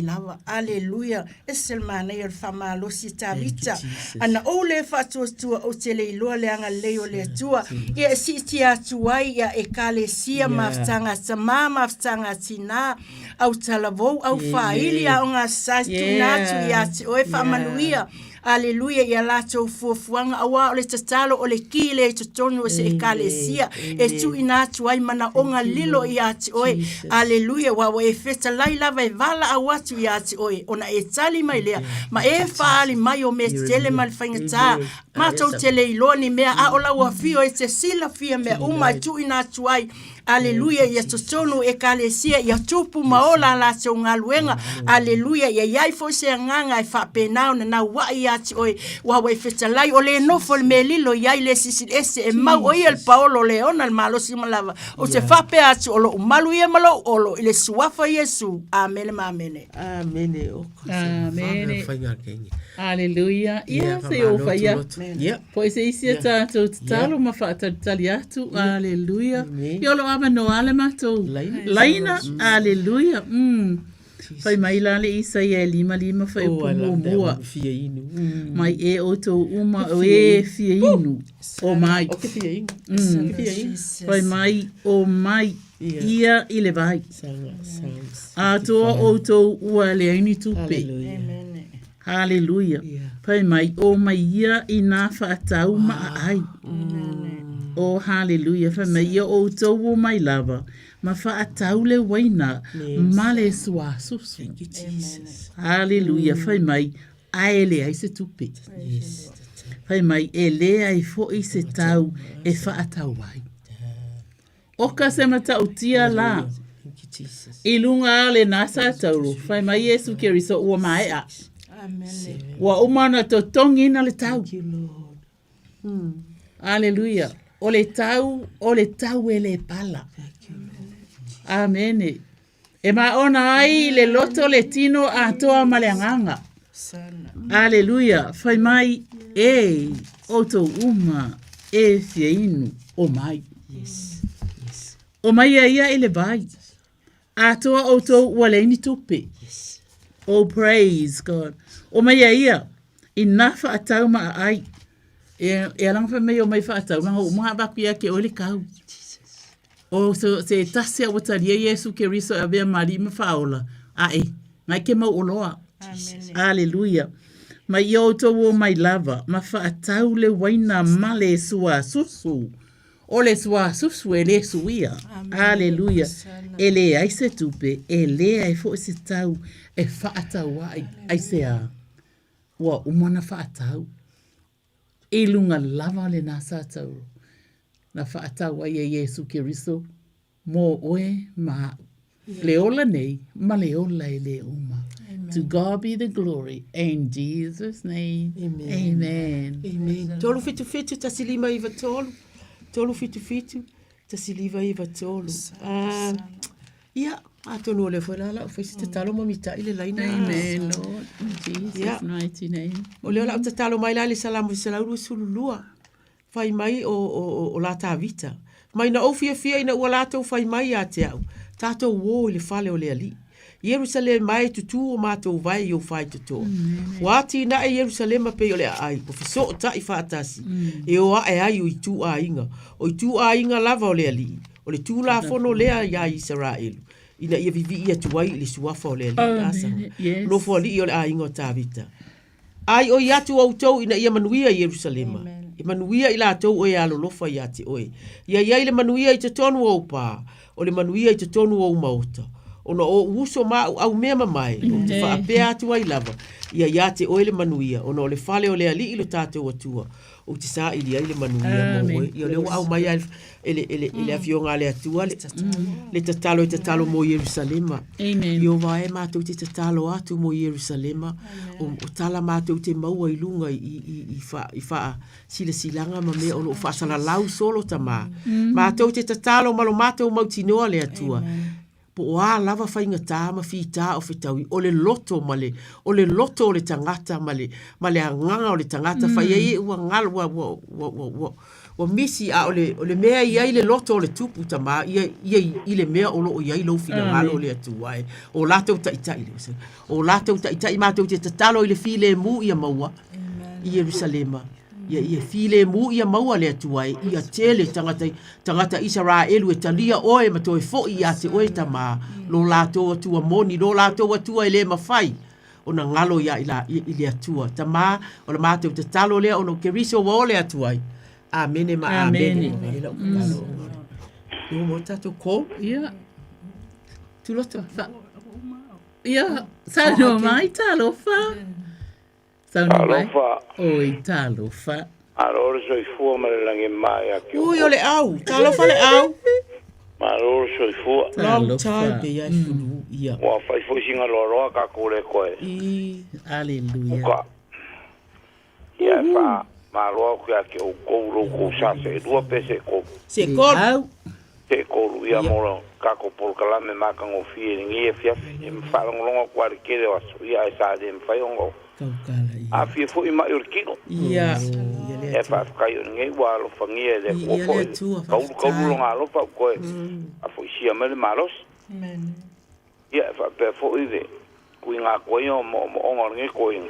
lava. Aleluia. Esel mana i wha losi tavita. Ana o le whatuatua o te le iloa le anga leo le atua. Ia siti atuai ia e kale sia maftanga tama, maftanga tina, au talavou, au whaili a o ngā sai tunatu i ati oe whamanuia. Aleluia, ia lātou fuafuanga awa o le tatalo o le kile e tutonu o se e kalesia e tu inatu ai mana onga lilo i ati oe. Aleluia, wawa e feta lai lava e vala awatu i ati oe. Ona e tali mai lea, ma e faali mai o me tele mal whaingatā. Mātou tele iloni mea a ola ua fio e te sila fia mea uma e tu inatu ai. Aleluia, ia tutonu e kalesia, ia tupu maola lātou ngā luenga. Aleluia, ia iai fo se nganga e whapenao na nau wai ati oe wawa e whetalai o le nofo le me lilo iai le sisil ese e mau o ia le paolo le ona le malosi malava. O te whape ati o lo umalu ia malo olo i le suafa Yesu. Amene ma amene. Amene. Amene. Aleluia. Ia se o whaia. Po e se isi a tātou tatalo ma whaatatali atu. Aleluia. Iolo ama no ale matou. Laina. Aleluia. Fai mai lale isa ia lima fai upumua. Mai e o tau uma o e fia inu. O mai. O ke fia inu. Fai mai o mai. Ia i le vai. A toa o tau ua le aini tupe. Hallelujah. Pai mai o mai ia i nā whaatau maa ai. O hallelujah. Pai mai ia o tau o mai lava. Ma whaatau le waina. Ma le sua susu. Hallelujah. Pai mai ae le ai se tupe. Pai mai e le ai fo i se tau e whaatau ai. Oka se matau tia la. I lunga le nasa tauru. Pai mai Yesu keriso ua mai a. Wa umana to tongi na le tau. Aleluia. O le tau e le pala. Amene. E ma ona ai le loto le tino a toa maleanganga. Aleluia. Fai mai e oto uma e fia inu o mai. O mai ia ele vai. A toa oto waleini tupe. Oh, praise God. O mai ia, i nā whaatau maa ai. E alang wha mei o mai whaatau, maha o mga bakuia ke ole kau. O se tase a wataria Yesu ke riso a vea marima whaola. Ae, ngai ke mau oloa. Aleluia. Mai i auto o mai lava, ma whaatau le waina ma le sua susu. O le sua susu e le suia. Aleluia. E le ai se tupe, e le ai fo se tau, e whaatau ai se a. Wa umana whaatau. E lunga lava le nasa tau. na whaatau ai e Yesu Kiriso, mō oe ma leola nei, ma leola e le uma. To God be the glory. In Jesus' name, amen. Amen. Tolu fitu fitu tasilima iwa tolu. Tolu fitu fitu tasilima iwa tolu. Ia, atonu ole foi la ofisi te talo mamita ile laina. Amen, Lord. In Jesus' mighty name. Ole ola te talo mai la le salamu salauru sululua. Fai mai o la tavita. Mai na ofia fia ina ua latou fai mai a te au. Tatou wo ile fale o le ali. Jerusalem mai tutu o mātou vai o fai tutoa. Wati na e Jerusalem pe o le ai. O fiso o tai whaatasi. E o a e ai o i tu a inga. O i tu a inga lava o le ali. O le tu la fono lea ia Israelu. Ina ia vivi ia tuai ili suafa o le ali. Asanga. No fo ali o le a inga o tāvita. Ai o i atu au tau ina ia manuia Jerusalema. I manuia i la tau o e alolofa i ate oe. Ia ia le manuia i te tonu o pā. O le manuia i te tonu o maota. Ona o uso ma au mea mamai. O te whaapea atu ai lava. Ia te oe le manuia. Ona o le fale o le ali ilo tātou atua. O te sa ili ai le manuia mo oe. Ia leo au mai ai ele afionga le atua. Le tatalo mo Jerusalema. Io vae mātou te tatalo atu mo Jerusalema. O tala mātou te maua i lunga i wha silanga ma mea ono whaasala lau solo ta mā. Mātou te tatalo malo mātou mautinoa le atua. Po oa lava whainga tā ma whi tā o whetaui. O le loto male. O le loto o le tangata male. Male a nganga o le tangata. Whai e ua ngala wa misi a o le mea iai le loto o le tupu ta mā. I le mea o lo o iai lo whina ngalo o le atuai. O lātou taitai le. O lātou taitai mātou te tatalo i le while mu ia maua. I Jerusalema. Ia file mu ia maua le atuai. Ia tele tangata Israelu e talia oe ma toe fo'i ia te oe ta mā. Lo lātou atua moni, lo lātou atua i le mawhai. O na ngalo ia i le atua. Ta mā, o na mātou te talo lea o no keriso wa o le atuai. Amene ma amene. Iu mo tātou ko? Ia. Tuloto. Ia, sano mai talofa. Talofa. Oi, talofa. Aloro soi fua ma le lange mai a ki. Ui, o le au. Talofa le au. Ma aloro soi fua. Long time be ai fulu. Ia. Wa fai fo singa loroa ka kore koe. Alleluia. Uka. Ia fa. Ma roa kia ki o kouro ko sa se dua pese ko. Se koru. Se koru ia mora kako por kalame makango fie ngi e fiafi. E mfalongolongo kwa rikere wasu. Ia e sa de mfayongo. A fie fo i mai urkino. Ia. E fa kai ngai wa lo fangia de ko. Kaulu longa lo pa ko. A fo sia mele malos. Amen. Ia fa pe fo i de. Kuinga ko yo mo ngor ngai ko ing.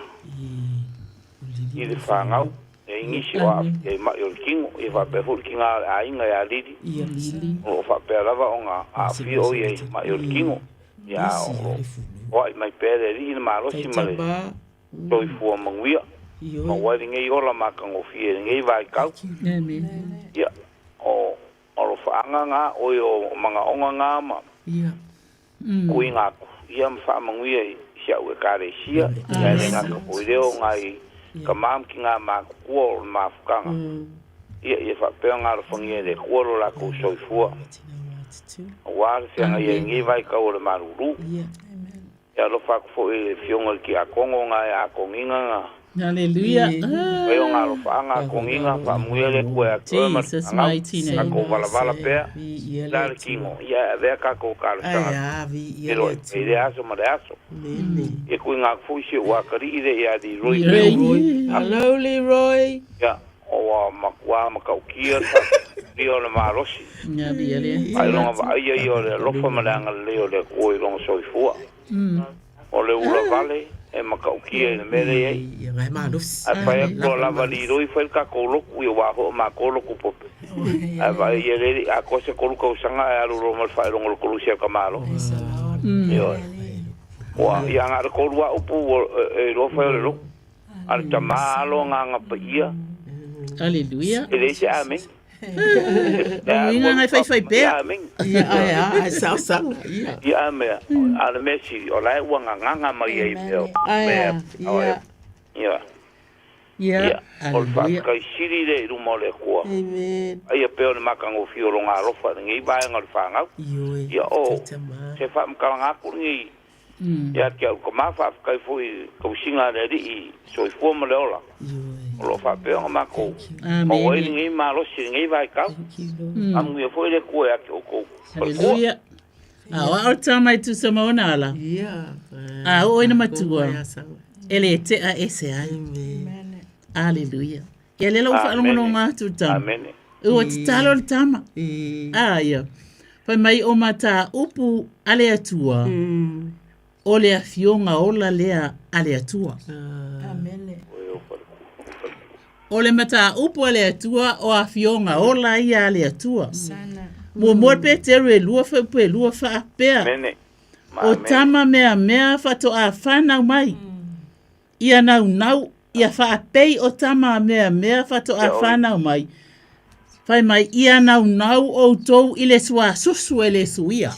I de fa ngau. E ingisi wa e mai urkino e fa pe fo kinga a inga ya lidi. Ia lili. O fa pe lava onga a fie o ye mai urkino. Ya o mai pe de ri malos si male. Toi fua manguia. Ma wari ngai ola makango fie ngai vai kau. Ia. O lo whaanga ngā oi o mga onga ngā ma. Ia. Kui ngā ku. Ia mwha manguia i sia ue kare sia. Ia e ngā kapoireo ngai ka maam ki ngā mā kukua o mā fukanga. Ia whapea ngā rafangia de kuoro la kou soi fua. O wāre whianga ia ngai vai kau o le maruru. Ia lo whakufo e fionga ki a kongo ngā e a konginga ngā. Alleluia. Weo ngā lo whaanga konginga, whamuia le kua a kua Jesus mighty name. Kako wala pea, lare kingo. Ia e vea kako kare sanga. Ero e le aso ma le aso. E kui ngā kufuisi o akari i re ia di Roy. Hello Leroy. Ia, o wa makua makaukia, rio le marosi. Ai longa wa aia i o le lofa ma le anga leo le kua i longa soifua. O le ula vale, e makaukia i le mere ei. A whaia kua lava li roi whail ka koloku i o waho ma koloku pope. A vai i reri, a kose koluka usanga e aru roma le whae rongo kolusia ka malo. Io. Wa i anga re kolua upu e rofa e le roku. Ar ta malo nganga pa ia. Alleluia. E le se amen. Inga ngai fai pea. Ia, sa. Ia me, ale mesi o lai wanga nganga mai ai peo. Ia. Ia. Ia. O le whakakai siri le iru mo le kua. Amen. Ia peo le makango fio ronga rofa, ngi vaenga le whangau. Ia o, se whamkalanga kuringi. Ia kia uka maa whakakai fui kausinga le ri i soi fua mo le ola. O lo whapeo mako. O wai ngi maa losi ngi vai kau. Amu ia fui le kua ake o kou. Hallelujah. O tamai tu sa mauna ala. O ina matua. Ele te a ese ai. Hallelujah. Ia lela ufa alongono ngā tu tama. Amen. Ua te talo le tama. Ia. Pai mai o mata upu ale atua. O le afionga ola lea ale atua. Amen. O le mata upu ale atua o afionga ola ia ale atua. Mua pe te re lua fa pe lua fa pea. O tama mea fato a whanau mai. Ia nau ia fa pei o tama mea fato a whanau mai. Fai mai ia nau o tou ile sua susu ele suia.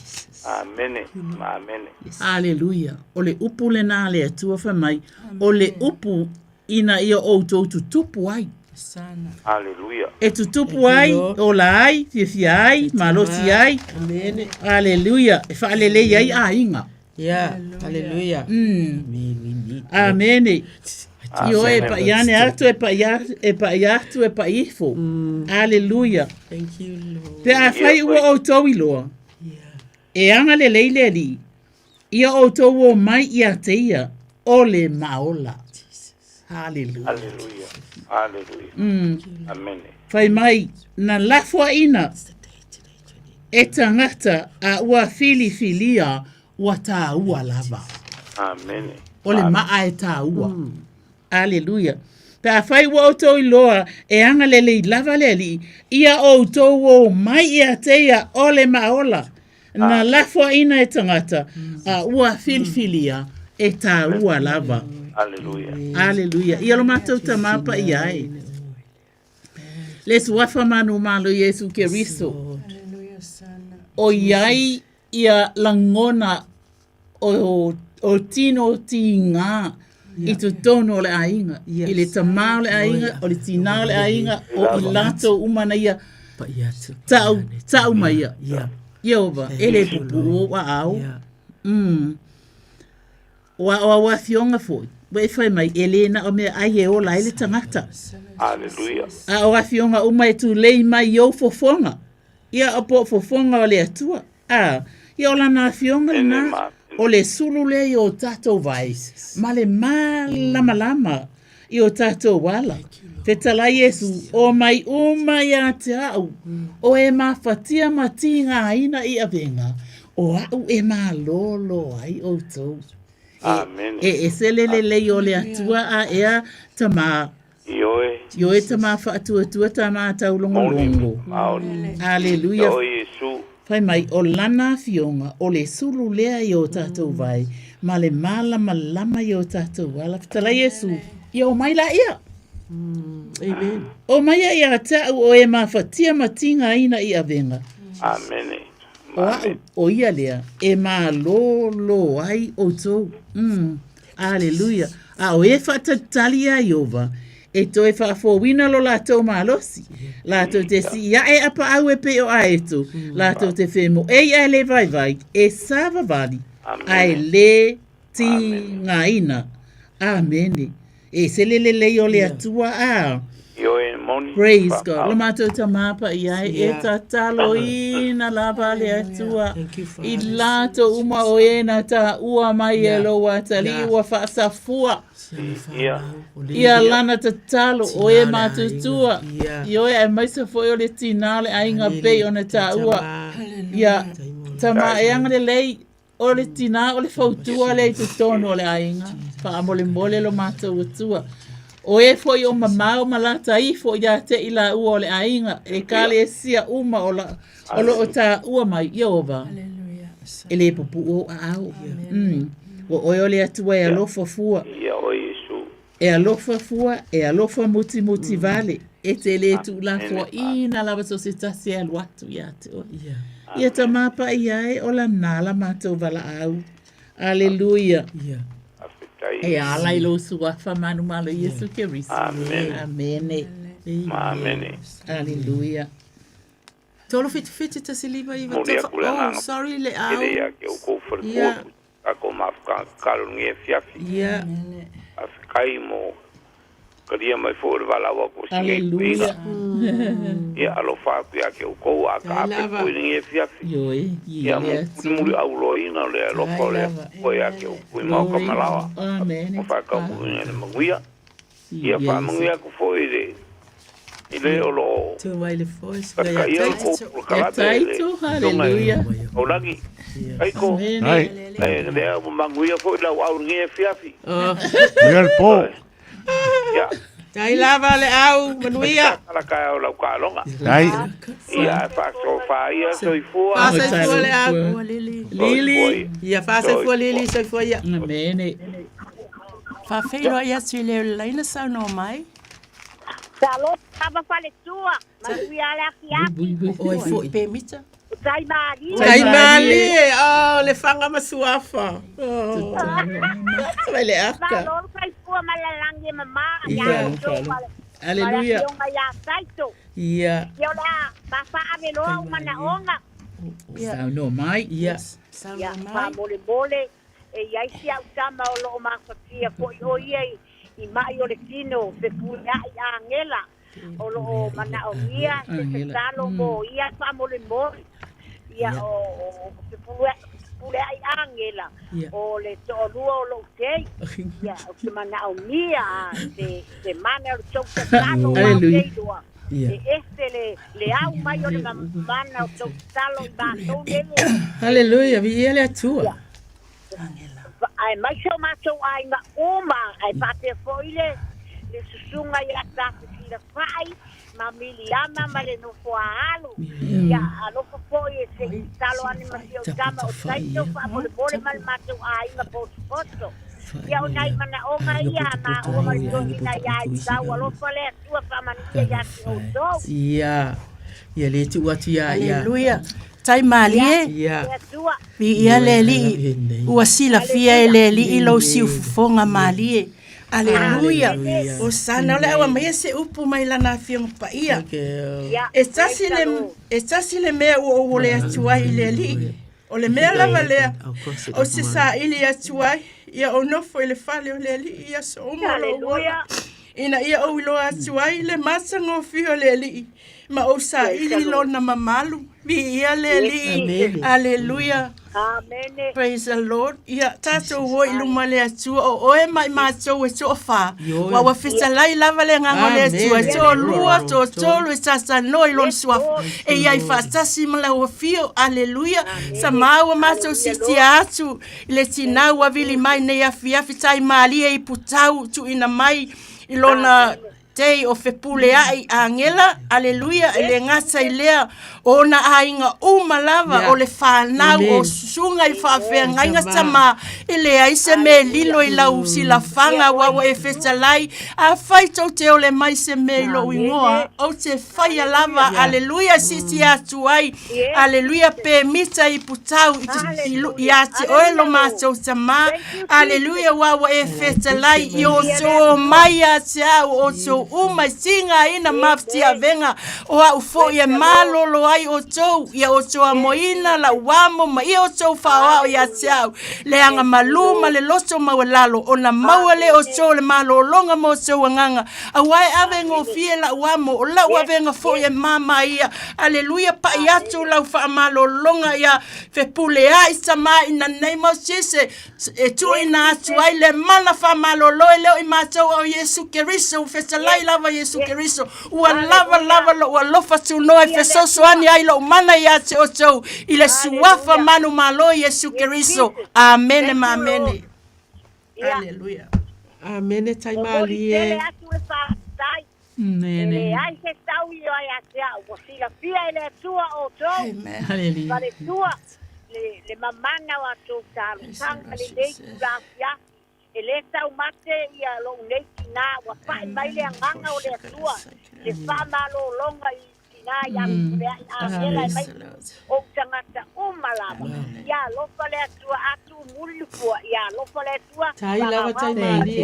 Amen. Amen. Hallelujah. O le upu le nā le atua fa mai. O le upu ina ia o tou tutupu ai. Hallelujah. E tutupu ai, o la ai, fia ai, malosi ai. Amen. Hallelujah. E whaalelei ai a inga. Yeah. Hallelujah. Amen. Io e pa iane atu e pa iatu e pa ifo. Hallelujah. Thank you, Lord. Pe a whai ua o tau iloa. E anga le leile li. Ia o tau o mai ia te ia. O le maola. Hallelujah. Hallelujah. Hallelujah. Amen. Whai mai, na lafua ina. E tangata a ua filia ua tā ua lava. Amen. O le maa e tā ua. Hallelujah. Pe a whai ua o tau iloa e anga le lei lava le li. Ia o tau o mai ia te ia o le maola. Na lafua ina e tangata a ua filia e tā ua lava. Hallelujah. Hallelujah. Ia lo mātou ta mapa i ai. Lesu wafa manu malo Yesu Keriso. O iai ia langona o tino ti ngā i tu tono le ainga. I le tamau le ainga, o le tinau le ainga, o i lato umana ia tau mai ia. Iova, ele pupu o au. Wa fionga foi. Wai fai mai Elena o mea ai e o lai le tangata. Hallelujah. A o afionga uma e tu lei mai iau fofonga. Ia o po fofonga o le atua. Ia o lana afionga le na. O le sulu le i o tatou vai. Ma le lama i o tatou wala. Fetala Yesu o mai uma ia te au. O e mawhatia matinga aina i avenga. O au e ma lolo ai o tou. Amen. E selelele i o le atua a ea tama. Ioe tama whaatua tama tau longo. Hallelujah. Io Yesu. Fai mai o lana fionga o le sulu lea i o tatou vai. Ma le malama i o tatou wala. Fitala Yesu. I o mai la ia. Amen. O mai ia tau o e mawhatia matinga ina i avenga. Amen. O ia lea, e ma lo ai o tou. Hallelujah. A o e whatatali a Iova, e to e whaafowina lo lātou malosi. Lātou te si ia e apa au e pe o aetu. Lātou te whemo e ia le vai, e sava vali. Ai le ti ngā ina. Amen. E se le o le atua a. Praise God. Lo mātou ta māpa i ai e ta talo ina lava le atua. I lato uma o e na ta ua mai e lo watali ua whaasafua. Ia lana ta talo o e mātou tua. Io e maisa foi o le tinale a inga pei o na ta ua. Ia tama e anga le lei o le tina o le fautua le tu tono o le a inga. Pa amole mole lo mātou tua. O e foi o mamau malata i foi ya te ila ua o le ainga e kale e sia uma o o ta ua mai Iova. E le pupu o a au. O o le atua e alofa fua. E alofa fua, e alofa muti vale. E te le tu la fua ina lava so se tasi alu atu ya te o. Ia ta mapa i ai o la nala mātou vala au. Aleluia. tai. E ala I lo suafa manu malo Yesu Keriso. Amen. Amen. Amen. Hallelujah. Tolo fiti ta siliva iwa Mori tofa. aku le Oh, nganga. sorry le au. Ele ia ke o kou Yeah. whare ako mafka karo nge fiafi. Yeah. Afikai mo karia mai fōre walawa ko si Hallelujah. Ia alo whāku ia ke o kou a ka ape lava. koe nge fiafi. Yoi. Ia mo muri au loina le loko le koe a ke o kui mau ka malawa. Amen. O whaka munga le manguia. Ia wha manguia ko fōi le. Ile o lo. Tu mai le voice. Ka ia ko kalate le. Hallelujah. O lagi. Ai ko. Ai. Le au manguia fōi lau au nge fiafi. Miguel Po. Ia. Tai lava le au manuia. Ala ka o lau ka longa. Ai. Ia fa so fa ia so i fua. Fa se fua le au lili. Lili. Ia fa se fua lili so fua ia. Amen. Fa feilo ia tu le laina sa no mai. Salo tava fale tua, manuia le akiaki. Oi fo pe mita. Tai mali. Tai mali. Oh, le fanga masuafa. Oh. Vai le aka. Salo kai fua malalangi mama. Ia. Hallelujah. Ya saito. Ia. Yo la, papa amelo mana onga. Sao no mai. Yes. Ya, pa mole mole. E ia sia utama o lo mafatia ko o ye I mai o le kino pe puya I angela. O lo mana o ia se talo mo ia pa mole mole. Ia o pe puya I angela. O le to lua o lo te. Ia o se mana o mia se mana o to talo o te doa. Le au mai o le mana o to talo I ba to le. Hallelujah. Vi ele atua. Ai mai so macho ai ma uma ai pate foile le susunga ia tapu kila fai ma miliama ma le no foalo ya alo foi se talo animacio kama o taito fa mo le bole mal macho ai ma posto ya onai mana onga ia ma o ma ina ya sa walo fale tua fa mania ya o do Ia. Ia le tu atu ia. Hallelujah. Tai malie. Ia. Ia le li. Ua sila fia e le li I lo si ufonga malie. Aleluia. O sana le awa mai se upu mai lana fiong pa ia. E tasi le mea o le atuai le li. O le mea lava lea. O se sa ili atuai. Ia o nofo I le fale o le li. Ia so umalo wala. Ina ia o ilo atuai le masango fio le li. Ma o sa ili lo na mamalu. Vi ia le li. Aleluia. Amen. Praise the Lord. Ia tato wo iluma le atua o oe mai matou e so fa. Wa wa fita lai lava le nganga le atua so lua to tolu e tasa no ilon swaf. E ia fa tasi mala o fio. Aleluia. Sa maua matou siti atu le tina wa vili mai ne ia fia fitai mali e putau tu ina mai ilona Tei o fepule ai angela, aleluia, ele ngasa ilea, o na ainga umalava, o le whanau, o sunga I whawhea, ngainga tama, ele aise me lilo I lau si la whanga, wawa e whetalai, a whaitau te ole mai se me ilo ingoa, o te whaia lava, aleluia, siti atu ai, aleluia, pe mita I putau, I ate oelo mātou tama, aleluia, wawa e whetalai, I o so mai ate au, o so uma singa ina mafti venga o au fo ia malolo ai o tou ia o tou moina la wamo ma ia o tou fa ia tsau le anga maluma le loso mawalalo ona mawale o tou le malolonga mo tou nganga awai ave ngo fie la wamo o la wavenga fo ia mama ia aleluia pa ia tou la fa malolonga ia fe pule ai sama in the name of Jesus e tu ina atu ai le mana fa malolo le I matou o Yesu Keriso fe lai lava Yesu Keriso ua lava lo ua lofa tu noe fe soso ani ai lo mana ia te otou I le suafa manu malo Yesu Keriso amen ma amen Hallelujah amen tai mali e Ele ai se tau I ai atea o sila fia ele tua o tou Hallelujah Vale tua le mamana wa tu talu tanga le dei gracia ele tau mate ia lo nei tina wa pai mai le nganga o le tua le fama lo longa I tina ya a ela mai o tangata umalama ia lofa le atua atu muli fua ia lofa le atua Tai lava tai mali.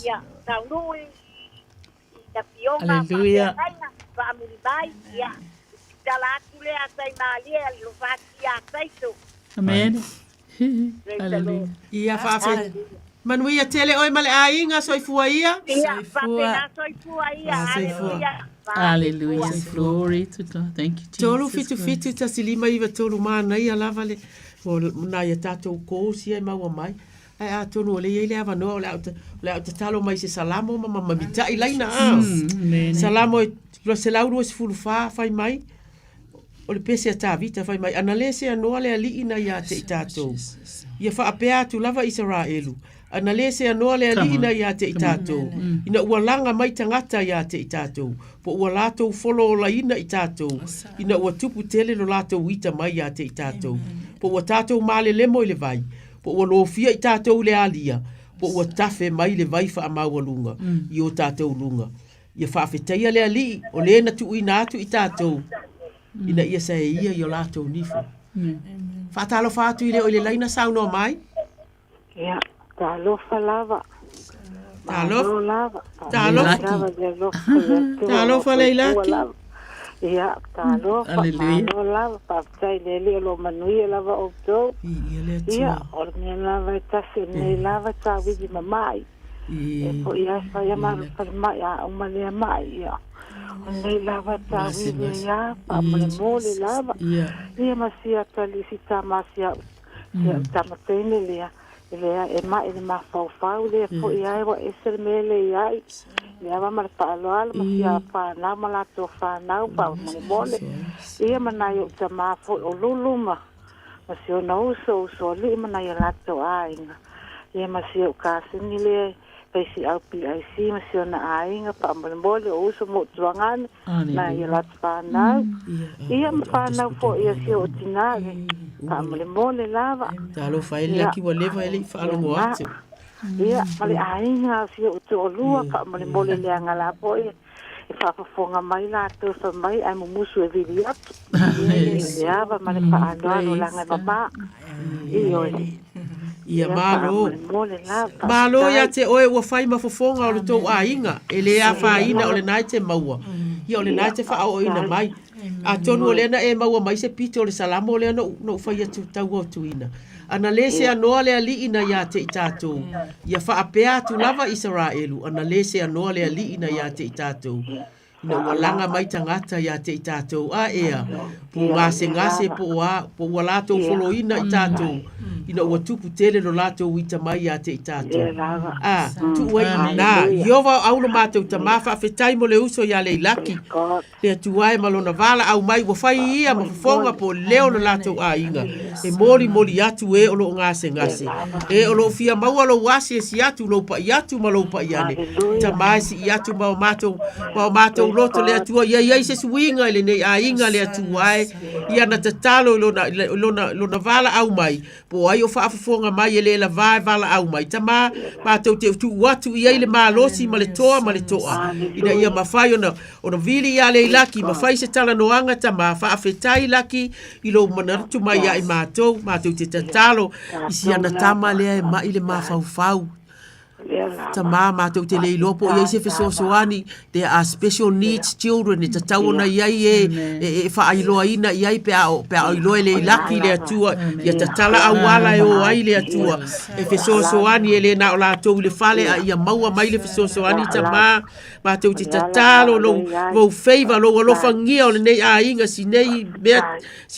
ia taunui ta pionga Hallelujah. pa muli bai ia tala atu le atai mali lo fati a taito Amen. Hallelujah. Ia whaafe. Manuia tele oi male ainga soifua ia. ia papena soifua ia Soifua. Hallelujah. Glory to God. Thank you, Jesus. Tolu fitu ta silima iwa tolu mana ia lava le. O na ia tatou kōsi ai maua mai. Ai a tonu o le ia le ava noa o le au te talo mai se salamo ma mamita i laina a. Salamo lo se lauru o se fulu fai mai. O le pese a tāvita fai mai. Ana le se anoa le aliina ia te i tātou. Ia whaapea tu lava Israelu. Ana le se anoa le aliina ia te i tātou. Ina ua langa mai tangata ia te i tātou. Po ua lātou folo o laina i tātou. Ina ua tupu tele lo lātou ita mai ia te i tātou. Po ua tātou male lemo i le vai. Po ua lofia i tātou le alia. Po ua tafe mai le vai wha amaua lunga. I o tātou lunga. Ia whaafeteia le ali. O le na tu ina atu i tātou. Ina ia sa ia i o lātou nifu. Whaatalo whaatu i le o le laina sauno mai? Ia, talofa lava. Talofa? Lava. Talofa leilaki? Ia, talofa. Talofa lava. Paftai lele lo manuia lava o tau. Ia, o mea lava e tase nei lava tawidi mamai. E po ia whaia maru mai a umalea mai, ia. O nei lava tawidi ia, pamale mole lava. Ia masia talisi tamasia. Ia tamatene lea. Lea e mai le mafau lea po ia e wa esel mele iai. Lea wa mara paaloalo masia whanau malato whanau pa mole. Ia manai o ta mafo o luluma. Masio na uso li manai lato ainga. Ia masio o kasini lea peisi au PIC masio na ainga pa mole o uso mo tuangan na ia lato whanau. Ia whanau po ia sio o tinage. Pa mole lava. Talo fai laki wa leva ele whaalongo atu. Ia, male ainga si o te olua ka mole le angala po e whapafonga mai la tofa mai ai mumusu e vili atu. Ia, va male pa anoano langa mama. Iyo e. Ia malo. Malo ia te oe ua whai mafofonga o le tau ainga. E le a whaina o le nai te maua. Ia o le nai te wha o ina mai. A tonu o leana e maua mai se pite o le salamo o leana no whai atu tau o tuina. Ana le se anoa le aliina ia te i tātou. Ia whaapea tu lava Israelu. Ana le se anoa le aliina ia te i tātou. Ina ua langa mai tangata ia te i tātou. A ea, po ngase po ua lātou foloina i tātou. Ina ua tupu tele lo lātou ita mai ia te i tātou. A, tu ua ina. Iova aula mātou ta mawha whetai mo le uso ia le ilaki. Lea tuai malona vala au mai ua whai ia mafufonga po leo lo lātou a inga. E mori atu e olo ngase. E olo fia maua lo wasi e si atu lo pa i atu ma lo pa i ane. Ta mai si i atu mao mātou loto le atua ia se suinga le nei a inga le atuai. Ia na tatalo lona vala au mai. Po ai o whaafafonga mai e le la vai vala au mai. Tama mātou te utu watu i le mālosi ma le toa. Ina ia mawhai ona vili ia le ilaki. Mawhai se tala noanga tama whaafetai laki. I lo manaratu mai ia i mātou. Mātou te tatalo. Isi ana tama lea e mai le mawhau. Tama mātou te lei lopo i se fesoasoani. There are special needs children. E tatau na iai e whaailoa ina iai pe ailoa le laki le atua. Ia tatala awala e o ai le atua. E fesoasoani e le na o lātou le fale a ia maua mai le fesoasoani tama. Mātou te tatalo lo feiva lo alofangia o le nei a inga si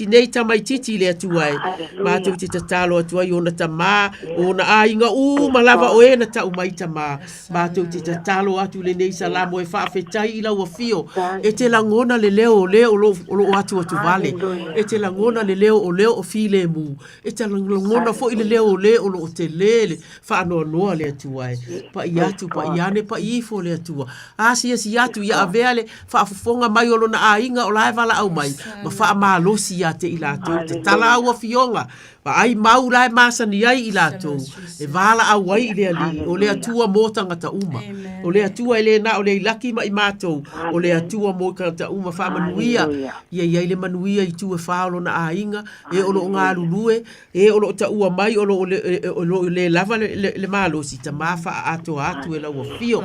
nei tamaititi le atua e. Mātou te tatalo atua i ona tama. Ona a inga malava o e na tau mai tama. Mātou te tatalo atu le nei salamo e whaafetai i lau fio. E te langona le leo o lo atu vale. E te langona le leo o file mu. E te langona fo i le leo o lo o te lele. Whaanoa noa le atua e. Pa i atu, pa i ane, pa i ifo le atua. Asia si atu ia avea le whaafofonga mai o lona a inga o lae wala au mai. Ma wha malosi ia te i lātou. Te tala au a fionga. Pa ai mau lai masani ai i lātou. E wala au wai i lea li. O lea tua mō tangata uma. O lea tua i le na o le laki ma i mātou. O lea tua mō tangata uma wha manuia. Ia iai le manuia i tu e whaolo na ainga. E olo o ngā lulue. E olo o ta ua mai. Olo le lava le malo si ta mawha atu e lau o fio.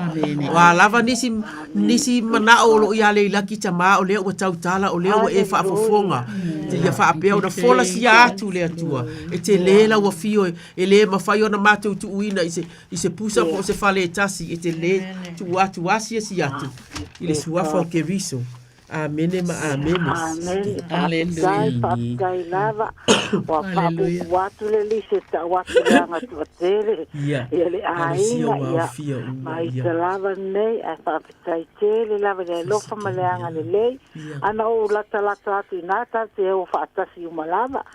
Wa lava nisi mana olo i ale i laki ta maa. O lea ua tautala. O lea ua e wha afofonga. Te ia wha apea o na fola si atu lea tua. E te le lau o fio. E le mawhai o na mātou tu uina. I se pusa po se whale e tasi. E te le tu atu asia si atu. I le suafa o ke riso. Amene ma amene. Aleluia. Papai lava. Wa papu watu le lise ta watu langa tu atele. Ia le ainga ia. Mai te lava nei a papai tele lava le lofa maleanga le lei. Ana o lata atu inata te o fatasi umalava.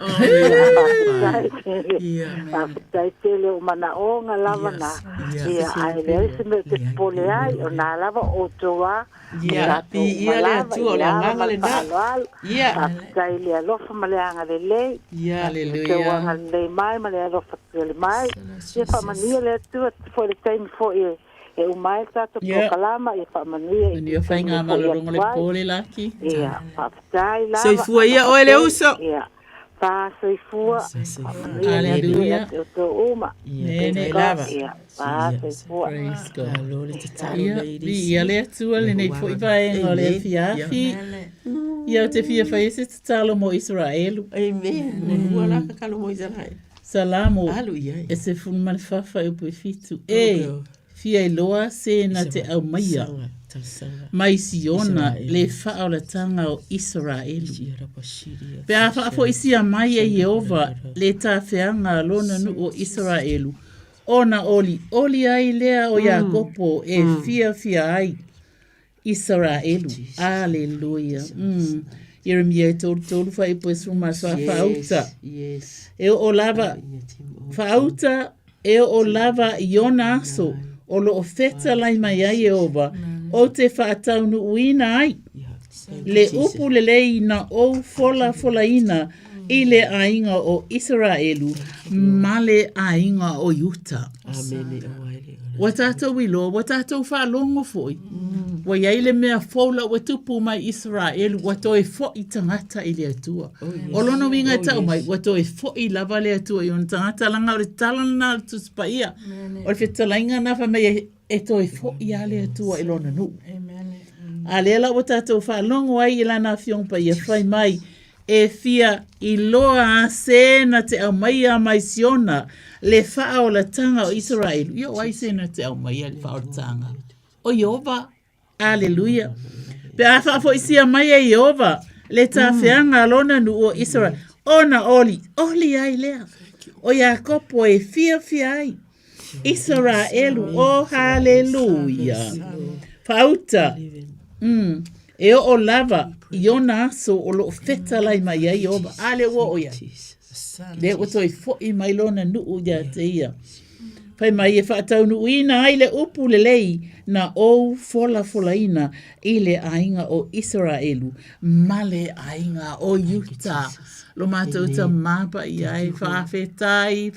Papai tele o mana o nga lava na. Ia ai le se me te pole ai o na lava o toa. Ia le tu o le nganga le na. Ia. Papai le lofa maleanga le lei. Ia aleluia. Te wanga le mai ma le lofa le mai. Ia pa mania le tu for the time for e umai tato po kalama e pa mania. Ni o fainga malolongo le pole laki. Ia. Papai lava. Soifua ia o ele uso. Ia. Pa soifua. Aleluia. To uma. Nene lava. Ia. Pa soifua. Praise God. Ia le atua le nei fo iwa e ngole fiafi. Ia te fia fai se te talo mo Israelu. Amen. Wala ka kalo mo Israel. Salamu. Aleluia. E se funmal fafa e pui fitu. E fia i loa se na te au maia. Mai siona le faa o la tanga o Israelu. Pe a faa fo isi a mai e Jehova le ta feanga lona nu o Israelu. Ona oli ai lea o Jakopo e fia ai. Israelu. Aleluia. Jeremia tolu fa i pois uma sua fauta. E o lava fauta e o lava Ionaso o lo ofeta lai mai ai Jehova. O te whaataunu uina ai. Le upu le leina o fola ina i le ainga o Israelu ma le ainga o Yuta. Amen. Wa tātou wilo, wa tātou whaalongo foi. Wa iai le mea fola wa tupu mai Israel, wa toi fo i tangata i le atua. O lono winga tau mai, wa toi fo i lava le atua i on tangata langa o le talana na tu spaia. O le whetalainga na wha mei e toi fo i a le atua i lona nu. A lela wa tātou whaalongo ai i lana whiongpa i a whai mai. E fia i loa a sena te au mai a mai siona le wha o la tanga o Israel. Io ai sena te au mai a le wha o la tanga. O Jehova, aleluia. Pe a wha fo isi a mai a Jehova le ta whianga lona nu o Israel. Ona oli ai lea. O Jakopo e fia ai. Israelu, oh haleluia. Fauta. E o lava Iona so o lo feta lai mai ai o ale wo ia. Le o toi fo i mai lona nu o ia te ia. Pai mai e whaatau nu ina ai le upu le lei na o fola ina i le ainga o Israelu ma le ainga o Yuta. Lo mātou ta mapa i ai whaafetai.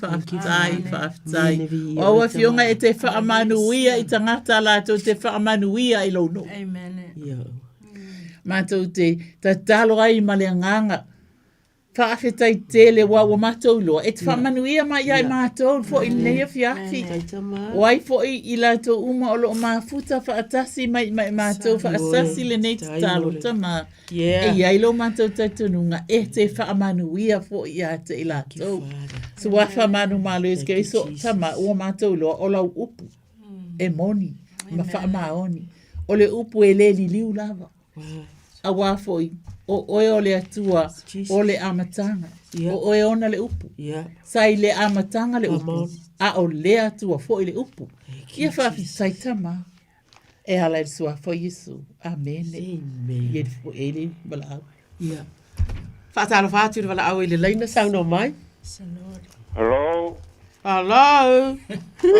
O awa fionga e te whaamanuia i tangata lātou te whaamanuia i lono. Amen. Mātou te talo ai ma le nganga. Whaafetai tele wa mātou loa. E te whamanuia mai ai mātou fo i lea fiafi. O ai fo i lātou uma o lo mafuta whaatasi mai mātou whaasasi le nei te talo tama. E iai lo mātou taitununga e te whamanuia fo i a te i lātou. So wa whamanu malo es kei so tama ua mātou loa o lau upu. E moni. Ma whaamaoni. O le upu e le li liu lava. A wafoi, o oe o le atua, o le amatanga, o oe ona le upu. Sai le amatanga le upu, a o le atua fo i le upu. Ia whaafi saitama, e hala e sua fo Yesu. Amen. Ia fo ele, wala au. Ia. Whaatalo whaaturi wala au i le leina sauno mai. Hello. Hello.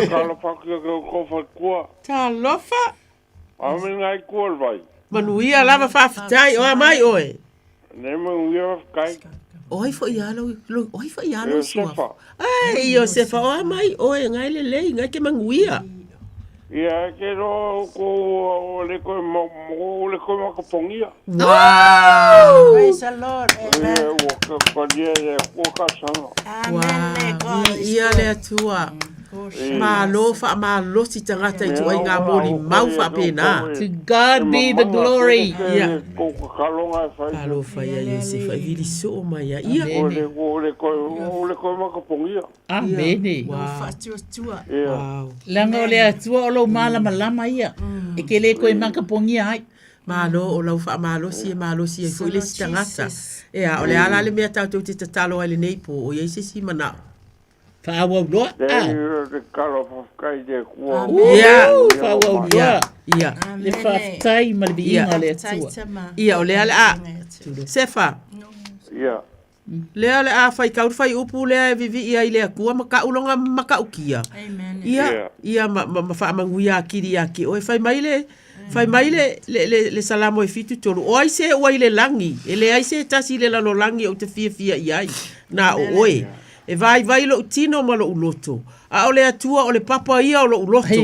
Kala whakia kau kofa kua. Ta lofa. Ame ngai kua vai. Manuia lava whaafitai o mai oe. Ne manuia kai. Oi fo ia lo sua. Ai, io se fa o mai o ngai le ngai ke manguia. Ia ke ro ko le ko ka pongia. Wow! Praise the Lord. Amen. Ko dia ko ka sanga. Amen. Ia le atua. Malo si tangata i tu ai ngā mori mau fa pena. To God be the glory. Ia. Ko kalonga fa. Alo fa ia Yosef ai vili so ma ia. Ia. Ole ko ka pongia. Amen. Wow. Langa o le atua o lo malama ia. E ke le koe makapongia ai. Malo o lau fa malo si ai foi le si tangata. Ea, o le ala le mea tautou te tatalo ai le nei po o iei se si mana. Fa awau loa. Te kalo kai de kua. Ia. Fa awau loa. Ia. Le whaftai ma le biinga le atua. Ia, o le ala a. Sefa. Ia. Lea le a fai kaur fai upu lea e vivi ia i lea kua maka ulonga maka ukia. Ia ma fa manguia akiri aki. O e fai mai le salamo e fitu tolu. O ai se ua i le langi. E le ai se tasi le lalo langi o te fia iai. Na o oe. E vai lo tino ma lo uloto. A o le atua o le papa ia o lo uloto.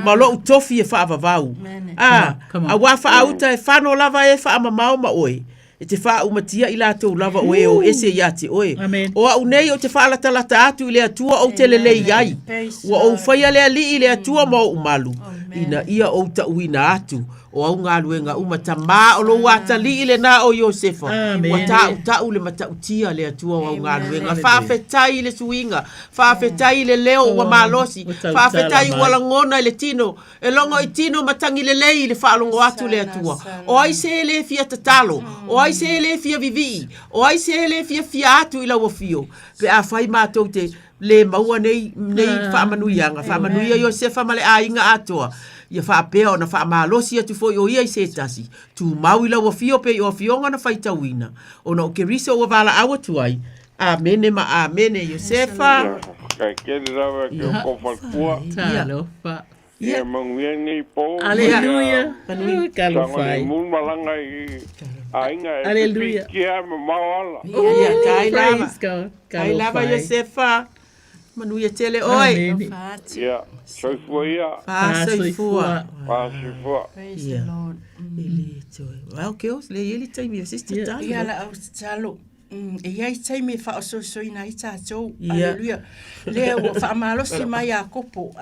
Ma lo utofi e wha avavau. A wafa auta e whano lava e wha amamau ma oe. E te wha umatia i lātou lava oe o ese iate oe. O a unei o te wha lata atu i le atua o te lele iai. Wa o whaia lea li i le atua ma o umalu. Ina ia o ta uina atu. O au ngā luenga umata mā o lo wata li i le nā o Iosefa. Wa ta le mata utia le atua o au ngā luenga. Whaafetai le suinga. Whaafetai le leo wa malosi. Whaafetai wala ngona i le tino. E longo i tino matangi le lei le whaalongo atu le atua. O ai se le fia tatalo. O ai se le fia vivi. O ai se le fia atu i la wafio. Pe a whai mātou te le maua nei whaamanuianga. Whaamanuia Iosefa ma le ainga atoa. Ia whaapea o na whaamalosi atu fo i o ia i se tasi. Tu mau i la wafio pe i o fionga na whaitawina. O na o ke riso o wala awa tuai. Amene ma amene Iosefa. Kai kere rawa ke o kofalkua. Talofa. Ia manguia nei po. Aleluia. Kalofai. Sango mun malanga i ainga. Aleluia. Kia ma mawala. Ia kai lava. Kai lava Kalofai. Iosefa. Manuia tele oi. Ia. Soifua ia. Soifua. Soifua. Praise the Lord. Ele toi. Well, girls, le ele taimi o sister talo. Ia la au talo. E iai taimi wha o soina i tātou. Ia. Aleluia. Lea ua wha amalosi mai a kopo.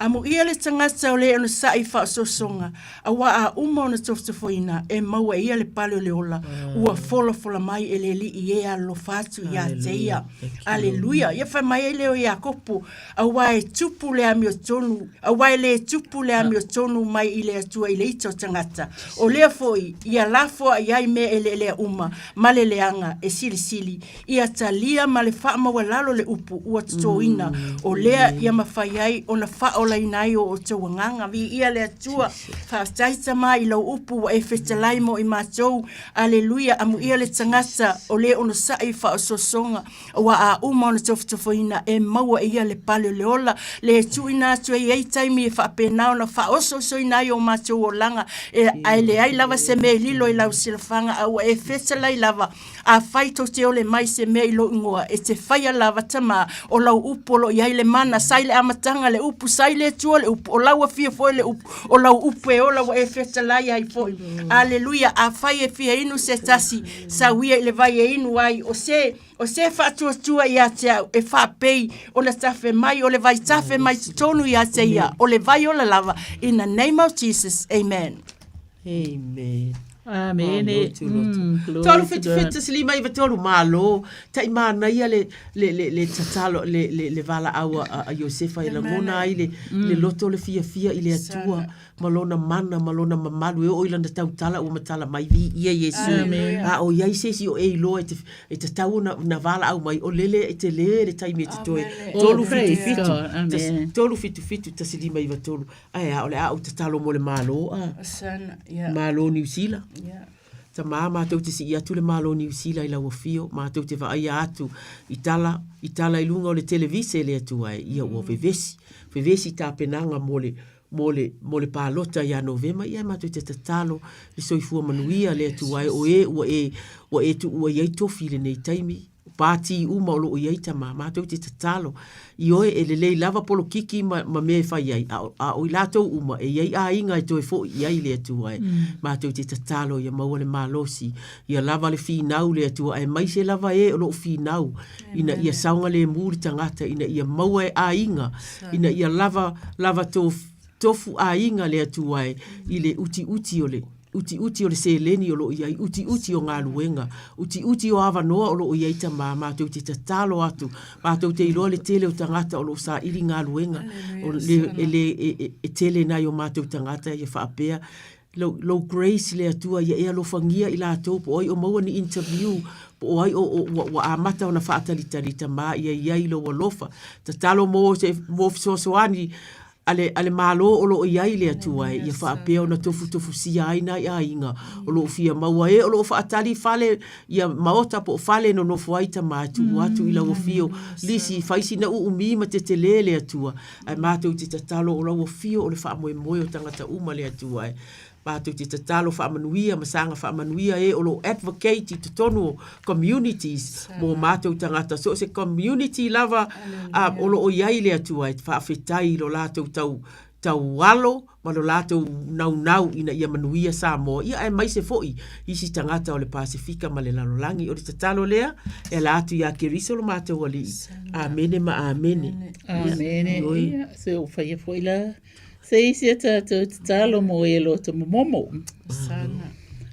Amu ia le tangata o le anu sa i wha o sosonga. A wa a uma o na toftofoina. E maua ia le pale o le ola. Ua fola mai e le li i e a lo fatu i a teia. Aleluia. Ia wha mai e leo i a kopo. A wa e tupu le ami o tonu. A wa e le tupu le ami o tonu mai i le atua i le ito tangata. O lea foi, ia lafo a iai me e le uma. Male leanga e sili. Ia talia ma le wha mawalalo le upu ua tatoina. O lea ia mawhai ai o na wha o lainai o tawanganga. Vi ia le atua whaaftaita mai i lau upu wa e whetalai mo i mātou. Aleluia. Amu ia le tangata o le ono sai wha o sosonga. Wa a uma o na toftofoina e maua ia le pale le ola. Le tuina atu e ei taimi e wha penao na wha oso soinai o mātou o langa. E ai le ai lava se me lilo i lau silafanga au e whetalai lava. A whaito te ole mai se mea i lo ingoa. E te whaia lava tama o lau upu o lo iai le mana. Sai le amatanga le upu, sai le tua le upu. O lau a fia foi le upu. O lau upu e ola wa e whetalai ai foi. Aleluia. A whai e fia inu se tasi. Sa wia i le vai e inu ai. O se whaatua i a te au. E whaapei o le tafe mai. O le vai tafe mai tonu i a te ia. O le vai o la lava. In the name of Jesus. Amen. Amen. Amene. Tolu fete slima i tolu malo. Tai mana ia le tatalo le vala awa a Iosefa i la mona ai le loto le fia i le atua. Malona mana, malona mamalu e oila na tau tala o matala mai vi ia Yesu. A o iai sesi o e ilo e te tau na vala au mai o lele e te le taimi e te toe. Tolu fitu. Tolu fitu ta slima i tolu. Ai a o le a o te talo mo le malo. Malo New Zealand. Ta mātou te si i atu le malo New Zealand i la wafio. Mātou te vai atu i tala i lunga o le televise le atu ai. Ia ua vevesi. Vevesi ta penanga mo mo le palota ia Novema ia mātou te tatalo le soifua manuia le tuai o e tu ua iai tofi le nei taimi pāti uma o loo iai tama mātou te tatalo i oe e lelei lava polo kiki ma mea whai ai a o i lātou uma e iai a inga e toi fo iai le tuai mātou te tatalo ia maua le malosi ia lava le whinau le tuai e mai se lava e o loo whinau ina ia saunga le muri tangata ina ia maua e a inga ina ia lava tofu a inga le tuai i le uti o le seleni o lo iai, uti o ngā luenga, uti o awanoa o lo iai ta mātou te tatalo atu, mātou te iloa le tele o tangata o lo sa iri ngā luenga, o le tele nai o mātou tangata ia whaapea, lo grace le atua ia ea lo fangia i la tōpo, oi o maua ni interview, po oi o amata o na whaatalitarita mā ia iai lo walofa, tatalo mo fisosoani, ale malo o lo iai le atua ia whaapea o na tofu sia aina ia inga o lo fia maua o lo whaatali fale ia maota po fale no fuaita mātu atu ila o fio lisi faisi na umi ma te tele le atua ai mātou te tatalo o lo fio o le whaamoe o tangata uma le atua mātou te tatalo whaamanuia masanga whaamanuia o lo advocate i te tonu communities mo mātou tangata so se community lava o lo iai le atua whaafetai lo lātou tau walo ma lo lātou nau ina ia manuia sa mo ia ai mai se foi isi tangata o le Pasifika ma le lalolangi o le tatalo lea e lātou ia keriso lo mātou ali amene ma amene ia se o whaia foi la se isi tātou te talo mo e lo te momo. Sana.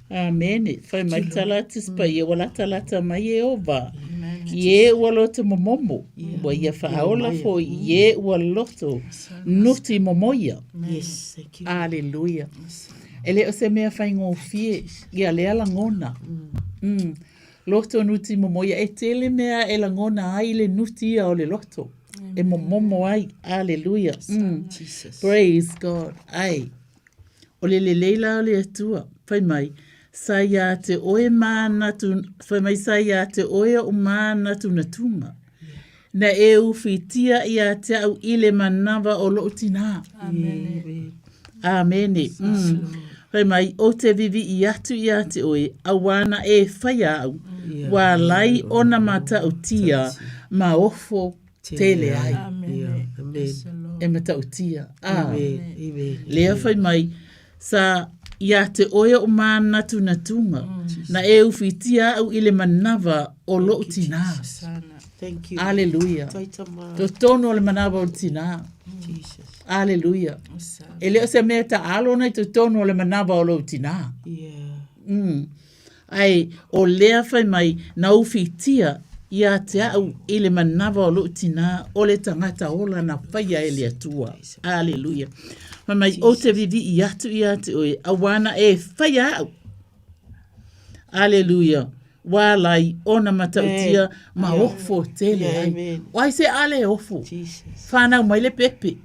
Amene. Whai mai talata spa ia wala talata mai e ova. Ie ua loto momomo. Wa ia whaola fo ie ua loto. Nuti momoia. Yes, thank you. Alleluia. Ele o se mea whai ngō fie. Ia lea langona. Loto nuti momoia. E tele mea e langona ai le nuti o le loto. E momomo ai, alleluia. Praise God. Ai. O le leila o le atua. Whai mai. Sa ia te oe mānatu. Whai mai sa ia te oe o mānatu na tunga. Na e uwhitia ia te au ile manawa o lo tina. Amen. Amene. Whai mai o te vivi i atu ia te oe. Awana e whai au. Wa lai ona mata o tia. Ma ofo tele ai. Amen. E mata utia. Amen. Lea whai mai, sa ia te oia o mānatu na tunga, na e uwhitia au ile manawa o lo tina. Thank you. Alleluia. To tono le manawa o tina. Alleluia. E leo se mea ta alo nei to tono le manawa o lo tina. Ai, o lea whai mai, na uwhitia, ia te au ile manawa o lo tina o le tangata ola na whaia e le atua. Alleluia. Mai o te vivi i atu i atu oe, awana e whaia au. Alleluia. Wālai ona matautia ma ofo tele ai. Wai se ale ofo. Whanau mai le pepe.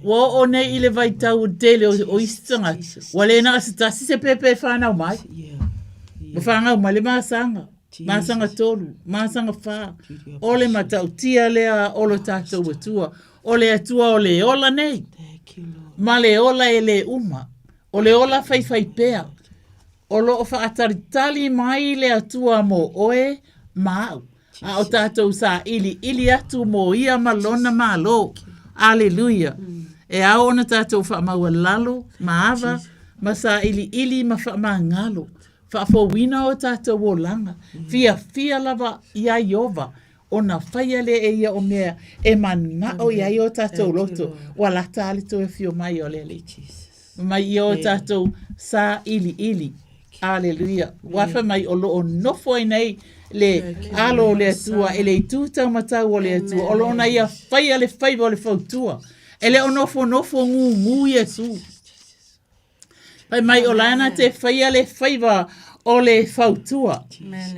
Wa o nei ile vai tau tele o istanga. Wale na asitasi se pepe whanau mai. Whanau mai le maasanga. Maasanga tolu, maasanga wha. Ole matautia lea olo tātou atua. Ole atua ole ola nei. Ma le ola e le uma. Ole ola whai pea. Olo o whaataritali mai le atua mo oe mau. A o tātou sa ili atu mo ia malona malo. Alleluia. E a ona tātou wha maua lalo, maava, ma sa ili ma wha maa ngalo. Whaafowina o tātou o langa. Fia lava ia iova. O na whaia le e ia o mea e mana o ia i o tātou loto. Wala tāle to e fio mai o le le. Mai i o tātou sa ili. Alleluia. Wafa mai o loo nofo i nei le alo le atua e le tūtau matau o le atua. O loo na ia whaia le whaiva o le whautua. E le o nofo ngu Yesu. Pai mai o lana te whaia le whaiva o le whautua.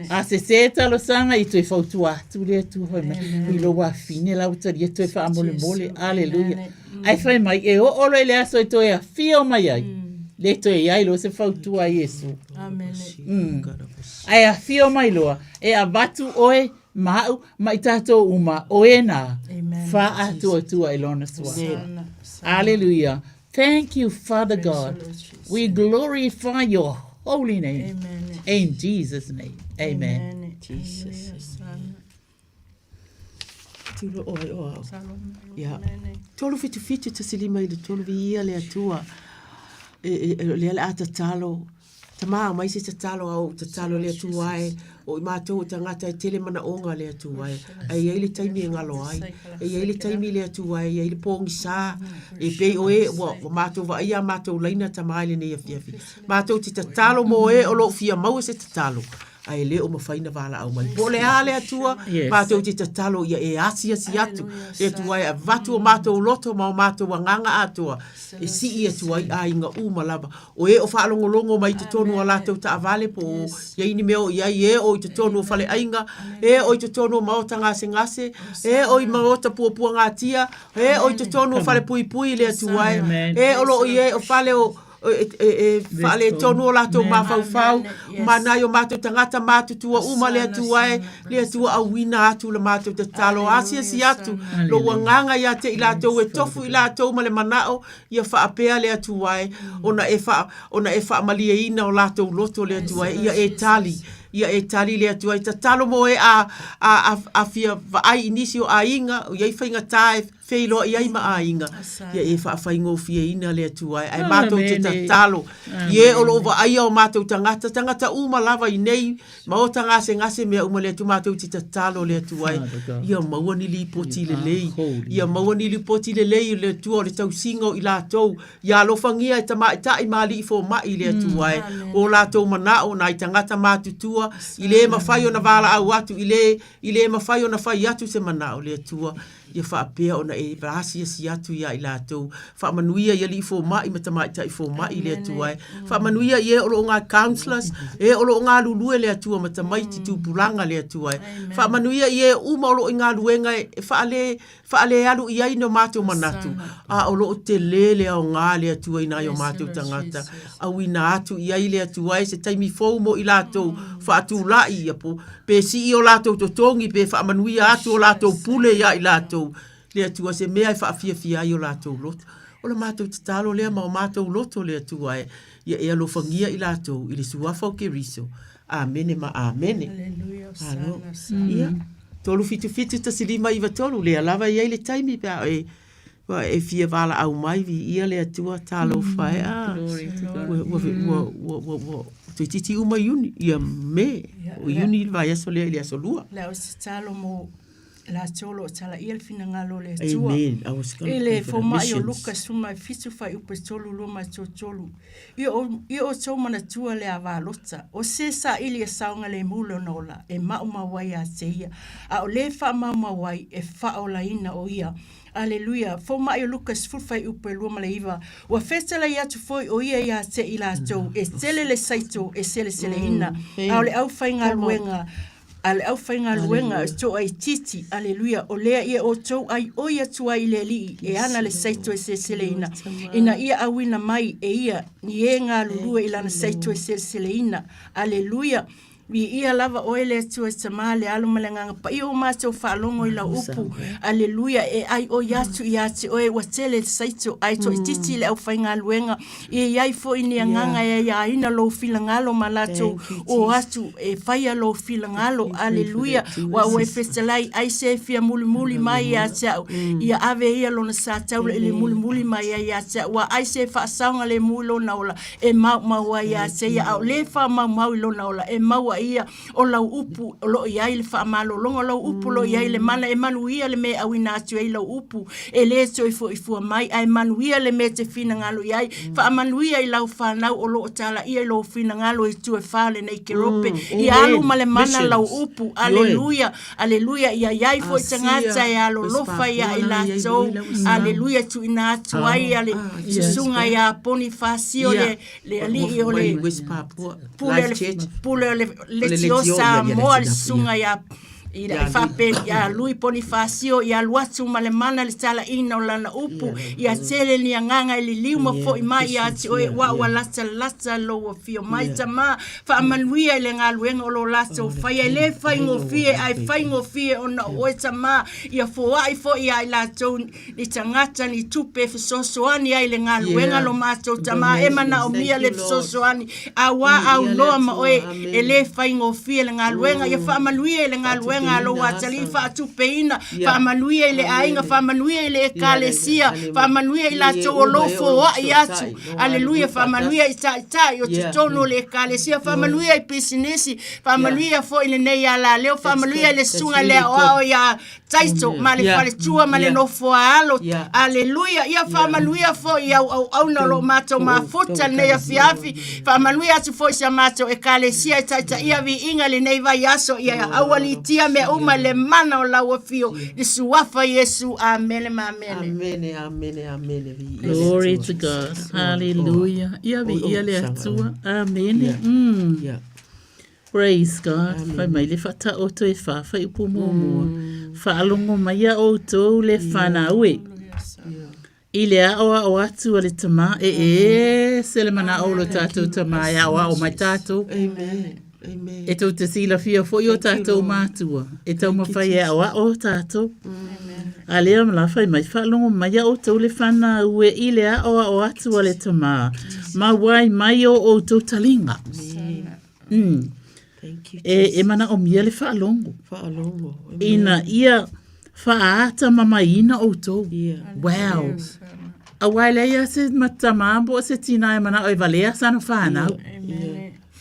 A se talo sanga i tue whautua. Tu le atua hoi mai. I lo wa fine lau tari e tue wha mole. Alleluia. Ai whai mai e o olo e le aso e toe a fio mai ai. Le toe iai lo se whautua Yesu. Amen. Ai a fio mai loa. E a batu oe mau mai tātou uma oe nā. Wha atua tua e lona sua. Hallelujah. Thank you, Father God. We glorify your holy name. Amen. In Jesus' name. Amen. Amen. Jesus. Tilo o. Ya. Tolu fitu te silima i le tolu vi ia le atua. Le ala atatalo. Tama mai se tatalo au tatalo le atua e. O i mātou tangata e tele mana onga le atua e. Ai ele taimi e ngalo ai. Ai ele taimi le atua e. Ai le pongi sa. E pei o e. Wa mātou wa ia mātou laina tamai le ne ia fiafi. Mātou ti tatalo mo e o lo fia mau se tatalo. Ai le o mafaina wala au mai. Pole ale atua, mātou te tatalo ia e asia si atu. E atua e vatu o mātou loto ma o mātou wanganga atua. E si i atua i a inga umalaba. O e o whaalongolongo mai te tonu a lātou ta avale po ia ini meo ia i e o i te tonu o whale ainga. E o i te tonu o maota ngase ngase. E o i maota puapua ngātia. E o i te tonu o whale pui pui le atua e. E o lo i e o whale o fale tonu o lato mafau mana yo mato tangata mato tua uma le atua awina atu le mato te talo asia si atu lo wanganga ya te ilato e tofu ilato ma le manao ia fa apea le atua ona e fa malia ina o lato loto le atua ia e tali le atua te talo mo e a fia vai inisio a inga ia fainga tae feilo ia ima a inga ia e fa faingo fia ina le atua ai mato te tatalo ie o lo va ai o mato tangata uma lava i nei ma o ngase me uma le tu mato te tatalo le atua ia mawani li poti le lei ia mawani li poti le lei le tu o le tau singo i lato ia lo fangia e tama ta i mali fo mai le atua o lato mana o na tangata matu tua ile mafai ona vala au atu ile mafai ona fai atu se mana o le atua ia fa pea ona e vasia si atu ia i lato fa manuia ia li fo mai matama ta i fo mai le atua fa manuia ia o nga counselors e o nga lulu le atua matama i tu pulanga le atua fa manuia ia uma o nga luenga e fa ale alu ia no mato manatu a o lo te lele o nga le atua ina yo mato tangata au ina atu ia ile atua se taimi fo mo i lato fa tu la ia po pe si o lato to tongi pe fa manuia atu o lato pule ia i lato le atua se mea e whaafia i o lātou loto. O la mātou te talo lea ma o mātou loto le atua e. Ia e alo whangia i lātou i le suafa o ke riso. Amene ma amene. Alleluia. Alo. Ia. Tolu fitu ta silima iwa tolu lea lava ia i le taimi pia e. Wa e fia vala au mai vi ia le atua talo whae. Tui titi uma iuni. Ia me. O iuni il vai aso lea i le aso lua. Leo se talo mo la tolo tala ia fina ngalo le tua. Amen. I was going ele fo mai o Lucas fuma fitu fai upe tolu lo mai tolu. Io so mana tua le avalota. O se sa ili e saunga le mulo nola e mauma wai a teia. A o le fa mauma wai e fa o la ina o ia. Aleluia. Fo mai o Lucas fai upe lo maleiva. Wa fetala ia tu foi o ia ia te ila to e tele le saito e sele ina. A o le au fai ngaluenga. Ale au whainga luenga to ai titi, aleluia, o lea ia o tau ai oia tua i le li, e ana le saito e seleina. Ina ia awina mai e ia, ni e ngā lulua i lana saito e seleina, aleluia. Vi ia lava oile tua sama le alu malenganga pa i o mātou whaalongo i la upu, aleluia, e ai o yatu i ate oe watele saito ai to i titi le au whainga luenga, e iai fo ini anganga e ia ina lo filangalo malato o atu e whaia lo filangalo, aleluia, wa oe festalai ai se fia muli mai i atau, ia ave ia lona sa taula e le muli mai i atau, wa ai se whaasaunga le mulo naola, e mau i ate ia au le wha mau i lo naola, e mau ia o lau upu o lo ia le fa malo longo lau upu lo ia le mana e manu ia le me awina atu e lau upu e le so i fu mai ai manu ia le me te fina ngalo ia fa manu ia i lau fa nau o lo tala ia lo fina ngalo i tu e fa le nei kerope i alu male mana lau upu aleluia ia ia fo tangata ia lo lo fa ia i la so aleluia tu ina atu ai ale sunga ia Bonifacio le ali o le pule le tiosa mo al sunga Ila whapen ia lui poni whasio ia luatu ma le mana le tala ina o lana upu ia tele ni anganga ili liuma fo i mai ia ati oe wa lata lo wa fio mai tama wha amanuia ile ngā luenga o lo lata o whai le whai ngofie ai whai ngofie o na oe tama ia fo ai fo ia i lato ni tangata ni tupe fisosoani ai le ngā luenga lo mato tama e mana o mia le fisosoani a wa au loa ma oe e le whai ngofie le ngā luenga ia wha amanuia ile ngā luenga ngalo wa tali fa tu peina fa manuia ile ainga fa manuia ile kalesia fa manuia ile tolofo wa yatu haleluya fa manuia ita yo titono le kalesia fa manuia pisinesi fa manuia fo ile ne ya la leo fa manuia ile sunga le o ya taito male fale tua male no fo alo haleluya ya fa manuia fo ya au na lo mato mafuta ne ya fiafi fa manuia tu fo ya mato e kalesia ita ia vi inga le nei va yaso ya awali tia me uma le mana o la wafio Yesu wafa Yesu amen amen. Glory to God. Hallelujah. Ia vi ia le atua. Amen. Praise God. Fai mai le fata o to e fa fai upo mua. Fa alongo mai a o to le fana ue. Ile a o atu le tama se le mana o lo tatou tama ya o mai tatou. Amen. E tau te sila fia fo i o tātou mātua. E tau mawhai e awa o tātou. A lea mla whai mai whalongo mai o tau le whana ue i lea o atua le tamā. Ma wai mai o tau talinga. E mana o mia le whalongo. Ina ia whaata mamaina o tau. Wow. A wai leia se matamambo se tina e mana o e valea sana whanau.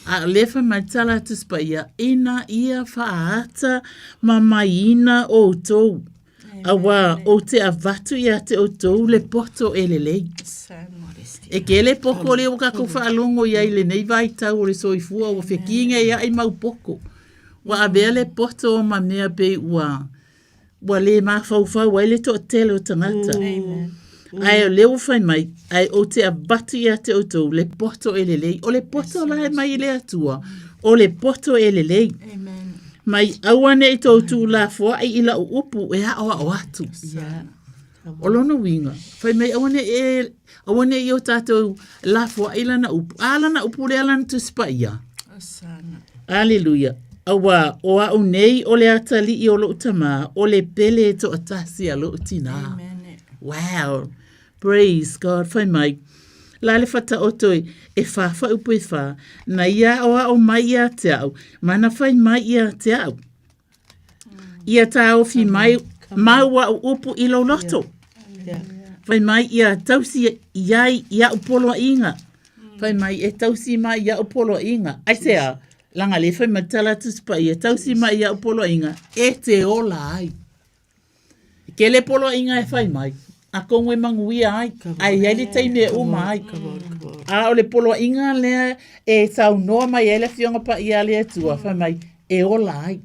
A lefa matala tu spaia ina ia faata mamaina o tou. Awa o te avatu ia te o tou le poto elelei. E ke le poko le o kako whaalongo ia ile nei vai tau o le soifua o whikinga ia i mau poko. Wa avea le poto o mamea pe ua. Wa le mawhauwhau ai le to tele o tangata. Ai o leo whai mai, ai o te abatu ia te otou, le poto e lelei, o le poto lai mai le atua, o le poto e lelei. Mai awane i tau tu la fua ai ila o upu e a o atu. O lono winga, whai mai awane i o tātou la fua ila na upu, ala na upu le ala na tu spaia. Alleluia. Awa, o a unei o le atali i o lo utama, o le pele to atasi a lo utina. Wow. Praise God, whai mai. La le whata otoi, e whawha upu e wha, na ia oa o mai ia te au, mana whai mai ia te au. Ia tā ofi mai, maua o upu i lo loto. Whai mai ia tausi iai ia upolo inga. Whai mai e tausi mai ia upolo inga. Ai sea, langa le whai matala tuspa ia tausi mai ia upolo inga, e te ola ai. Ke le polo inga e whai mai. A kongo e manguia ai, ai hele teine uma ai. A o le polo inga lea e tau noa mai ele fionga pa ia lea tua, whai mai, e ola ai.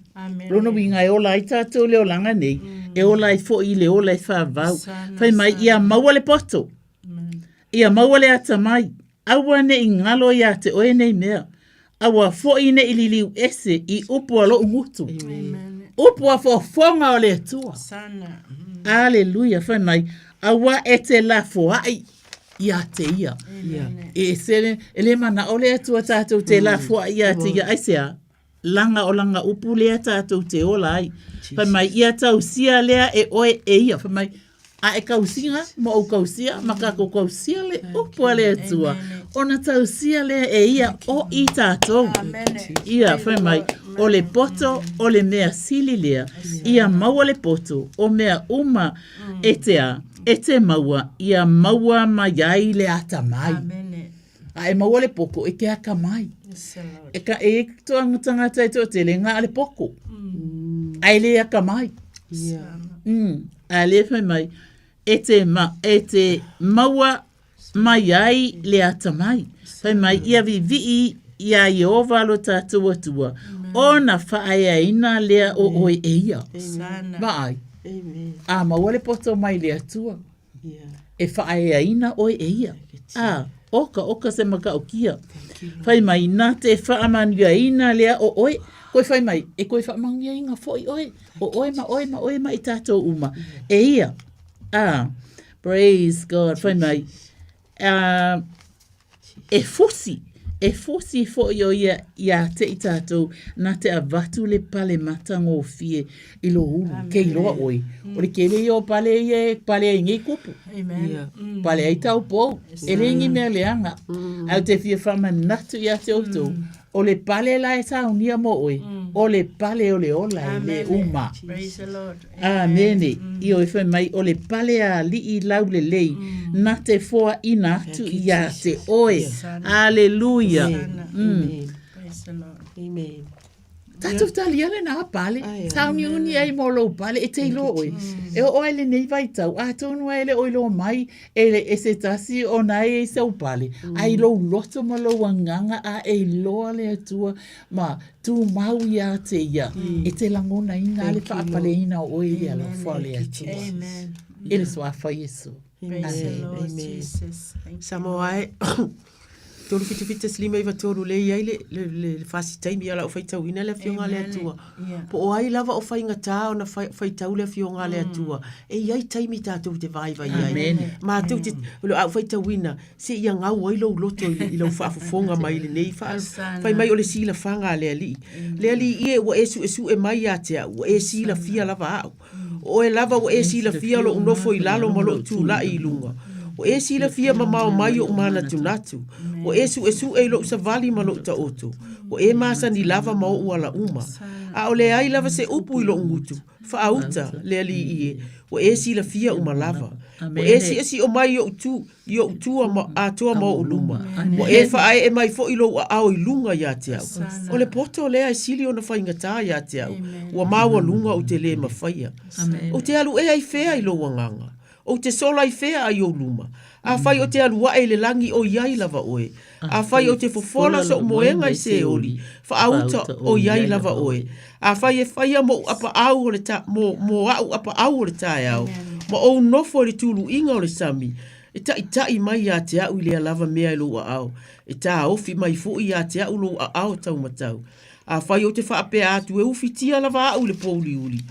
Rono winga e ola ai tātou leo langa nei, e ola ai fo i le ola i whaavau. Whai mai, ia maua le poto. Ia maua le ata mai. Awa ne i ngalo ia te oe nei mea. Awa fo i ne ililiu ese i upu alo ungutu. Upu a fo fonga o le tua. Alleluia, whai mai. Awa e te la foai ia te ia. E sere, ele mana o lea tua tātou te la foai ia te ia. Aisea, langa o langa upu lea tātou te ola ai. Whai mai, ia tau sia lea e oe e ia. Whai mai, a e kausinga, mo au kausia, maka ko kausia le upu a lea tua. Ona tau sia lea e ia o i tātou. Ia, whai mai, o le poto, o le mea sili lea. Ia maua le poto, o mea uma e te maua, ia maua mai ai le ata mai. A e maua le poko, e ke aka mai. E ka e toa ngutangata e toa te le ngā le poko. A e le aka mai. A le whai mai, e te maua mai ai le ata mai. Whai mai, ia vi ia Iova lo tātua tua. Ona whaaeaina lea o oe e ia. Vai. A maua le poto mai le atua. E whaaeaina oe e ia. oka se maka o kia. Whai mai nā te whaamanuia ina lea o oe. Koe whai mai, e koe whaamanuia inga fōi oe. O oe ma i tātou uma. E ia. Praise God. Whai mai. E fosi fo yo ia te i tātou nā te avatu le pale matanga o fie i lo ulu, ke i loa oi. O le kele i o pale ai ngei kupu. Pale ai tau pou. E le ingi mea leanga. Au te fia whama natu ia te oto. O le pale la e tau nia mo oi. O le pale o le ola e le uma. Praise the Lord. Amene. I o e whai mai o le pale a li i lau le lei. Na te foa ina atu ia te oe. Alleluia. Praise the Lord. Amen. Tātou tali ale nā pale. Tau ni uni ai mo lo pale e te ilo oi. E o oe le nei vai tau. A tonu ai le oilo mai e se tasi o nai e sau pale. Ai lo loto ma lo wanganga a e loa le atua ma tu mau ia te ia. E te langona ina le whaapale ina o oe ia lo whale atua. Amen. Ele soa whai Yesu. Praise the Lord Jesus. Samoa tolu fita slima iwa tolu le ai le fasi taimi ala o faitau ina le fionga le atua. Po o ai lava o fainga tā o na faitau le fionga le atua. E iai taimi tātou te vai ai. Ma tau te au faitau ina se ia ngau ai lo loto i lo whaafofonga mai le nei. Fai mai o le sila whanga le ali. Le ali ie ua esu e mai a te au. Ua e sila fia lava au. O e lava ua e sila fia lo unofo i lalo ma lo tū la i lunga. O e sila fia mamao mai o umana tunatu. O esu e lo savali ma lo ta oto. O e masa ni lava ma o uala uma. A o le ai lava se upu i lo ngutu. Whaauta le ali ie. O e sila fia uma lava. O e si o mai o utua a toa ma o luma. O e whaai e mai fo i lo au i lunga ia te au. O le poto lea e sili o na whaingatā ia te au. Ua maua lunga o te le mawhaia. O te alu e ai whea i lo wanganga. O te sola i whea ai o luma. A whai o te alua e le langi o iai lava oe. A whai o te fofola so moenga i se oli. Whaauta o iai lava oe. A whai e whaia mo apa au o le ta, mo au apa au o le tae au. Ma o nofo le tulu inga o le sami. E ta i mai a te au i lea lava mea i lo au. E ta ofi mai fu i a te au lo au tau matau. A whai o te whaapea atu e ufitia lava au le pouli uli.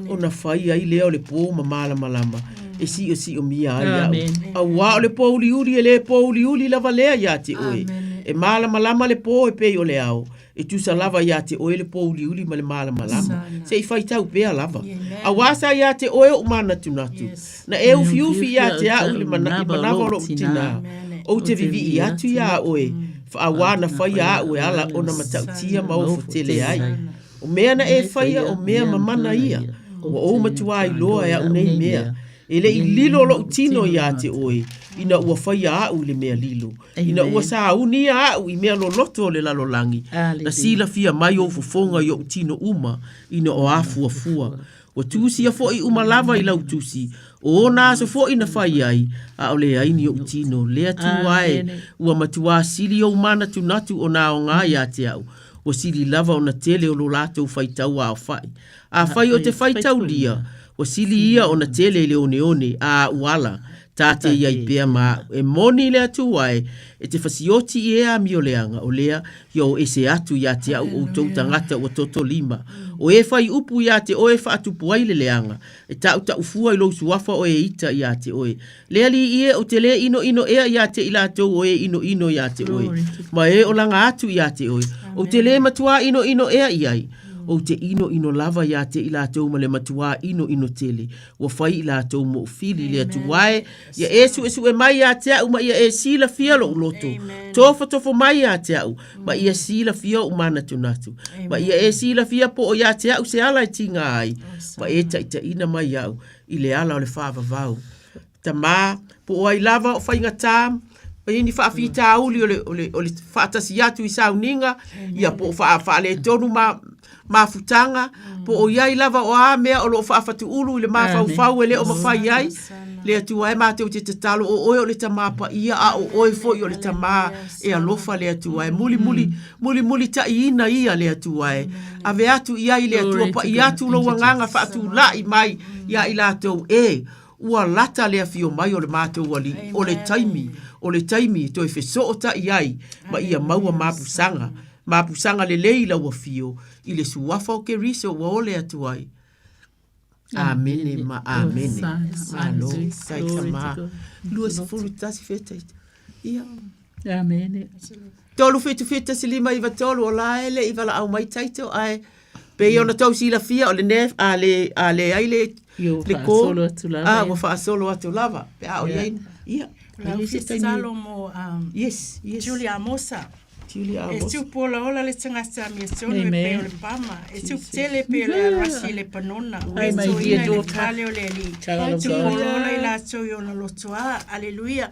O na whai ai lea o le pō ma malama. E si o mia ai au. A wā o le pouli uli e le pouli uli lava lea ia te oe. E malama le pō e pei o le au. E tusa lava ia te oe le pouli uli ma le malama. Se i whai tau pea lava. A wāsa ia te oe o mana tunatu. Na e ufi ia te au le manava ro utina. O te vivi i atu ia oe. Whaawana whai a ue ala o na matautia ma o tele ai. O mea na e whaia o mea mamana ia. O matua i loa e au nei mea. Ele i lilo lo tino ia te oe. Ina ua whaia a u le mea lilo. Ina ua sa uni a u i mea lo loto le lalolangi. Na sila fia mai o fufonga i o tino uma. Ina o a fua. O tusi a fo i uma lava i lau tusi. O nā so fo ina whai ai, a o le aini o tino, lea tu ai, ua matua sili o mana tunatu o nā o ngā ia te au. O sili lava o na tele o lo lātou whaitau a o whai. A whai o te whaitau lia, o sili ia o na tele le one a uala, tāte ia i pēr mā, e moni lea tu ai, e te whasioti i ea mi o leanga, o lea, yo e se atu ia te au o tau tangata o toto lima. O e whai upu ia te oe whaatupu ai le leanga, e tau ufua i lo suafa o e ita ia te oe. Lea li ie o te lea ino ea ia te ila tau o e ino ia te oe. Ma e o langa atu ia te oe. O te lea matua ino ea iai. O te ino lava ia te ila tau ma le matua ino tele. Ua whai ila tau mo fili lea tuwae. Ia esu e mai ia te au ma ia e sila fia lo uloto. Tofo mai ia te au. Ma ia sila fia o mana tunatu. Ma ia e sila fia po o ia te au se ala i tinga ai. Ma e ta ina mai au. I le ala o le whaavavau. Ta mā, po o ai lava o whainga tam. Pa ini whaafita auli o le whaatasi atu i sauninga. Ia po o whaale tonu mafutanga. Po o iai lava o a mea o lo whaafatu ulu i le mawhau e le o mawhai ai. Le atu ai mā teo te tatalo o oe o le tamapa ia a o oe fo i o le tamā e alofa le atu ai. Muli ta ina ia le atu ai. Ave atu iai le atu pa i atu lo wanganga whaatu lai mai ia i lātou e. Ua lata lea fio mai o le mātou wali, o le taimi, o le taimi to fe so o ta iai ma ia maua mapusanga le lei la ua fio i le suafa o ke riso wa ole atu ai. Amene ma amene. Malo sai kama. Lua se fulu tasi feta. Ia. Amene. Tolu feta se lima iwa tolu o la ele iwa la au mai taito ai. Pe ona tau si la fia o le nef a le aile le ko. Wa fa solo atu lava. Pe a o le ia. La ufisalo mo yes. Julia Mosa. E tu pola ola le tangata mi solo e pe o le pama. E tu tele pe le rasi le panona. Ai mai dia do kale o le li. Tu pola ola i la so yo na lotoa. Aleluia.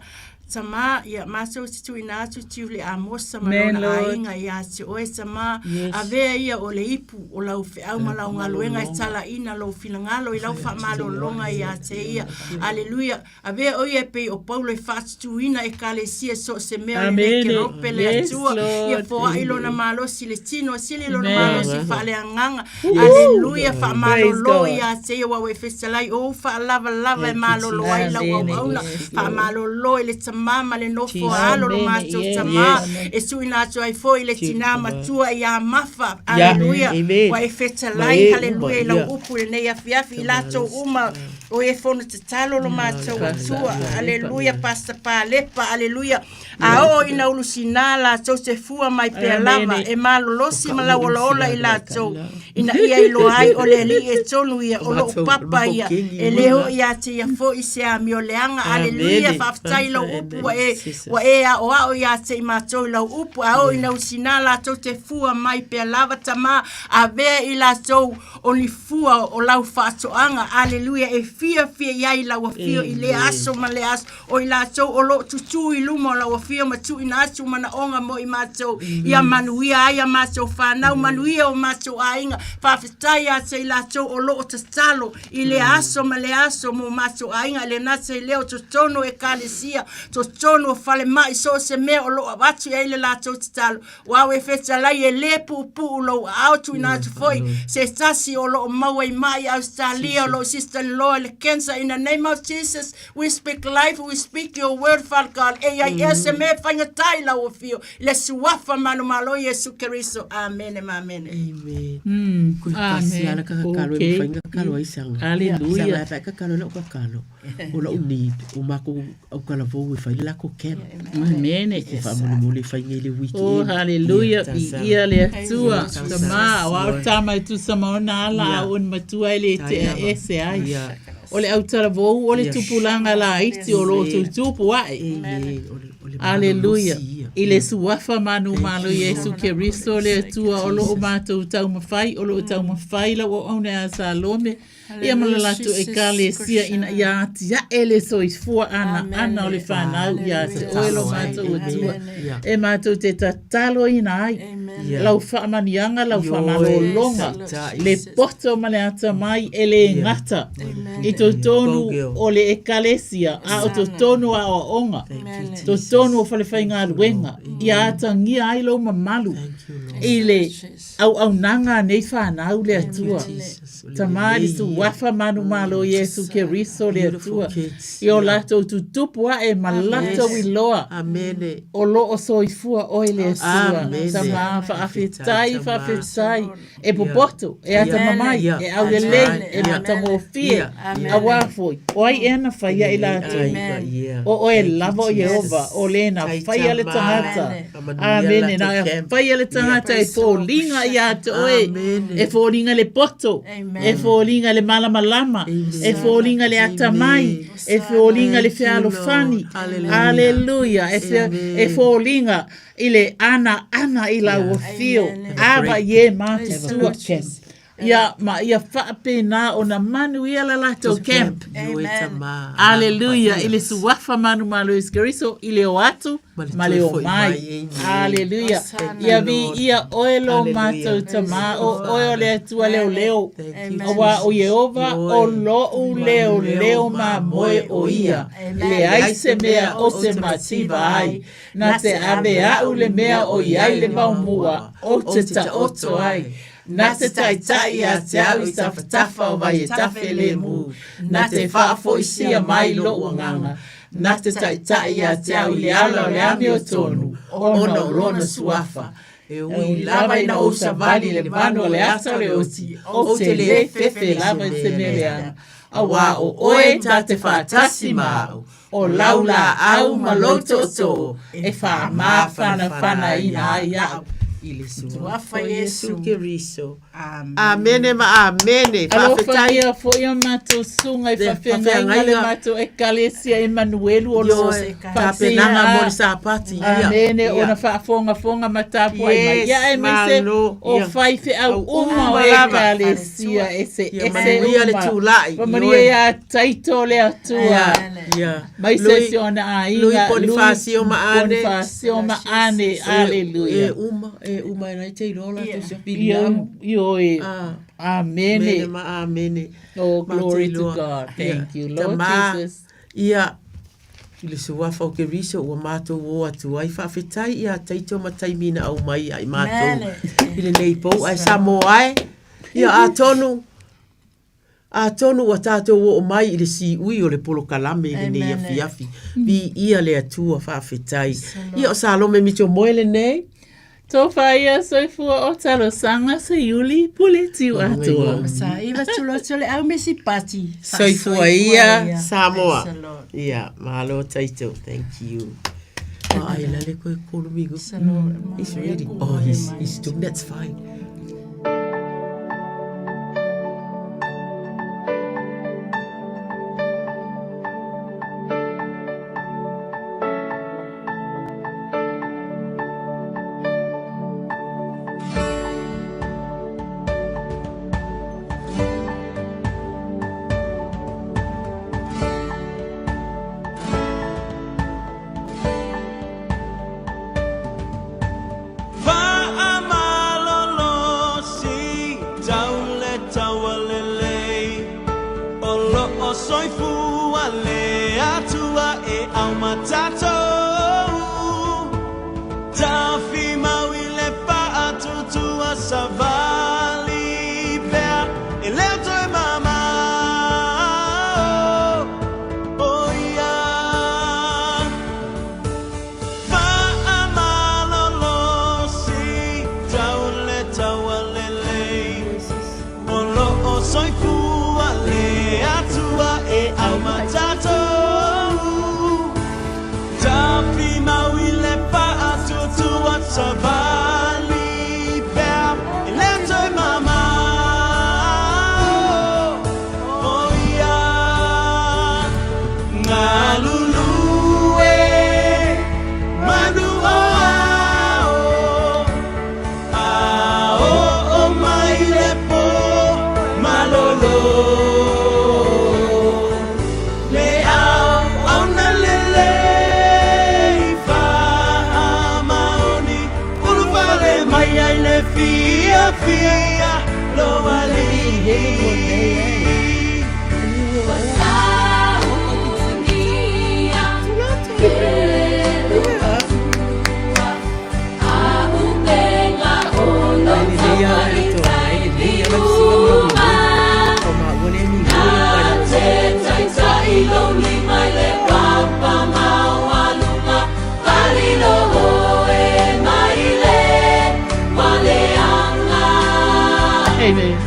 Tama ia maso tu ina tu le amosa malona ainga ia se o sama ave ia o le ipu o lau fe au malau ngaluenga tala ina lo finangalo i lau fa malo longa ia te ia aleluia ave o ia pe o paulo e fast tu ina e kalesia so se mea le ke rope le atua ia fo ai lona malo si le tino sili lona malo si fa le anganga aleluia fa malo lo ia te ia wa we festalai o fa lava e malo lo ai la wa fa malo lo le mama le nofo alo lo mato tama e suina to ai foi le tina matua ia mafa aleluia wa e feta lai aleluia la upu le nei afiafi la to uma o e fono te talo lo mato tua aleluia pasta pa lepa aleluia a o ina ulusina la to se fua mai pe lava e malo losi mala ola i la to ina ia ilo ai o le li e tonu ia o lo papa ia e leo ia te ia fo i se a mioleanga aleluia faftai lo wa e a o ia te matou lau upu a o ina usina la tau te fua mai pe lava tama a vea i la tau o ni fua o lau whaatoanga aleluia e fia iai lau a fio i le aso ma le aso o i la tau o lo tutu i luma o lau a fio ma tu ina aso mana onga mo i matou ia manuia ai a matou whanau manuia o matou a inga whawhetai a te i la tau o lo o tatalo i le aso ma le aso mo matou a inga le nasa i leo totono e kalesia tono fale mai so se me o lo atu ele la to talo wa we feta la ye le pu lo out ina to foi se stasi o lo mai Australia lo sister lo le cancer in the name of Jesus we speak life we speak your word Father God AIS me fanya tai la o fio le suafa manu malo Yesu Kristo amen amen ku pasiana ka kalo e fanya kalo ai sanga hallelujah sa ka kalo no ka kalo o la uni o mako au kala vo e fai la ko ken amen e fa muli fai le wiki oh hallelujah ia le tua tama wa tama tu samona la un matua le te ese ai ole au tara vo ole tupulanga la iti o lo tupu ai hallelujah ile suafa manu malo Yesu Kristo le tua o lo mato tau mafai o lo tau mafai la o ona sa lome ia malala tu e kale sia ina ia tia ele so is for ana o le whanau ia te oelo mato o tua e mato te tatalo ina ai lau whaamanianga lau whamalo longa le poto male ata mai ele ngata i to tonu o le ekalesia a o to tonu a o onga to tonu o whalewhainga aluenga ia ata ngia ai lau mamalu i le au nanga nei whanau le atua tamari tu wafa manu malo Yesu Kristo le atua i o lato tutupua e malato wiloa amene o lo o soifua o ele asua tama whawhetai e popoto e ata mamai e au lelei e matamofie a wafoi o ai ena whaia i lato o e lava o Yehova o lena whaia le tangata amene na whaia le tangata e fōlinga i ato oe e fōlinga le poto e fōlinga le malama e fōlinga le atamai e fōlinga le whialofani aleluia e fōlinga i le ana i la uafio ava ye matu sua kem ia whaapena o na manu ia la lato camp aleluia i le suafa manu malo Kristo i le o atu ma le o mai aleluia ia vi ia oelo matou tama o oeo le atua leo awa o Yehova o lo leo ma moe o ia le aise mea o se mativa ai na te avea u le mea o iai le maumua o te ta oto ai na te taitai a te au I tawhatafa o vai e tawhe le mu na te whaafo isia mai lo o nganga na te tai a te au le ala o le ami o tonu, ona o lona suafa. E ui lava ina o savali le mano le asa le oti, o te le fefe lava i se meleana. Awa o oe ta te whātasi māu, o laula au maloto to, e wha mawhana ina ai au. Ile suafa Yesu Kiriso. Amene ma amene. Alofa ia fo ia mato sunga i whawhenga le mato e kalesia Emanuelu o lo whapenanga mo le sapati. Amene ona whaafonga matapo ai mai. Ia e mese o whaife au uma o e kalesia ese uma. Pamaria ia taito le atua. Mai sesi ona a inga. Lui Bonifacio maane. Bonifacio maane. Aleluia. E uma na te rola tu se piliam. Yoi. Amen. Amen. Oh, glory to God. Thank you, Lord Jesus. Ia ile suafa o Keriso o mato o atu ai whawhetai ia taito matai mina au mai ai mato. Ile nei po ai Samoa ia a tonu o tato o mai ile si ui o le polo kalame ile nei afiafi. Bi ia le atua whawhetai. Ia o Salome mito moele nei. Tō whaia soifua o talo sanga sa Yuli pule tiu atua. Sa iwa tulo tole au mesi pati. Soifua ia Samoa. Ia, mahalo taito. Thank you. Ai lale koe kolo migo. He's ready. Oh, he's doing that's fine. Amen.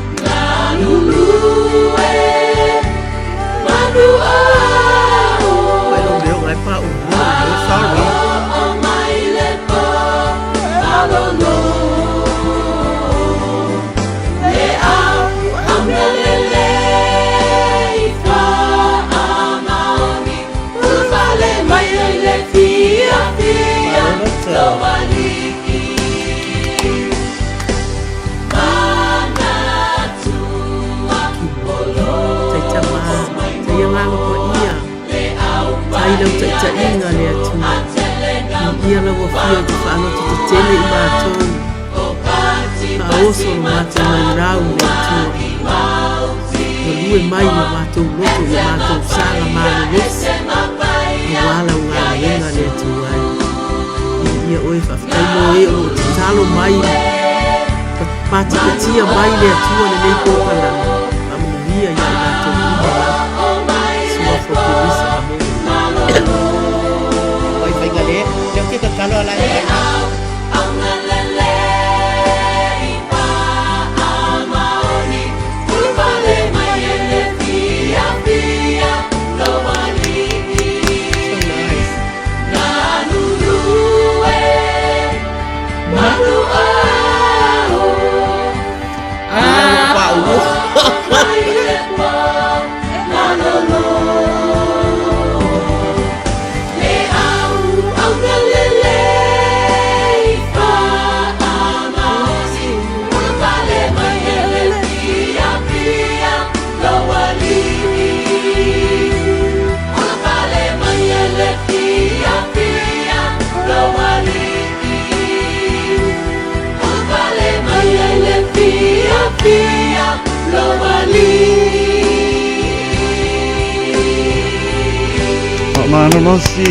Mano no si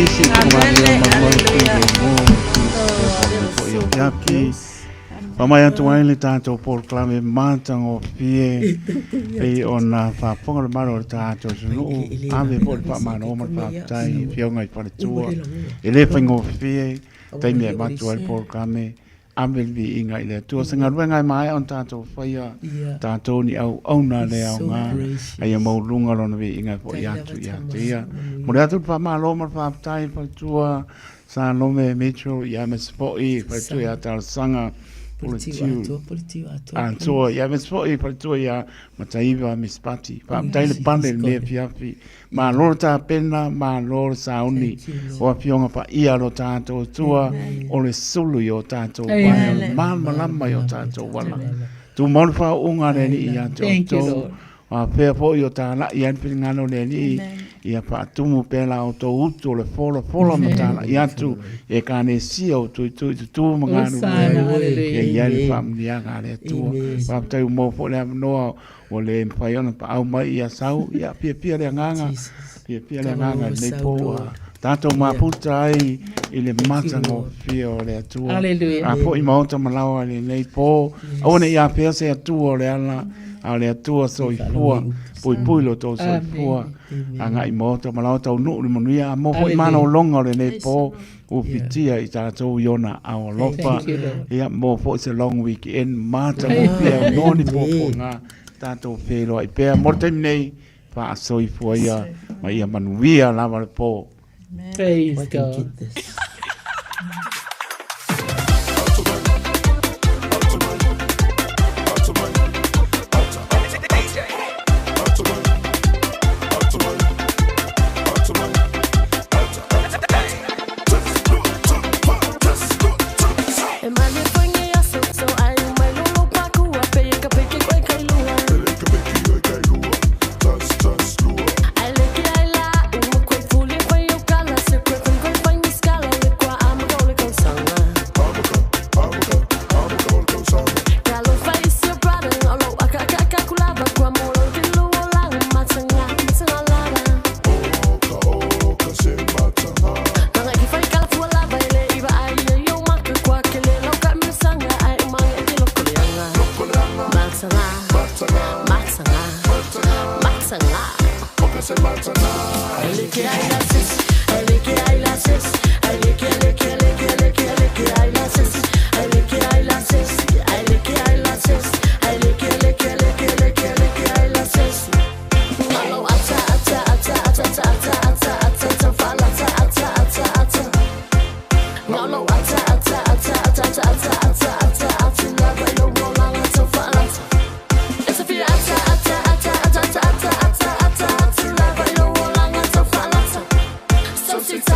Pamaya tuai le tātou porklame mātang o fie Pei o nā whaponga le maro le tātou sunu Ame po le whamano o mara whaptai Whionga i wharetua E le whaingo fie Taimi e matua le porklame Ame vi inga i le tua Sanga ruenga i mai on tātou whaia Tātou ni au auna le au ngā Ai a maurunga rona vi inga po i atu i atu ia Mo le atu le whamalo o mara whaptai Wharetua Sa lome metro i ame spoi Wharetua i ata sanga Antoa, ia me spoi paritua ia mataiva me spati. Whaamtai le pande le fiafi. Ma loro tā pena, ma loro sauni. O a pionga pa ia lo tātou tua, o le sulu i o tātou wala. Ma malama i o tātou wala. Tu maunu wha unga le ni i a tō. Wa pēr po i o tā la i anpiri ngano le ni i a pa atumu pēla o tō utu o le fola ma tā la i atu e ka ne sia o tu manganu e iari whaamnianga le atua whaamtai umo po le amanoa o le mwhaiona pa au mai i a sau i a pia le nganga nei po tātou maputa ai i le matango fia o le atua a po i maota malawa le nei po aone i a pia se atua o le ala a le atua soifua pui lo tō soifua a ngai mōta malau tau nuu le manuia a mōpo i mana o longa o le nei pō u pitia i tātou iona a o lopa ia mōpo i se long weekend māta mōpia o noni pōpo ngā tātou whēroa i pēr mōtaim nei pa a soifua ia ma ia manuia lava le pō. Praise God. Something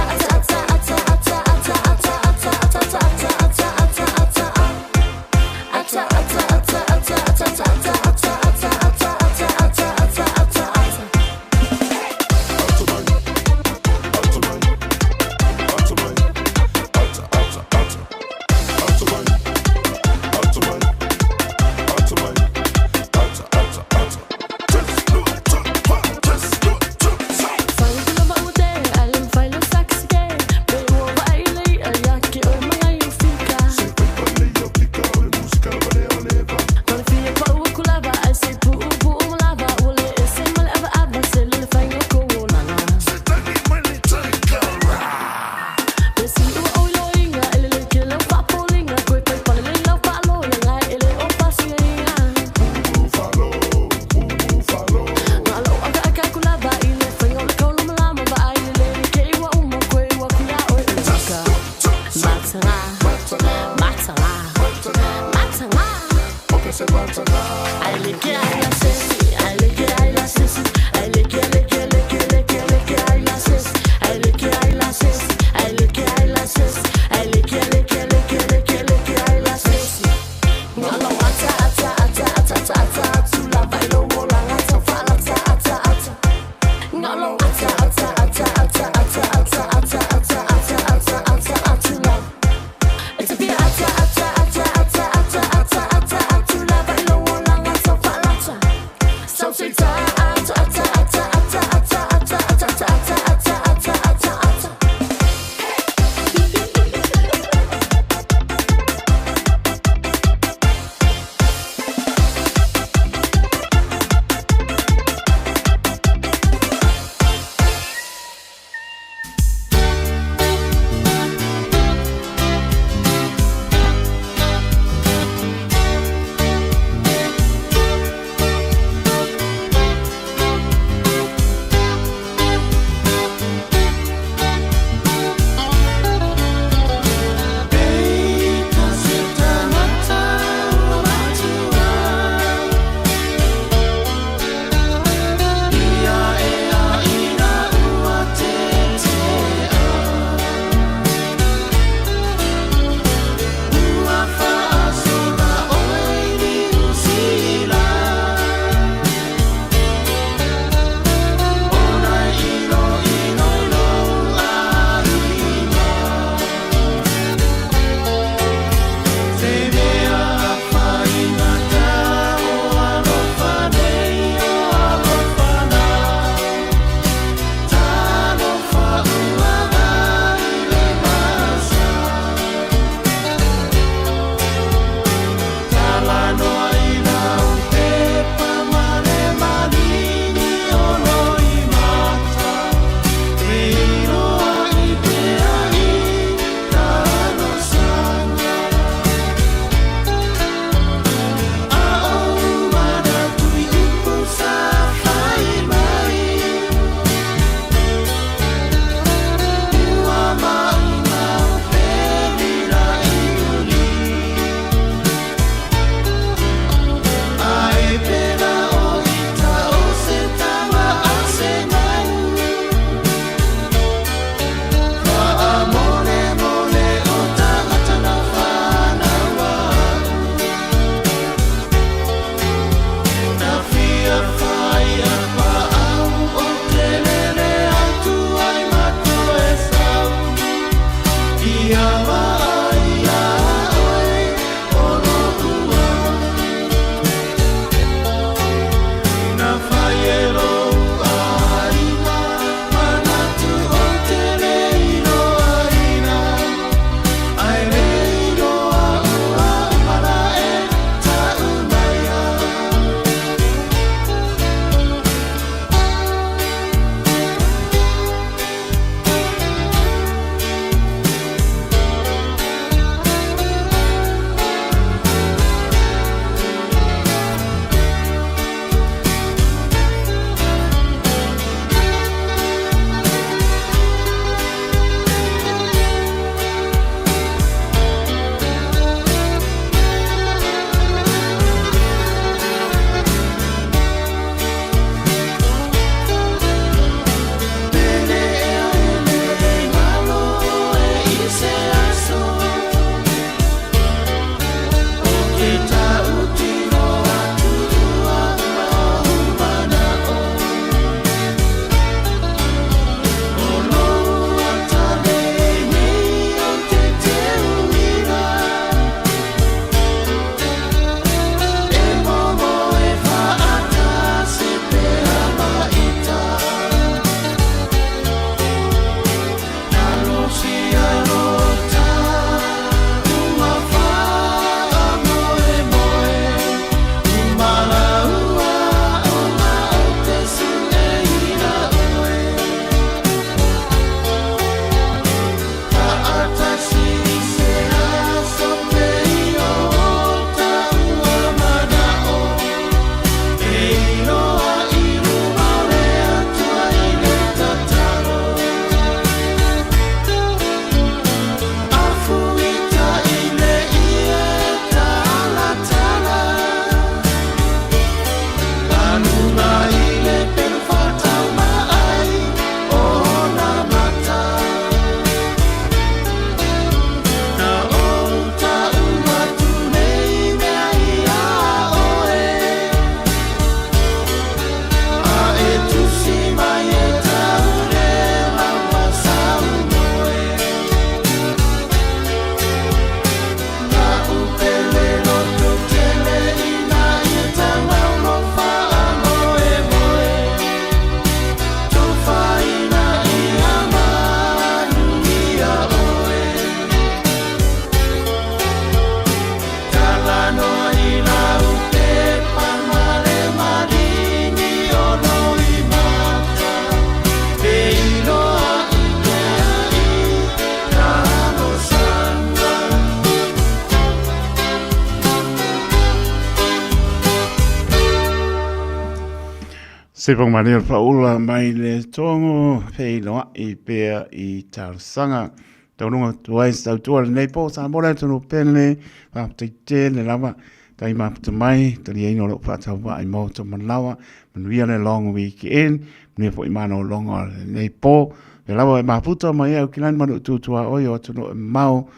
Se pong mani o paula mai le tongo pei loa I pea I tausanga. Taununga tuai stau tua le nei po sa mora tonu pele pa te le lava tai ma te mai te li ino lo pata wa I mo to manawa manuia le long weekend me po imano long le nei po le lava ma puta mai au kilan manu tu tua o yo tonu mau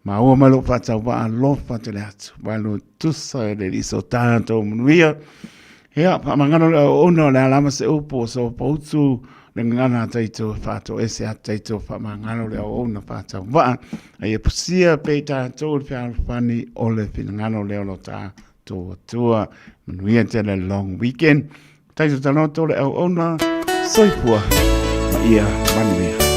ma o malo pata wa lo pata le atu wa lo tusa le iso tanto manuia hea pa mangano le ono le alama se upo so pautu le ngana taito fato ese a taito fa mangano le ono pata wa ai pusia peita to pe alfani ole ngano le lo ta to tua manuia te le long weekend taito tano to le ono soipua ia manuia